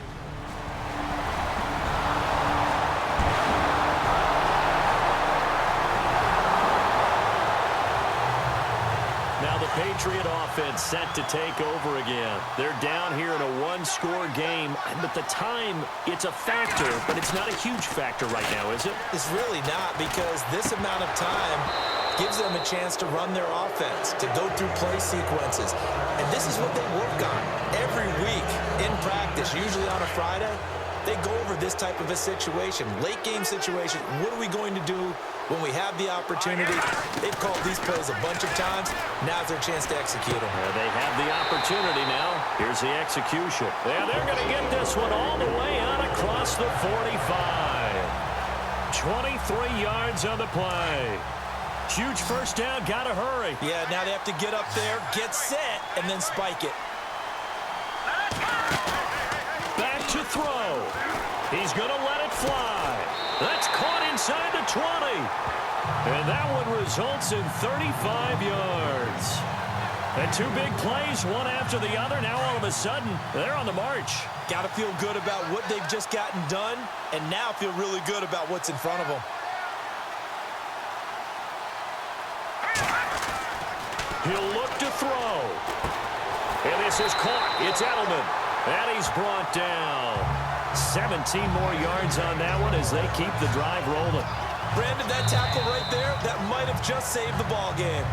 Now the Patriot offense set to take over again. They're down here in a 1-score game, but the time, it's a factor, but it's not a huge factor right now, is it? It's really not, because this amount of time, gives them a chance to run their offense, to go through play sequences. And this is what they work on every week in practice, usually on a Friday. They go over this type of a situation, late game situation. What are we going to do when we have the opportunity? They've called these plays a bunch of times. Now's their chance to execute them. They have the opportunity now. Here's the execution. Yeah, they're going to get this one all the way out across the 45. 23 yards on the play. Huge first down, got to hurry. Yeah, now they have to get up there, get set, and then spike it. Back to throw. He's going to let it fly. That's caught inside the 20. And that one results in 35 yards. And two big plays, one after the other. Now all of a sudden, they're on the march. Got to feel good about what they've just gotten done, and now feel really good about what's in front of them. He'll look to throw. And this is caught. It's Edelman. And he's brought down. 17 more yards on that one as they keep the drive rolling. Brandon, that tackle right there, that might have just saved the ball game.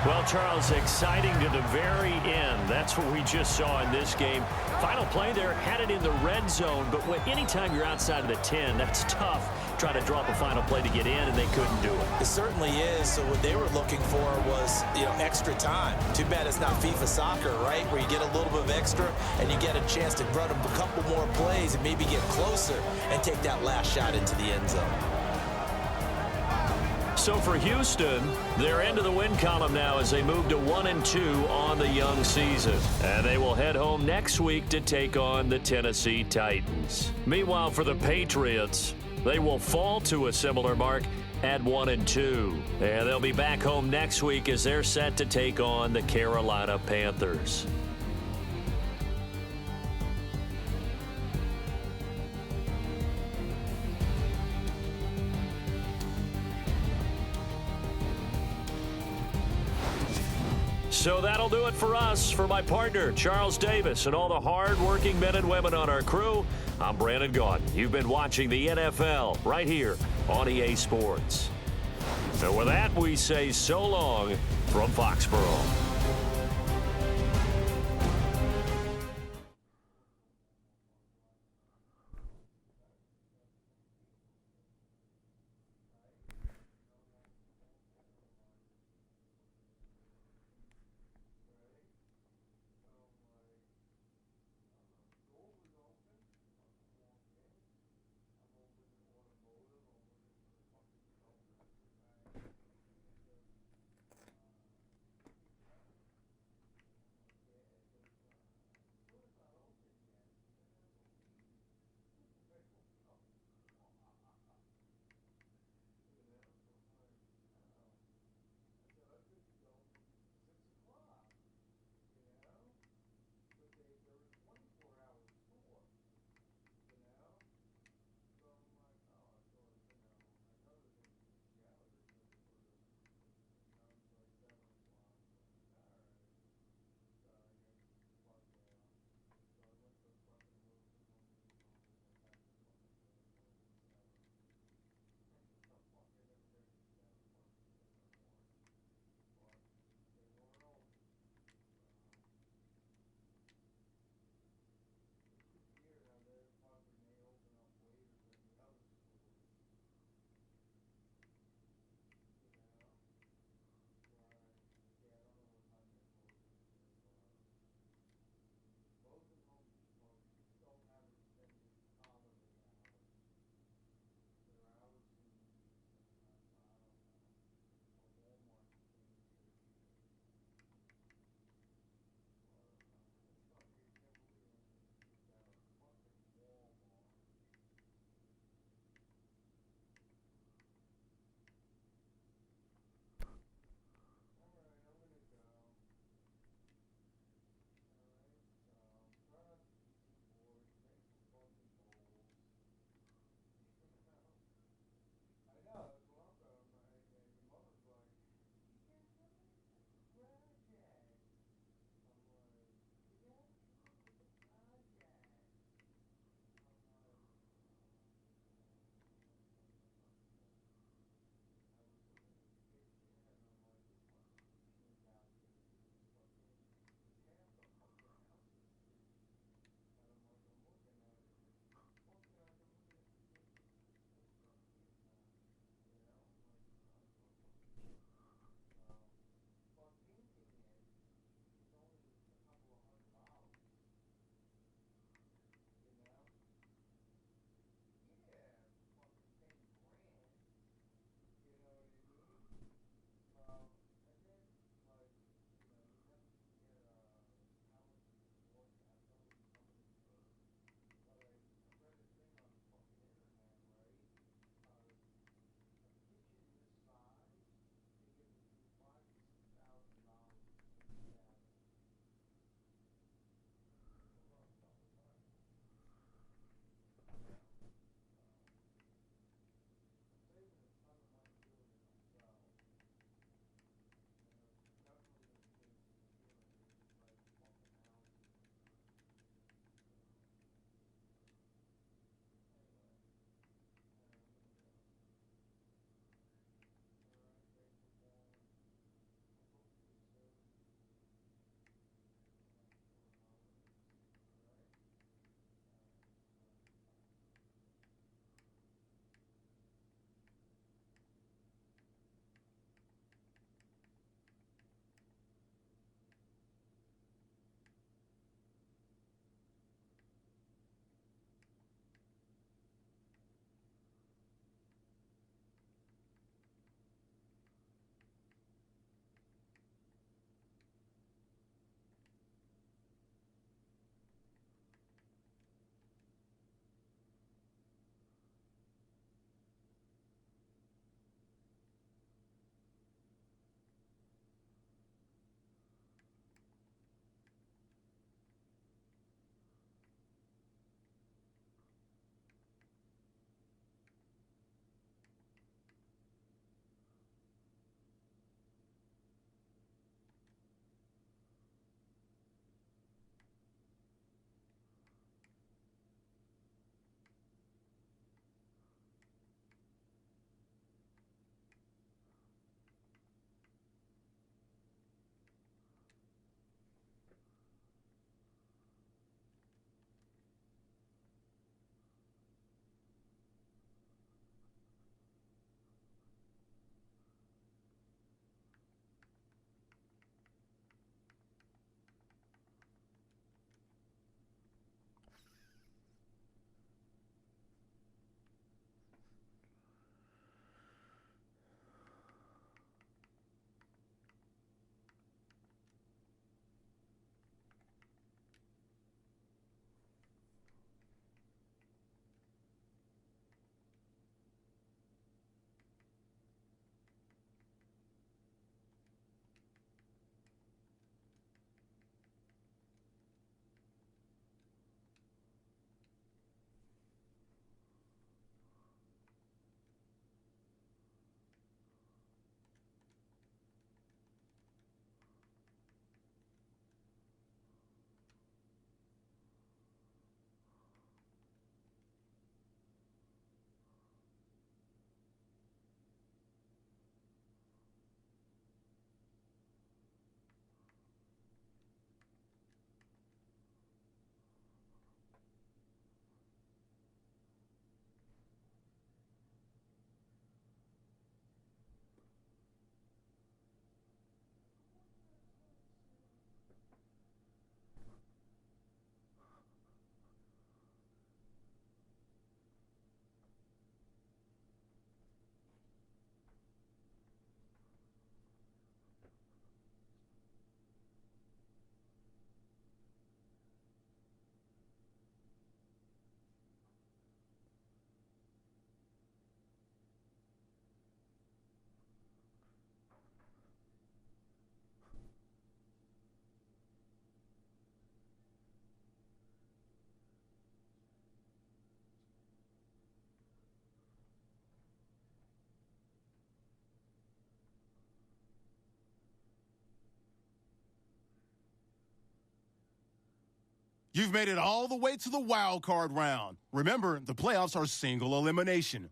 Well, Charles, exciting to the very end. That's what we just saw in this game. Final play there, had it in the red zone, but anytime you're outside of the 10, that's tough. Try to drop a final play to get in, and they couldn't do it. It certainly is. So what they were looking for was, extra time. Too bad it's not FIFA soccer, right, where you get a little bit of extra and you get a chance to run a couple more plays and maybe get closer and take that last shot into the end zone. So for Houston, they're into the win column now as they move to 1-2 on the young season. And they will head home next week to take on the Tennessee Titans. Meanwhile, for the Patriots, they will fall to a similar mark at 1-2. And they'll be back home next week as they're set to take on the Carolina Panthers. So that'll do it for us. For my partner, Charles Davis, and all the hard-working men and women on our crew, I'm Brandon Gaudin. You've been watching the NFL right here on EA Sports. So with that, we say so long from Foxborough. You've made it all the way to the wild card round. Remember, the playoffs are single elimination.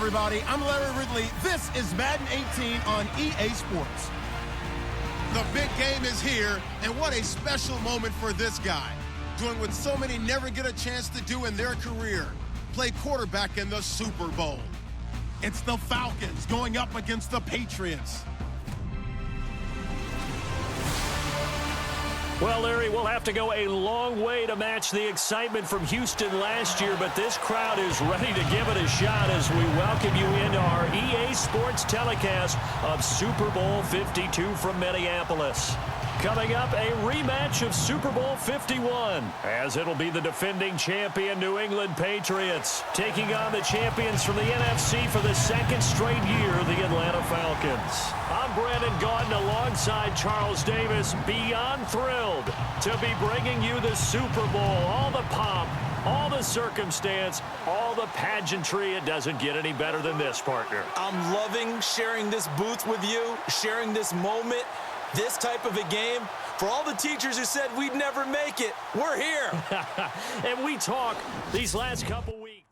everybody. I'm Larry Ridley. This is Madden 18 on EA Sports. The big game is here, and what a special moment for this guy. Doing what so many never get a chance to do in their career. Play quarterback in the Super Bowl. It's the Falcons going up against the Patriots. Well, Larry, we'll have to go a long way to match the excitement from Houston last year, but this crowd is ready to give it a shot as we welcome you into our EA Sports telecast of Super Bowl 52 from Minneapolis. Coming up, a rematch of Super Bowl 51, as it'll be the defending champion New England Patriots taking on the champions from the NFC for the second straight year, the Atlanta Falcons. I'm Brandon Gaudin alongside Charles Davis, beyond thrilled to be bringing you the Super Bowl, all the pomp, all the circumstance, all the pageantry. It doesn't get any better than this, partner. I'm loving sharing this booth with you, sharing this moment. This type of a game, for all the teachers who said we'd never make it, we're here. And we talk these last couple weeks.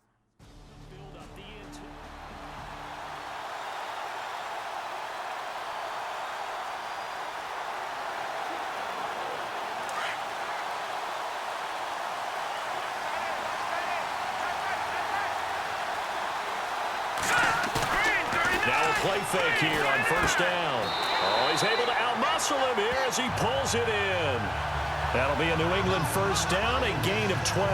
Now a play fake here on first down. Oh, he's able to outmuscle him here as he pulls it in. That'll be a New England first down, a gain of 12.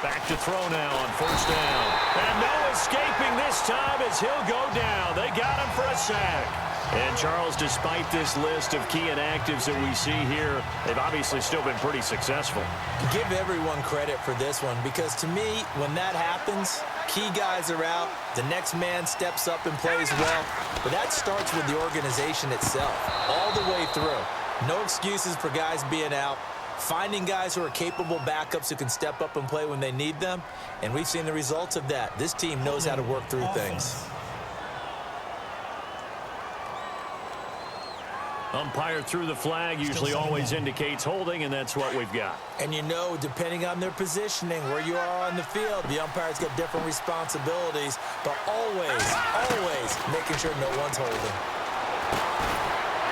Back to throw now on first down. And no escaping this time as he'll go down. They got him for a sack. And Charles, despite this list of key inactives that we see here, they've obviously still been pretty successful. Give everyone credit for this one, because to me, when that happens, key guys are out, the next man steps up and plays well, but that starts with the organization itself, all the way through. No excuses for guys being out. Finding guys who are capable backups who can step up and play when they need them, and we've seen the results of that. This team knows how to work through things. Umpire threw the flag, usually always indicates holding, and that's what we've got. And you know, depending on their positioning, where you are on the field, the umpire's got different responsibilities, but always, always making sure no one's holding.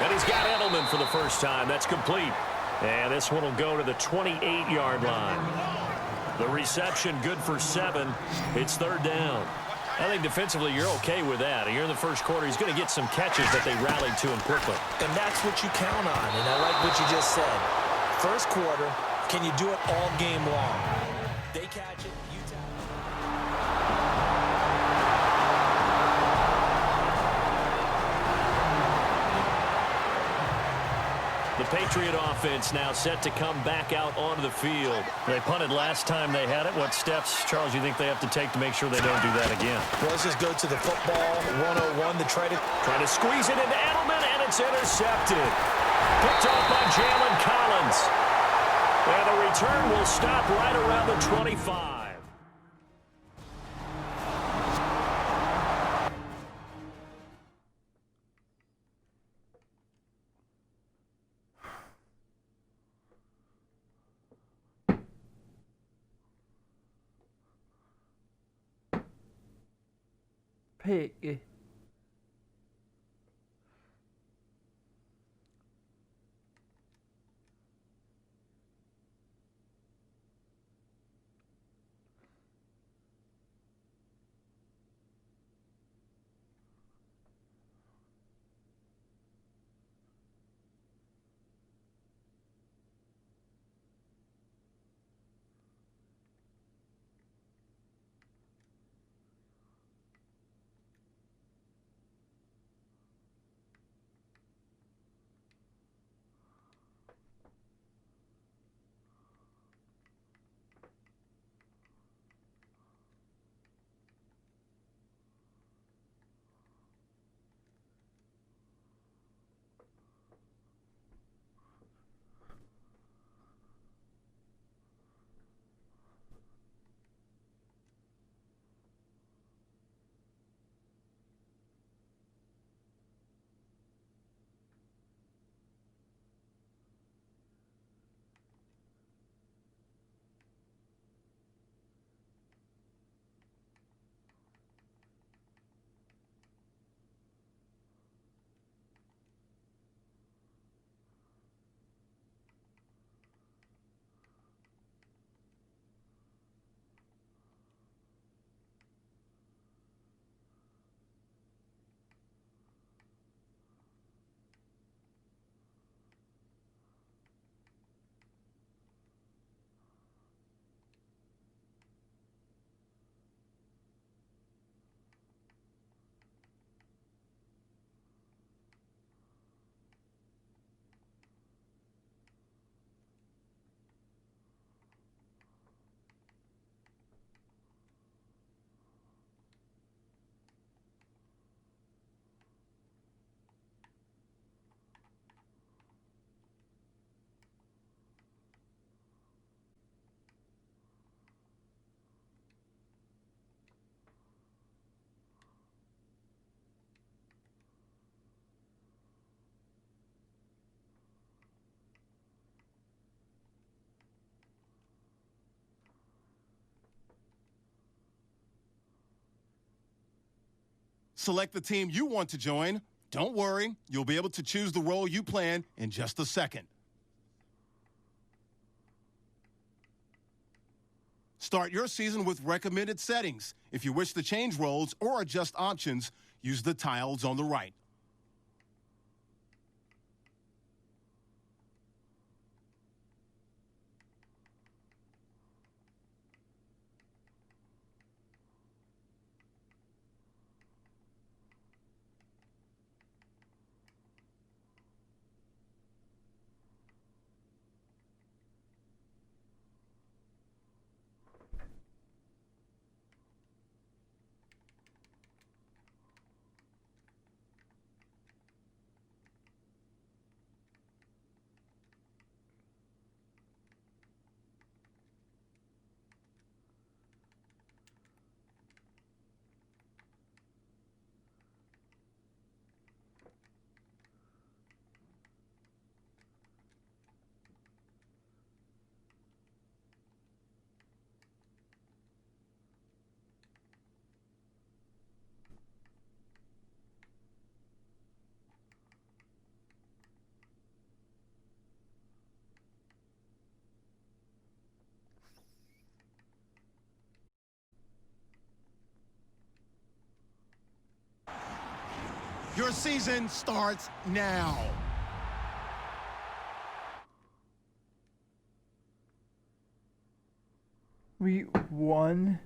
And he's got Edelman for the first time. That's complete. And this one will go to the 28-yard line. The reception good for 7. It's third down. I think defensively you're okay with that. You're in the first quarter. He's going to get some catches that they rallied to him quickly. And that's what you count on. And I like what you just said. First quarter, can you do it all game long? They catch it, you tap it. The Patriot offense now set to come back out onto the field. They punted last time they had it. What steps, Charles, you think they have to take to make sure they don't do that again? Well, let's just go to the football 101 to try to squeeze it into Edelman, and it's intercepted. Picked off by Jalen Collins. And the return will stop right around the 25. Pig. Select the team you want to join. Don't worry, you'll be able to choose the role you plan in just a second. Start your season with recommended settings. If you wish to change roles or adjust options, use the tiles on the right. Your season starts now. We won.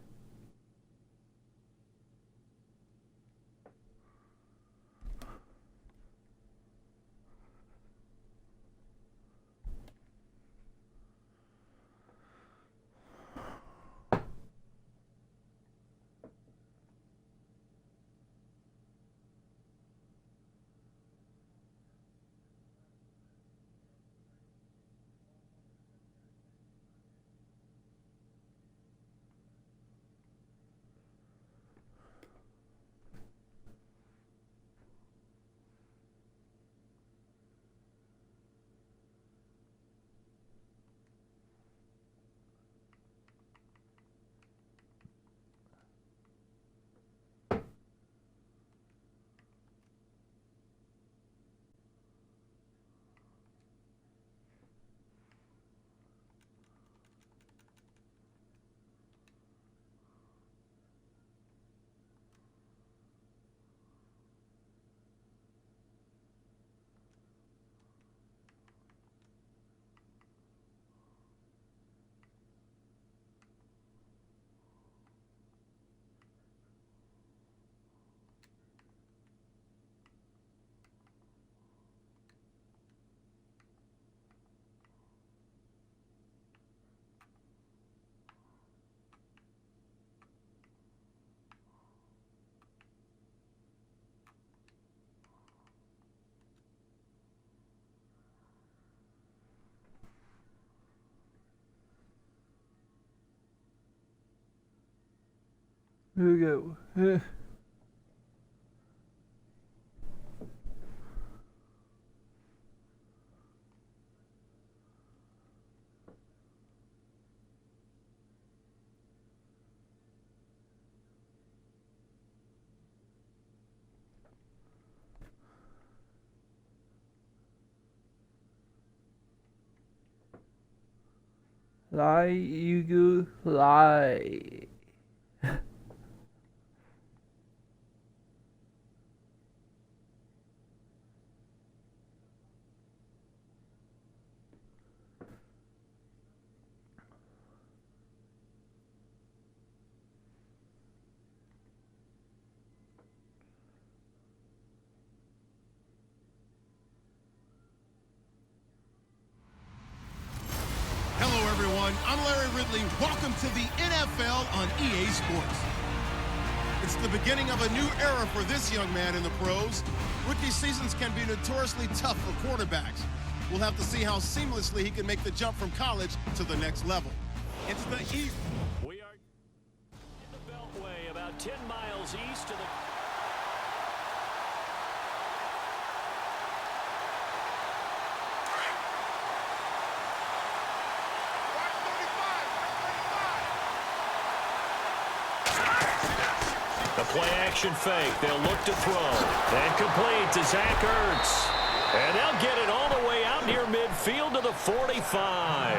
Here we go. Fly, eagle, fly. Hello, everyone. I'm Larry Ridley. Welcome to the NFL on EA Sports. It's the beginning of a new era for this young man in the pros. Rookie seasons can be notoriously tough for quarterbacks. We'll have to see how seamlessly he can make the jump from college to the next level. It's the East. We are in the Beltway, about 10 miles east of the... The A play-action fake. They'll look to throw. And complete to Zach Ertz. And they'll get it all the way out near midfield to the 45.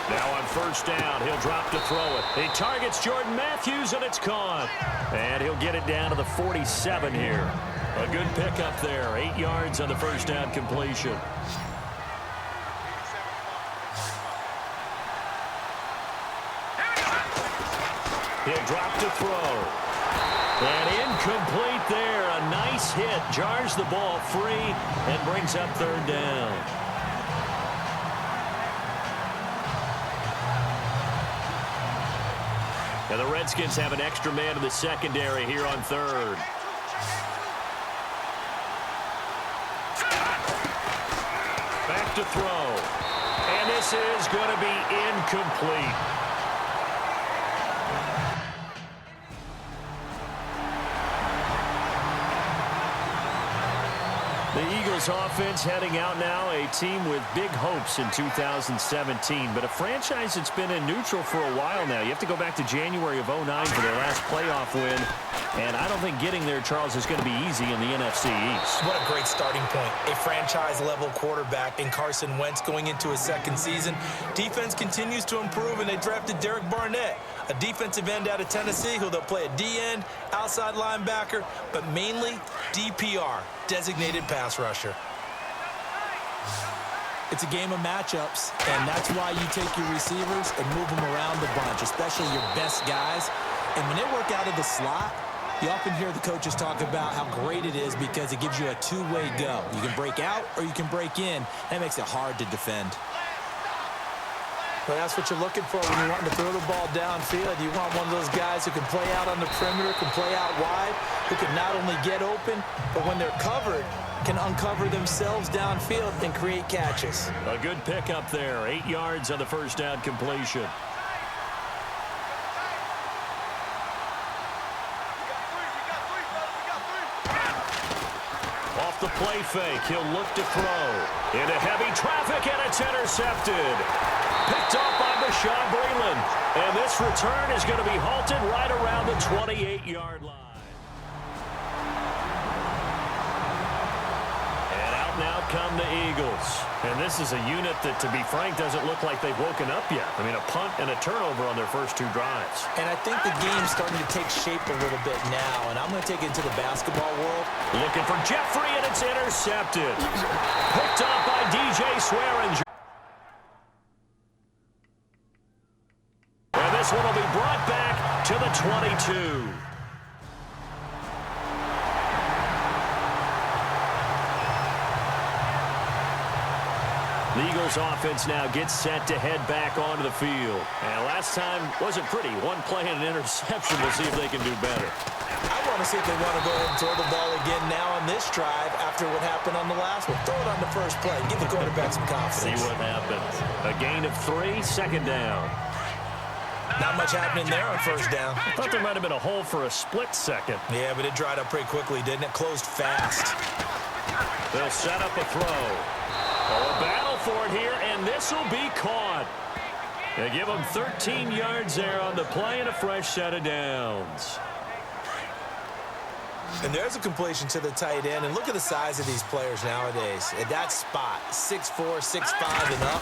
Now on first down, he'll drop to throw it. He targets Jordan Matthews, and it's caught. And he'll get it down to the 47 here. A good pickup there. 8 yards on the first down completion. He'll drop to throw. And incomplete there. A nice hit. Jars the ball free and brings up third down. And the Redskins have an extra man in the secondary here on third. Back to throw. And this is going to be incomplete. The Eagles offense heading out now, a team with big hopes in 2017, but a franchise that's been in neutral for a while now. You have to go back to January of 09 for their last playoff win, and I don't think getting there, Charles, is going to be easy in the NFC East. What a great starting point. A franchise-level quarterback in Carson Wentz going into his second season. Defense continues to improve, and they drafted Derek Barnett, a defensive end out of Tennessee who they'll play a D-end, outside linebacker, but mainly DPR, designated pass rusher. It's a game of matchups, and that's why you take your receivers and move them around the bunch, especially your best guys. And when they work out of the slot, you often hear the coaches talk about how great it is because it gives you a two-way go. You can break out or you can break in. That makes it hard to defend. Well, that's what you're looking for when you're wanting to throw the ball downfield. You want one of those guys who can play out on the perimeter, can play out wide, who can not only get open, but when they're covered, can uncover themselves downfield and create catches. A good pickup there. 8 yards on the first down completion. Off the play fake, he'll look to throw. Into heavy traffic, and it's intercepted. Picked off by Bashaud Breeland. And this return is going to be halted right around the 28-yard line. And out now come the Eagles. And this is a unit that, to be frank, doesn't look like they've woken up yet. I mean, a punt and a turnover on their first two drives. And I think the game's starting to take shape a little bit now. And I'm going to take it into the basketball world. Looking for Jeffrey, and it's intercepted. Picked up by DJ Swearinger. And this one will be brought back to the 22. The Eagles offense now gets set to head back onto the field. And last time wasn't pretty. One play and an interception. We'll see if they can do better. I want to see if they want to go ahead and throw the ball again now on this drive after what happened on the last one. Throw it on the first play. Give the quarterback some confidence. See what happens. A gain of 3, second down. Not much happening there on first down. I thought there might have been a hole for a split second. Yeah, but it dried up pretty quickly, didn't it? Closed fast. They'll set up a throw. Oh, a battle for it here, and this will be caught. They give them 13 yards there on the play and a fresh set of downs. And there's a completion to the tight end. And look at the size of these players nowadays. At that spot, 6'4", 6'5", and up.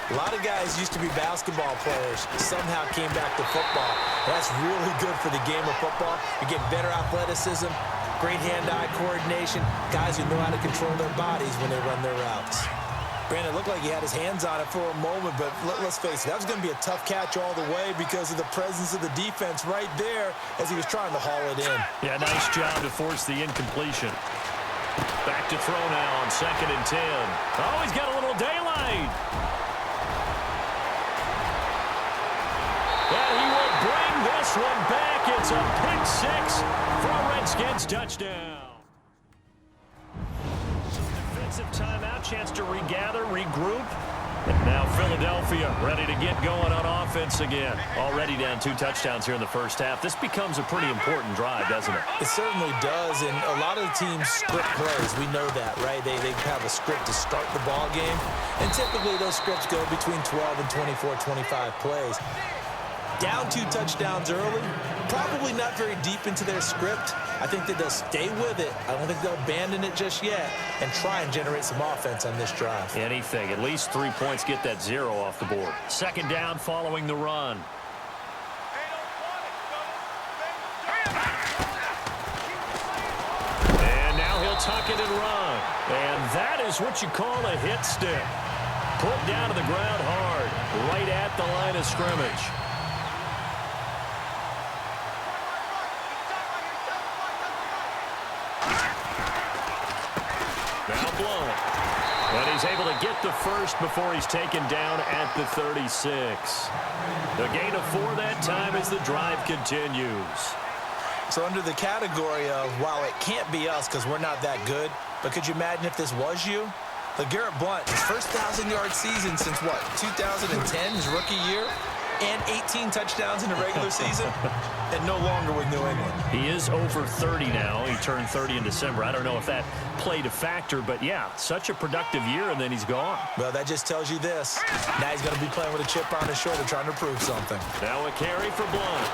A lot of guys used to be basketball players, somehow came back to football. That's really good for the game of football. You get better athleticism, great hand-eye coordination, guys who know how to control their bodies when they run their routes. Brandon, it looked like he had his hands on it for a moment, but let's face it, that was going to be a tough catch all the way because of the presence of the defense right there as he was trying to haul it in. Yeah, nice job to force the incompletion. Back to throw now on 2nd and 10. Oh, he's got a little daylight. And he will bring this one back. It's a pick 6 for a Redskins touchdown. Defensive timeout, chance to regather, regroup. And now Philadelphia ready to get going on offense again. Already down 2 touchdowns here in the first half. This becomes a pretty important drive, doesn't it? It certainly does, and a lot of the teams script plays. We know that, right? They have a script to start the ball game, and typically those scripts go between 12 and 24, 25 plays. Down 2 touchdowns early, probably not very deep into their script. I think that they'll stay with it. I don't think they'll abandon it just yet and try and generate some offense on this drive. Anything. At least 3 points, get that 0 off the board. Second down following the run. And now he'll tuck it and run. And that is what you call a hit stick. Put down to the ground hard, right at the line of scrimmage. Now blown. And he's able to get the first before he's taken down at the 36. The gain of 4 that time as the drive continues. So under the category of, while it can't be us because we're not that good, but could you imagine if this was you? LeGarrette Blount, his first 1,000-yard season since what, 2010, his rookie year? And 18 touchdowns in the regular season, and no longer with New England. He is over 30 now. He turned 30 in December. I don't know if that played a factor, but yeah, such a productive year, and then he's gone. Well, that just tells you this. Now he's going to be playing with a chip on his shoulder trying to prove something. Now a carry for Blount.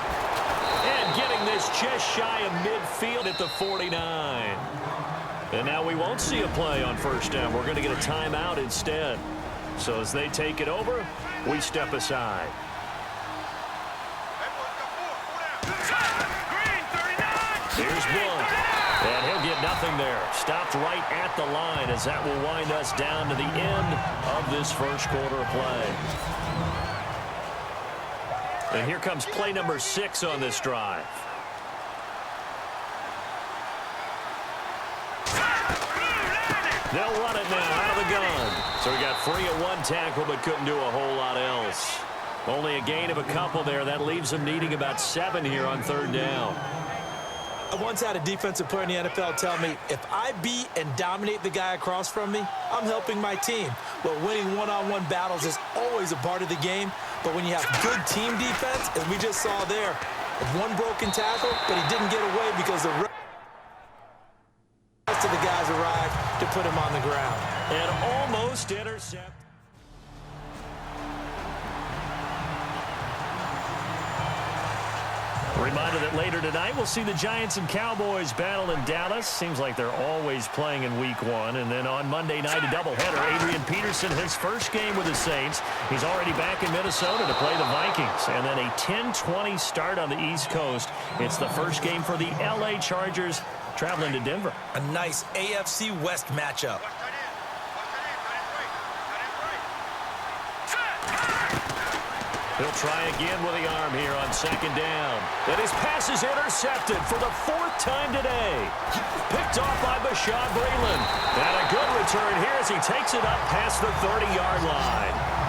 And getting this just shy of midfield at the 49. And now we won't see a play on first down. We're going to get a timeout instead. So as they take it over, we step aside. Here's Blount. And he'll get nothing there. Stopped right at the line as that will wind us down to the end of this first quarter of play. And here comes play number 6 on this drive. They'll run it now out of the gun. So he got free at 1 tackle but couldn't do a whole lot else. Only a gain of a couple there. That leaves him needing about 7 here on 3rd down. I once had a defensive player in the NFL tell me, if I beat and dominate the guy across from me, I'm helping my team. Well, winning one-on-one battles is always a part of the game, but when you have good team defense, as we just saw there, 1 broken tackle, but he didn't get away because the rest of the guys arrived to put him on the ground. And almost intercept. Reminder that later tonight we'll see the Giants and Cowboys battle in Dallas. Seems like they're always playing in week 1. And then on Monday night, a doubleheader. Adrian Peterson, his first game with the Saints. He's already back in Minnesota to play the Vikings. And then a 10-20 start on the East Coast. It's the first game for the L.A. Chargers traveling to Denver. A nice AFC West matchup. He'll try again with the arm here on 2nd down. And his pass is intercepted for the 4th time today. Picked off by Bashaud Breeland. And a good return here as he takes it up past the 30-yard line.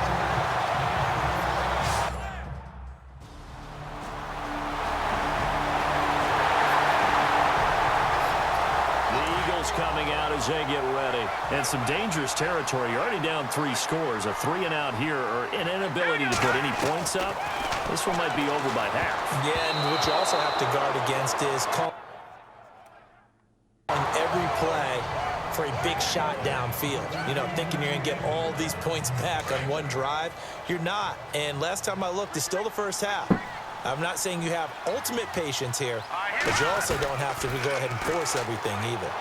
Coming out as they get ready. And some dangerous territory. You're already down 3 scores. A 3-and-out here or an inability to put any points up. This one might be over by half. Yeah, and what you also have to guard against is calling every play for a big shot downfield. You know, thinking you're going to get all these points back on 1 drive. You're not. And last time I looked, it's still the first half. I'm not saying you have ultimate patience here, but you also don't have to go ahead and force everything either.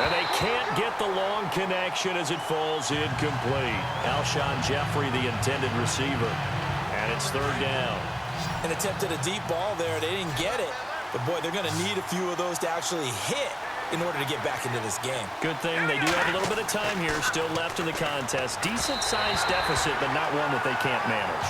And they can't get the long connection as it falls incomplete. Alshon Jeffrey, the intended receiver. And it's 3rd down. And attempted a deep ball there. They didn't get it. But, boy, they're going to need a few of those to actually hit in order to get back into this game. Good thing they do have a little bit of time here still left in the contest. Decent-sized deficit, but not one that they can't manage.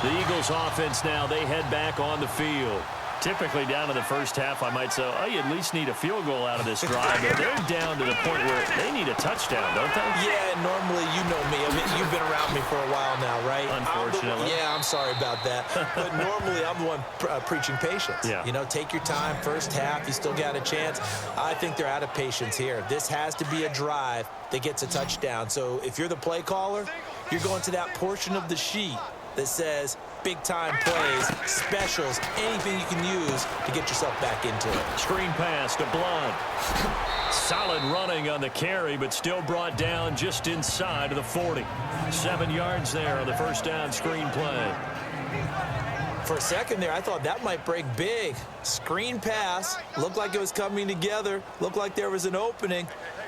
The Eagles offense now, they head back on the field. Typically down in the first half, I might say, oh, you at least need a field goal out of this drive. But they're down to the point where they need a touchdown, don't they? Yeah, normally, you know me. I mean, you've been around me for a while now, right? Unfortunately. I'm sorry about that. But normally, I'm the one preaching patience. Yeah. You know, take your time. First half, you still got a chance. I think they're out of patience here. This has to be a drive that gets a touchdown. So if you're the play caller, you're going to that portion of the sheet that says big-time plays, specials, anything you can use to get yourself back into it. Screen pass to Blunt. Solid running on the carry, but still brought down just inside of the 40. 7 yards there on the first down screen play. For a second there, I thought that might break big. Screen pass, looked like it was coming together, looked like there was an opening.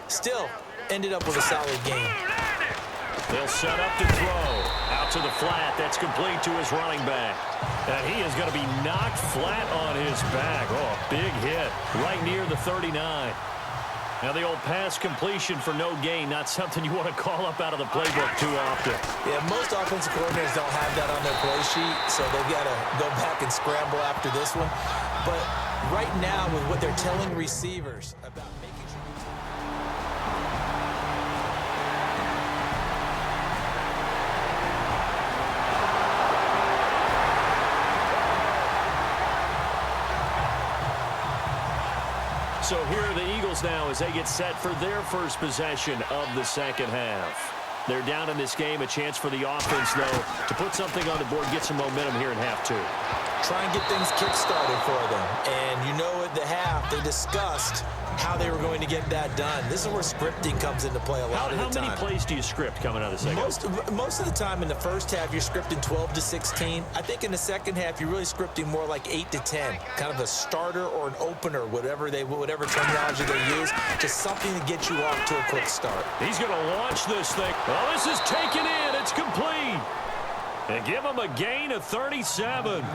Still, ended up with a solid game. They'll set up to throw. Out to the flat. That's complete to his running back. And he is going to be knocked flat on his back. Oh, big hit right near the 39. Now the old pass completion for no gain, not something you want to call up out of the playbook too often. Yeah, most offensive coordinators don't have that on their play sheet, so they've got to go back and scramble after this one. But right now, with what they're telling receivers about making sure... So here are the Eagles now as they get set for their first possession of the second half. They're down in this game. A chance for the offense, though, to put something on the board, get some momentum here in half two. Try and get things kick-started for them. And you know at the half, they discussed how they were going to get that done. This is where scripting comes into play a lot of the time. How many plays do you script coming out of the second? Most of the time in the first half, you're scripting 12 to 16. I think in the second half, you're really scripting more like 8 to 10. Kind of a starter or an opener, whatever terminology they use. Just something to get you off to a quick start. He's going to launch this thing. Oh, this is taken in. It's complete. And give him a gain of 37.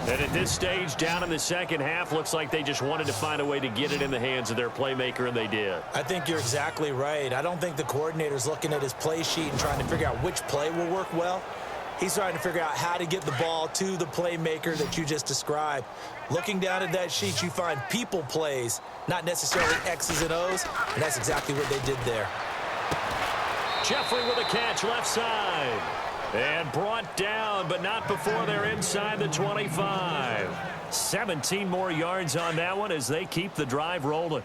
And at this stage, down in the second half, looks like they just wanted to find a way to get it in the hands of their playmaker, and they did. I think you're exactly right. I don't think the coordinator's looking at his play sheet and trying to figure out which play will work well. He's trying to figure out how to get the ball to the playmaker that you just described. Looking down at that sheet, you find people plays, not necessarily X's and O's, and that's exactly what they did there. Jeffrey with a catch left side. And brought down, but not before they're inside the 25. 17 more yards on that one as they keep the drive rolling.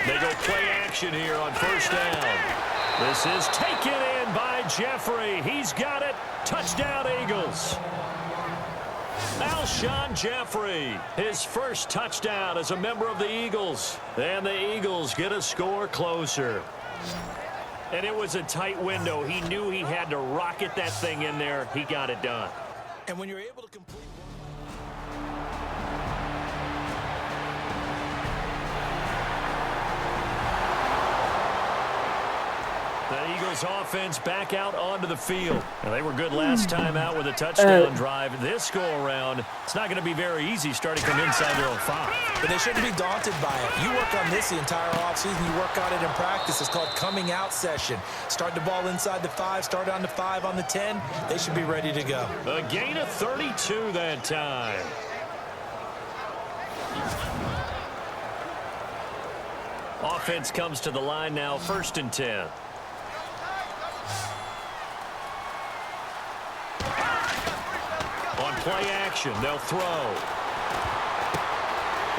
They go play action here on first down. This is taken in by Jeffrey. He's got it. Touchdown, Eagles. Alshon Jeffrey, his first touchdown as a member of the Eagles. And the Eagles get a score closer. And it was a tight window. He knew he had to rocket that thing in there. He got it done. And when you're able to complete... The Eagles offense back out onto the field. And they were good last time out with a touchdown drive. This go-around, it's not going to be very easy starting from inside their own 5. But they shouldn't be daunted by it. You work on this the entire offseason. You work on it in practice. It's called coming out session. Start the ball inside the 5, start on the 5, on the 10. They should be ready to go. A gain of 32 that time. Offense comes to the line now, 1st and 10. On play action, they'll throw.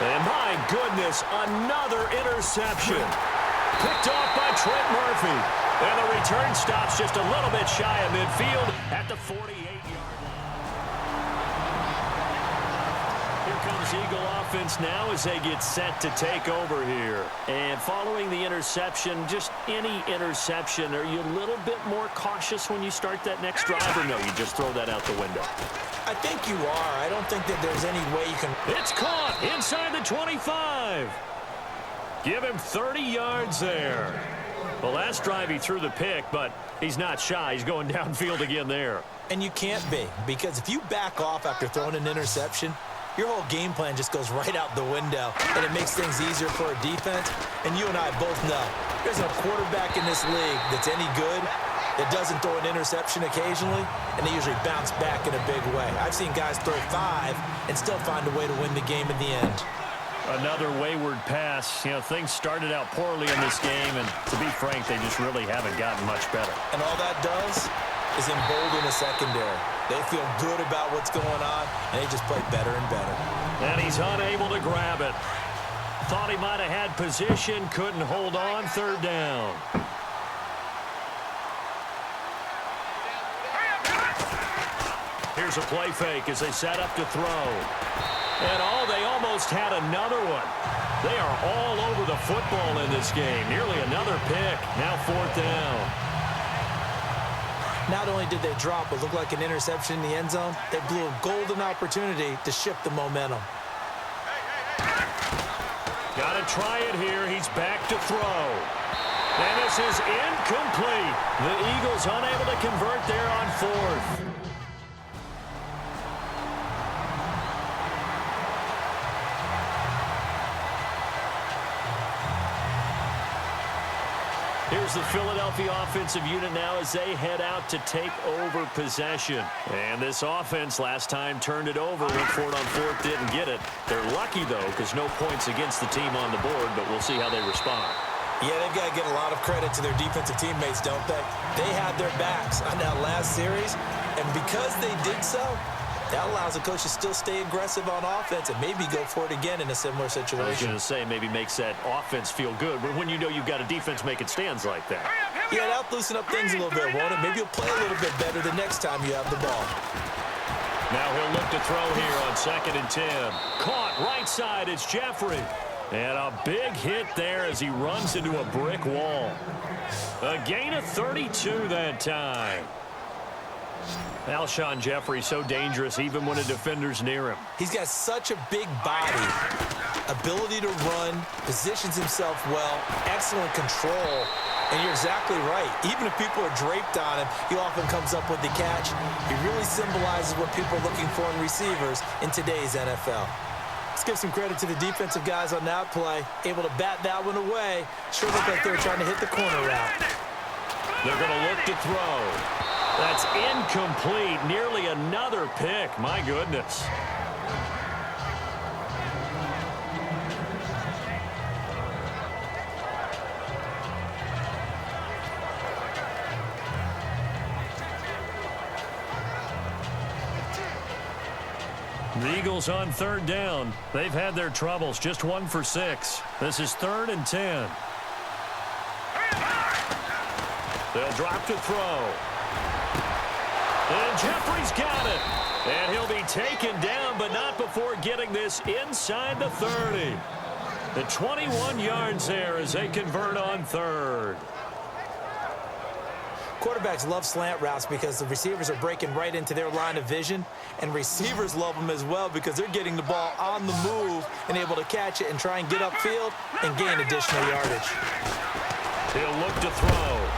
And my goodness, another interception. Picked off by Trent Murphy. And the return stops just a little bit shy of midfield at the 48-yard line. Here comes Eagle offense now as they get set to take over here. And following the interception, just any interception, are you a little bit more cautious when you start that next drive, or no, you just throw that out the window? I think you are. I don't think that there's any way you can... It's caught inside the 25. Give him 30 yards there. The last drive he threw the pick, but he's not shy. He's going downfield again there. And you can't be, because if you back off after throwing an interception, your whole game plan just goes right out the window, and it makes things easier for a defense. And you and I both know There's a quarterback in this league that's any good that doesn't throw an interception occasionally, and they usually bounce back in a big way. I've seen guys throw 5 and still find a way to win the game in the end. Another wayward pass. You know, things started out poorly in this game, and to be frank, they just really haven't gotten much better. And all that does is embolden the secondary. They feel good about what's going on, and they just play better and better. And he's unable to grab it. Thought he might have had position, couldn't hold on, third down. Here's a play fake as they set up to throw. And they almost had another one. They are all over the football in this game. Nearly another pick. Now fourth down. Not only did they drop what looked like an interception in the end zone, they blew a golden opportunity to shift the momentum. Got to try it here. He's back to throw. And this is incomplete. The Eagles unable to convert there on fourth. Here's the Philadelphia offensive unit now as they head out to take over possession. And this offense last time turned it over, went for it on fourth, didn't get it. They're lucky, though, because no points against the team on the board, but we'll see how they respond. Yeah, they've got to get a lot of credit to their defensive teammates, don't they? They had their backs on that last series, and because they did so, that allows the coach to still stay aggressive on offense and maybe go for it again in a similar situation. I was going to say maybe makes that offense feel good, but when you know you've got a defense making stands like that. Yeah, that'll loosen up things a little bit, won't it? Maybe you'll play a little bit better the next time you have the ball. Now he'll look to throw here on 2nd and 10. Caught right side, it's Jeffrey. And a big hit there as he runs into a brick wall. A gain of 32 that time. Alshon Jeffrey so dangerous even when a defender's near him. He's got such a big body, ability to run, positions himself well, excellent control, and you're exactly right. Even if people are draped on him, he often comes up with the catch. He really symbolizes what people are looking for in receivers in today's NFL. Let's give some credit to the defensive guys on that play. Able to bat that one away. Sure looked like they were trying to hit the corner route. They're going to look to throw. That's incomplete. Nearly another pick. My goodness. The Eagles on third down. They've had their troubles. Just 1 for 6. This is 3rd and 10. They'll drop to throw. And Jeffrey's got it. And he'll be taken down, but not before getting this inside the 30. The 21 yards there as they convert on third. Quarterbacks love slant routes because the receivers are breaking right into their line of vision, and receivers love them as well because they're getting the ball on the move and able to catch it and try and get upfield and gain additional yardage. He'll look to throw.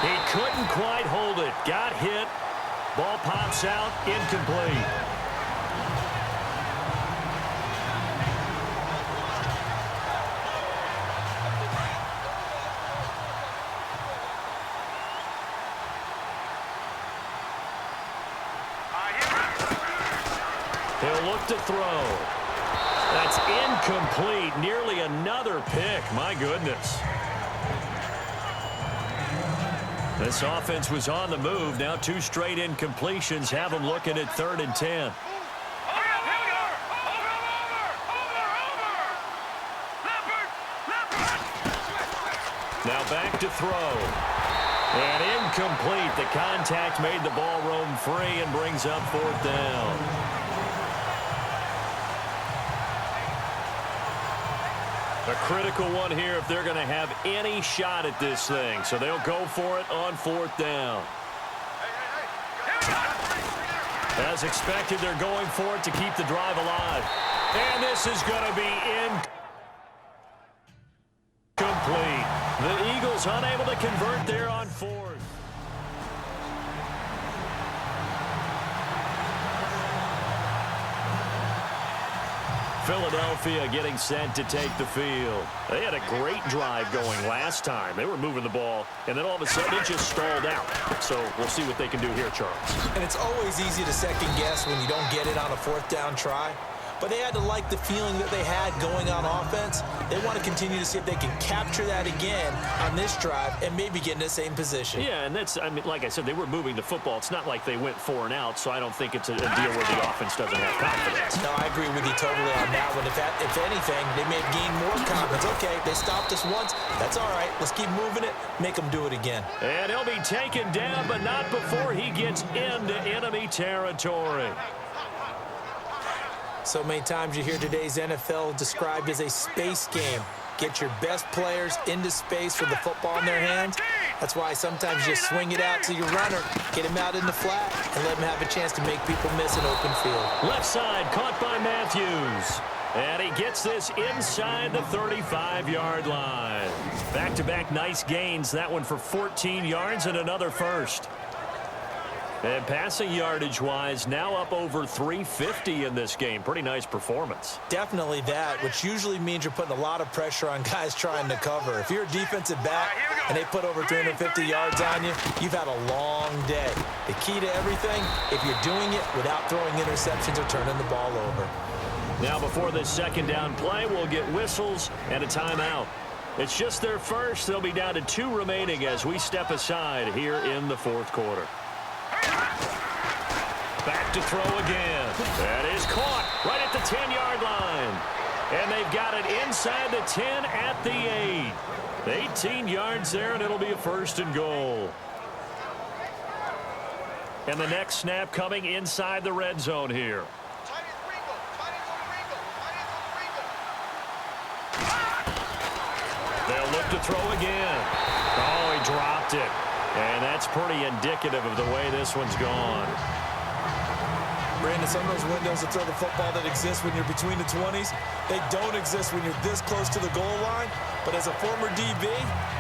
He couldn't quite hold it. Got hit. Ball pops out. Incomplete. He'll look to throw. That's incomplete. Nearly another pick. My goodness. This offense was on the move. Now 2 straight incompletions have them looking at 3rd and 10. Now back to throw. And incomplete. The contact made the ball roam free and brings up 4th down. A critical one here if they're going to have any shot at this thing. So they'll go for it on 4th down. As expected, they're going for it to keep the drive alive. And this is going to be incomplete. The Eagles unable to convert there on 4th. Philadelphia getting set to take the field. They had a great drive going last time. They were moving the ball, and then all of a sudden it just stalled out. So we'll see what they can do here, Charles. And it's always easy to second guess when you don't get it on a fourth down try. But they had to like the feeling that they had going on offense. They want to continue to see if they can capture that again on this drive and maybe get in the same position. Yeah, and that's, I mean, like I said, they were moving the football. It's not like they went 4 and out, so I don't think it's a deal where the offense doesn't have confidence. No, I agree with you totally on that one. If anything, they may have gained more confidence. Okay, they stopped us once. That's all right. Let's keep moving it. Make them do it again. And he'll be taken down, but not before he gets into enemy territory. So many times you hear today's NFL described as a space game. Get your best players into space with the football in their hands. That's why sometimes you swing it out to your runner, get him out in the flat, and let him have a chance to make people miss an open field. Left side caught by Matthews. And he gets this inside the 35-yard line. Back-to-back nice gains. That one for 14 yards and another first. And passing yardage-wise, now up over 350 in this game. Pretty nice performance. Definitely that, which usually means you're putting a lot of pressure on guys trying to cover. If you're a defensive back and they put over 350 yards on you, you've had a long day. The key to everything, if you're doing it without throwing interceptions or turning the ball over. Now before this second down play, we'll get whistles and a timeout. It's just their first. They'll be down to 2 remaining as we step aside here in the fourth quarter. Back to throw again. That is caught right at the 10-yard line. And they've got it inside the 10 at the 8. 18 yards there, and it'll be a first and goal. And the next snap coming inside the red zone here. They'll look to throw again. Oh, he dropped it. And that's pretty indicative of the way this one's gone. Brandon, some of those windows to throw the football that exist when you're between the 20s, they don't exist when you're this close to the goal line. But as a former DB,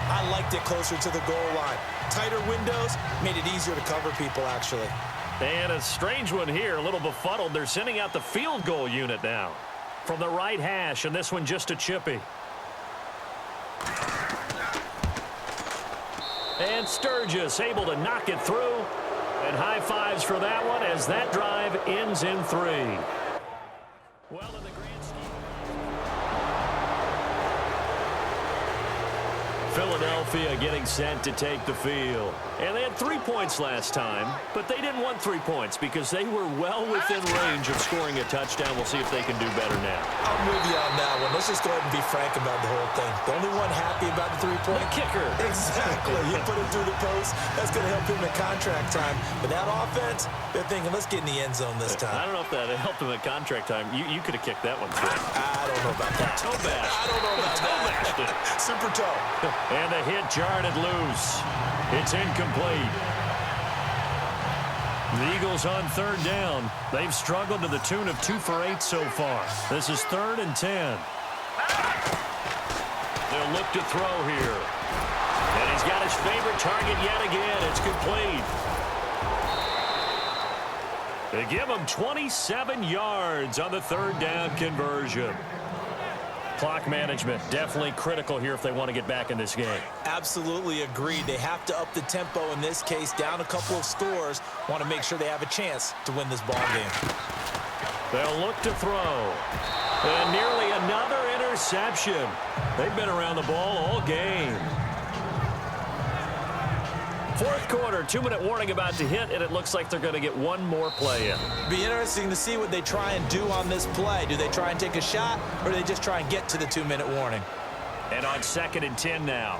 I liked it closer to the goal line. Tighter windows made it easier to cover people, actually. And a strange one here, a little befuddled. They're sending out the field goal unit now from the right hash, and this one just a chippy. And Sturgis able to knock it through. And high fives for that one as that drive ends in 3. Well, in the grand scheme, Philadelphia getting set to take the field. And they had 3 points last time, but they didn't want 3 points because they were well within range of scoring a touchdown. We'll see if they can do better now. I'm with you on that one. Let's just go ahead and be frank about the whole thing. The only one happy about the 3-point? The kicker. Exactly. You put it through the post. That's going to help him in contract time. But that offense, they're thinking, let's get in the end zone this time. I don't know if that helped him at contract time. You could have kicked that one through. I don't know about that. Toe bash. I don't know about Toe bashed it. that. Super toe. And the hit jarred it loose. It's incomplete. The Eagles on 3rd down. They've struggled to the tune of 2 for 8 so far. This is 3rd and 10. They'll look to throw here. And he's got his favorite target yet again. It's complete. They give him 27 yards on the 3rd down conversion. Clock management definitely critical here if they want to get back in this game. Absolutely agreed. They have to up the tempo in this case, down a couple of scores. Want to make sure they have a chance to win this ball game. They'll look to throw. And nearly another interception. They've been around the ball all game. Fourth quarter, 2-minute warning about to hit, and it looks like they're going to get one more play in. Be interesting to see what they try and do on this play. Do they try and take a shot, or do they just try and get to the 2-minute warning? And on 2nd and 10 now.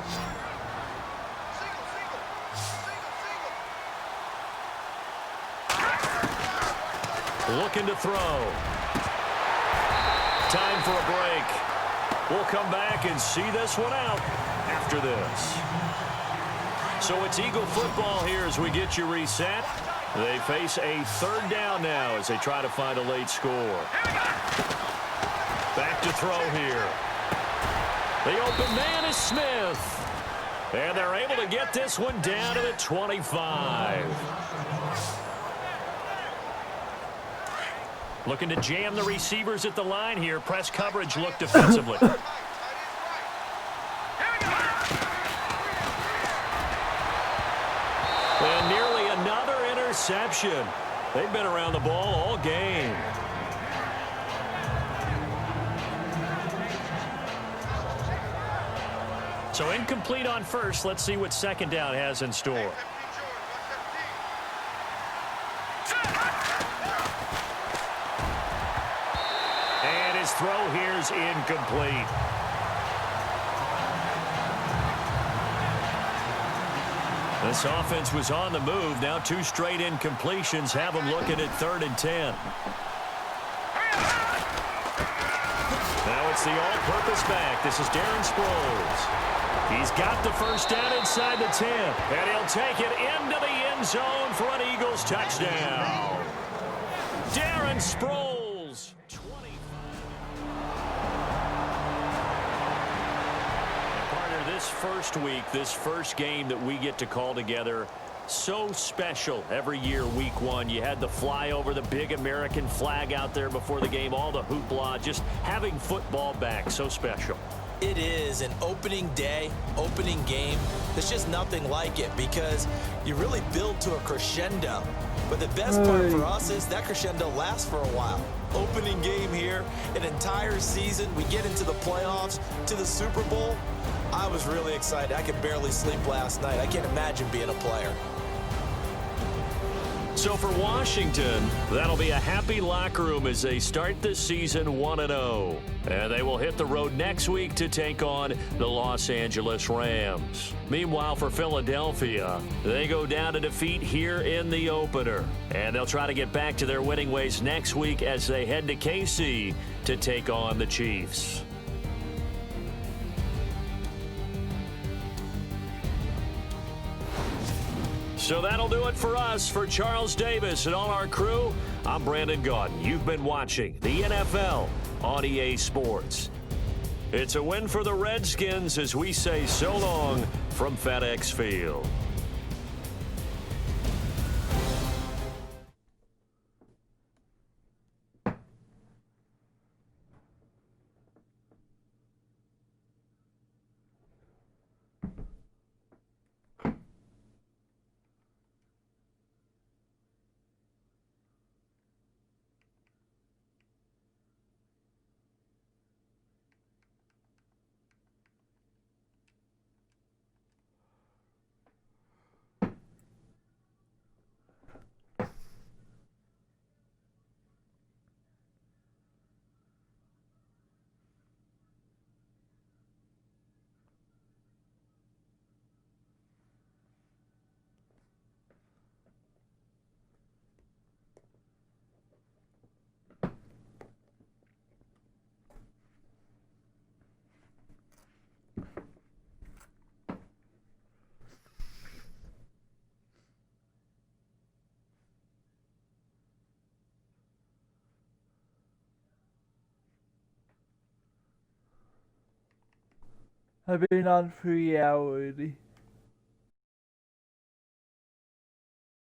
Looking to throw. Time for a break. We'll come back and see this one out after this. So it's Eagle football here as we get you reset. They face a 3rd down now as they try to find a late score. Back to throw here. The open man is Smith. And they're able to get this one down to the 25. Looking to jam the receivers at the line here. Press coverage look defensively. And nearly another interception. They've been around the ball all game. So incomplete on first. Let's see what second down has in store. And his throw here's incomplete. This offense was on the move. Now 2 straight incompletions have them looking at 3rd and 10. Now it's the all-purpose back. This is Darren Sproles. He's got the first down inside the 10. And he'll take it into the end zone for an Eagles touchdown. Darren Sproles. 25. Partner, this first week, this first game that we get to call together, so special every year, week 1. You had the flyover, the big American flag out there before the game, all the hoopla, just having football back, so special. It is an opening day, opening game. There's just nothing like it because you really build to a crescendo. But the best part for us is that crescendo lasts for a while. Opening game here, an entire season. We get into the playoffs, to the Super Bowl. I was really excited. I could barely sleep last night. I can't imagine being a player. So for Washington, that'll be a happy locker room as they start this season 1-0. And they will hit the road next week to take on the Los Angeles Rams. Meanwhile, for Philadelphia, they go down to defeat here in the opener. And they'll try to get back to their winning ways next week as they head to KC to take on the Chiefs. So that'll do it for us. For Charles Davis and all our crew, I'm Brandon Gaudin. You've been watching the NFL on EA Sports. It's a win for the Redskins as we say so long from FedEx Field. I've been on 3 hours already.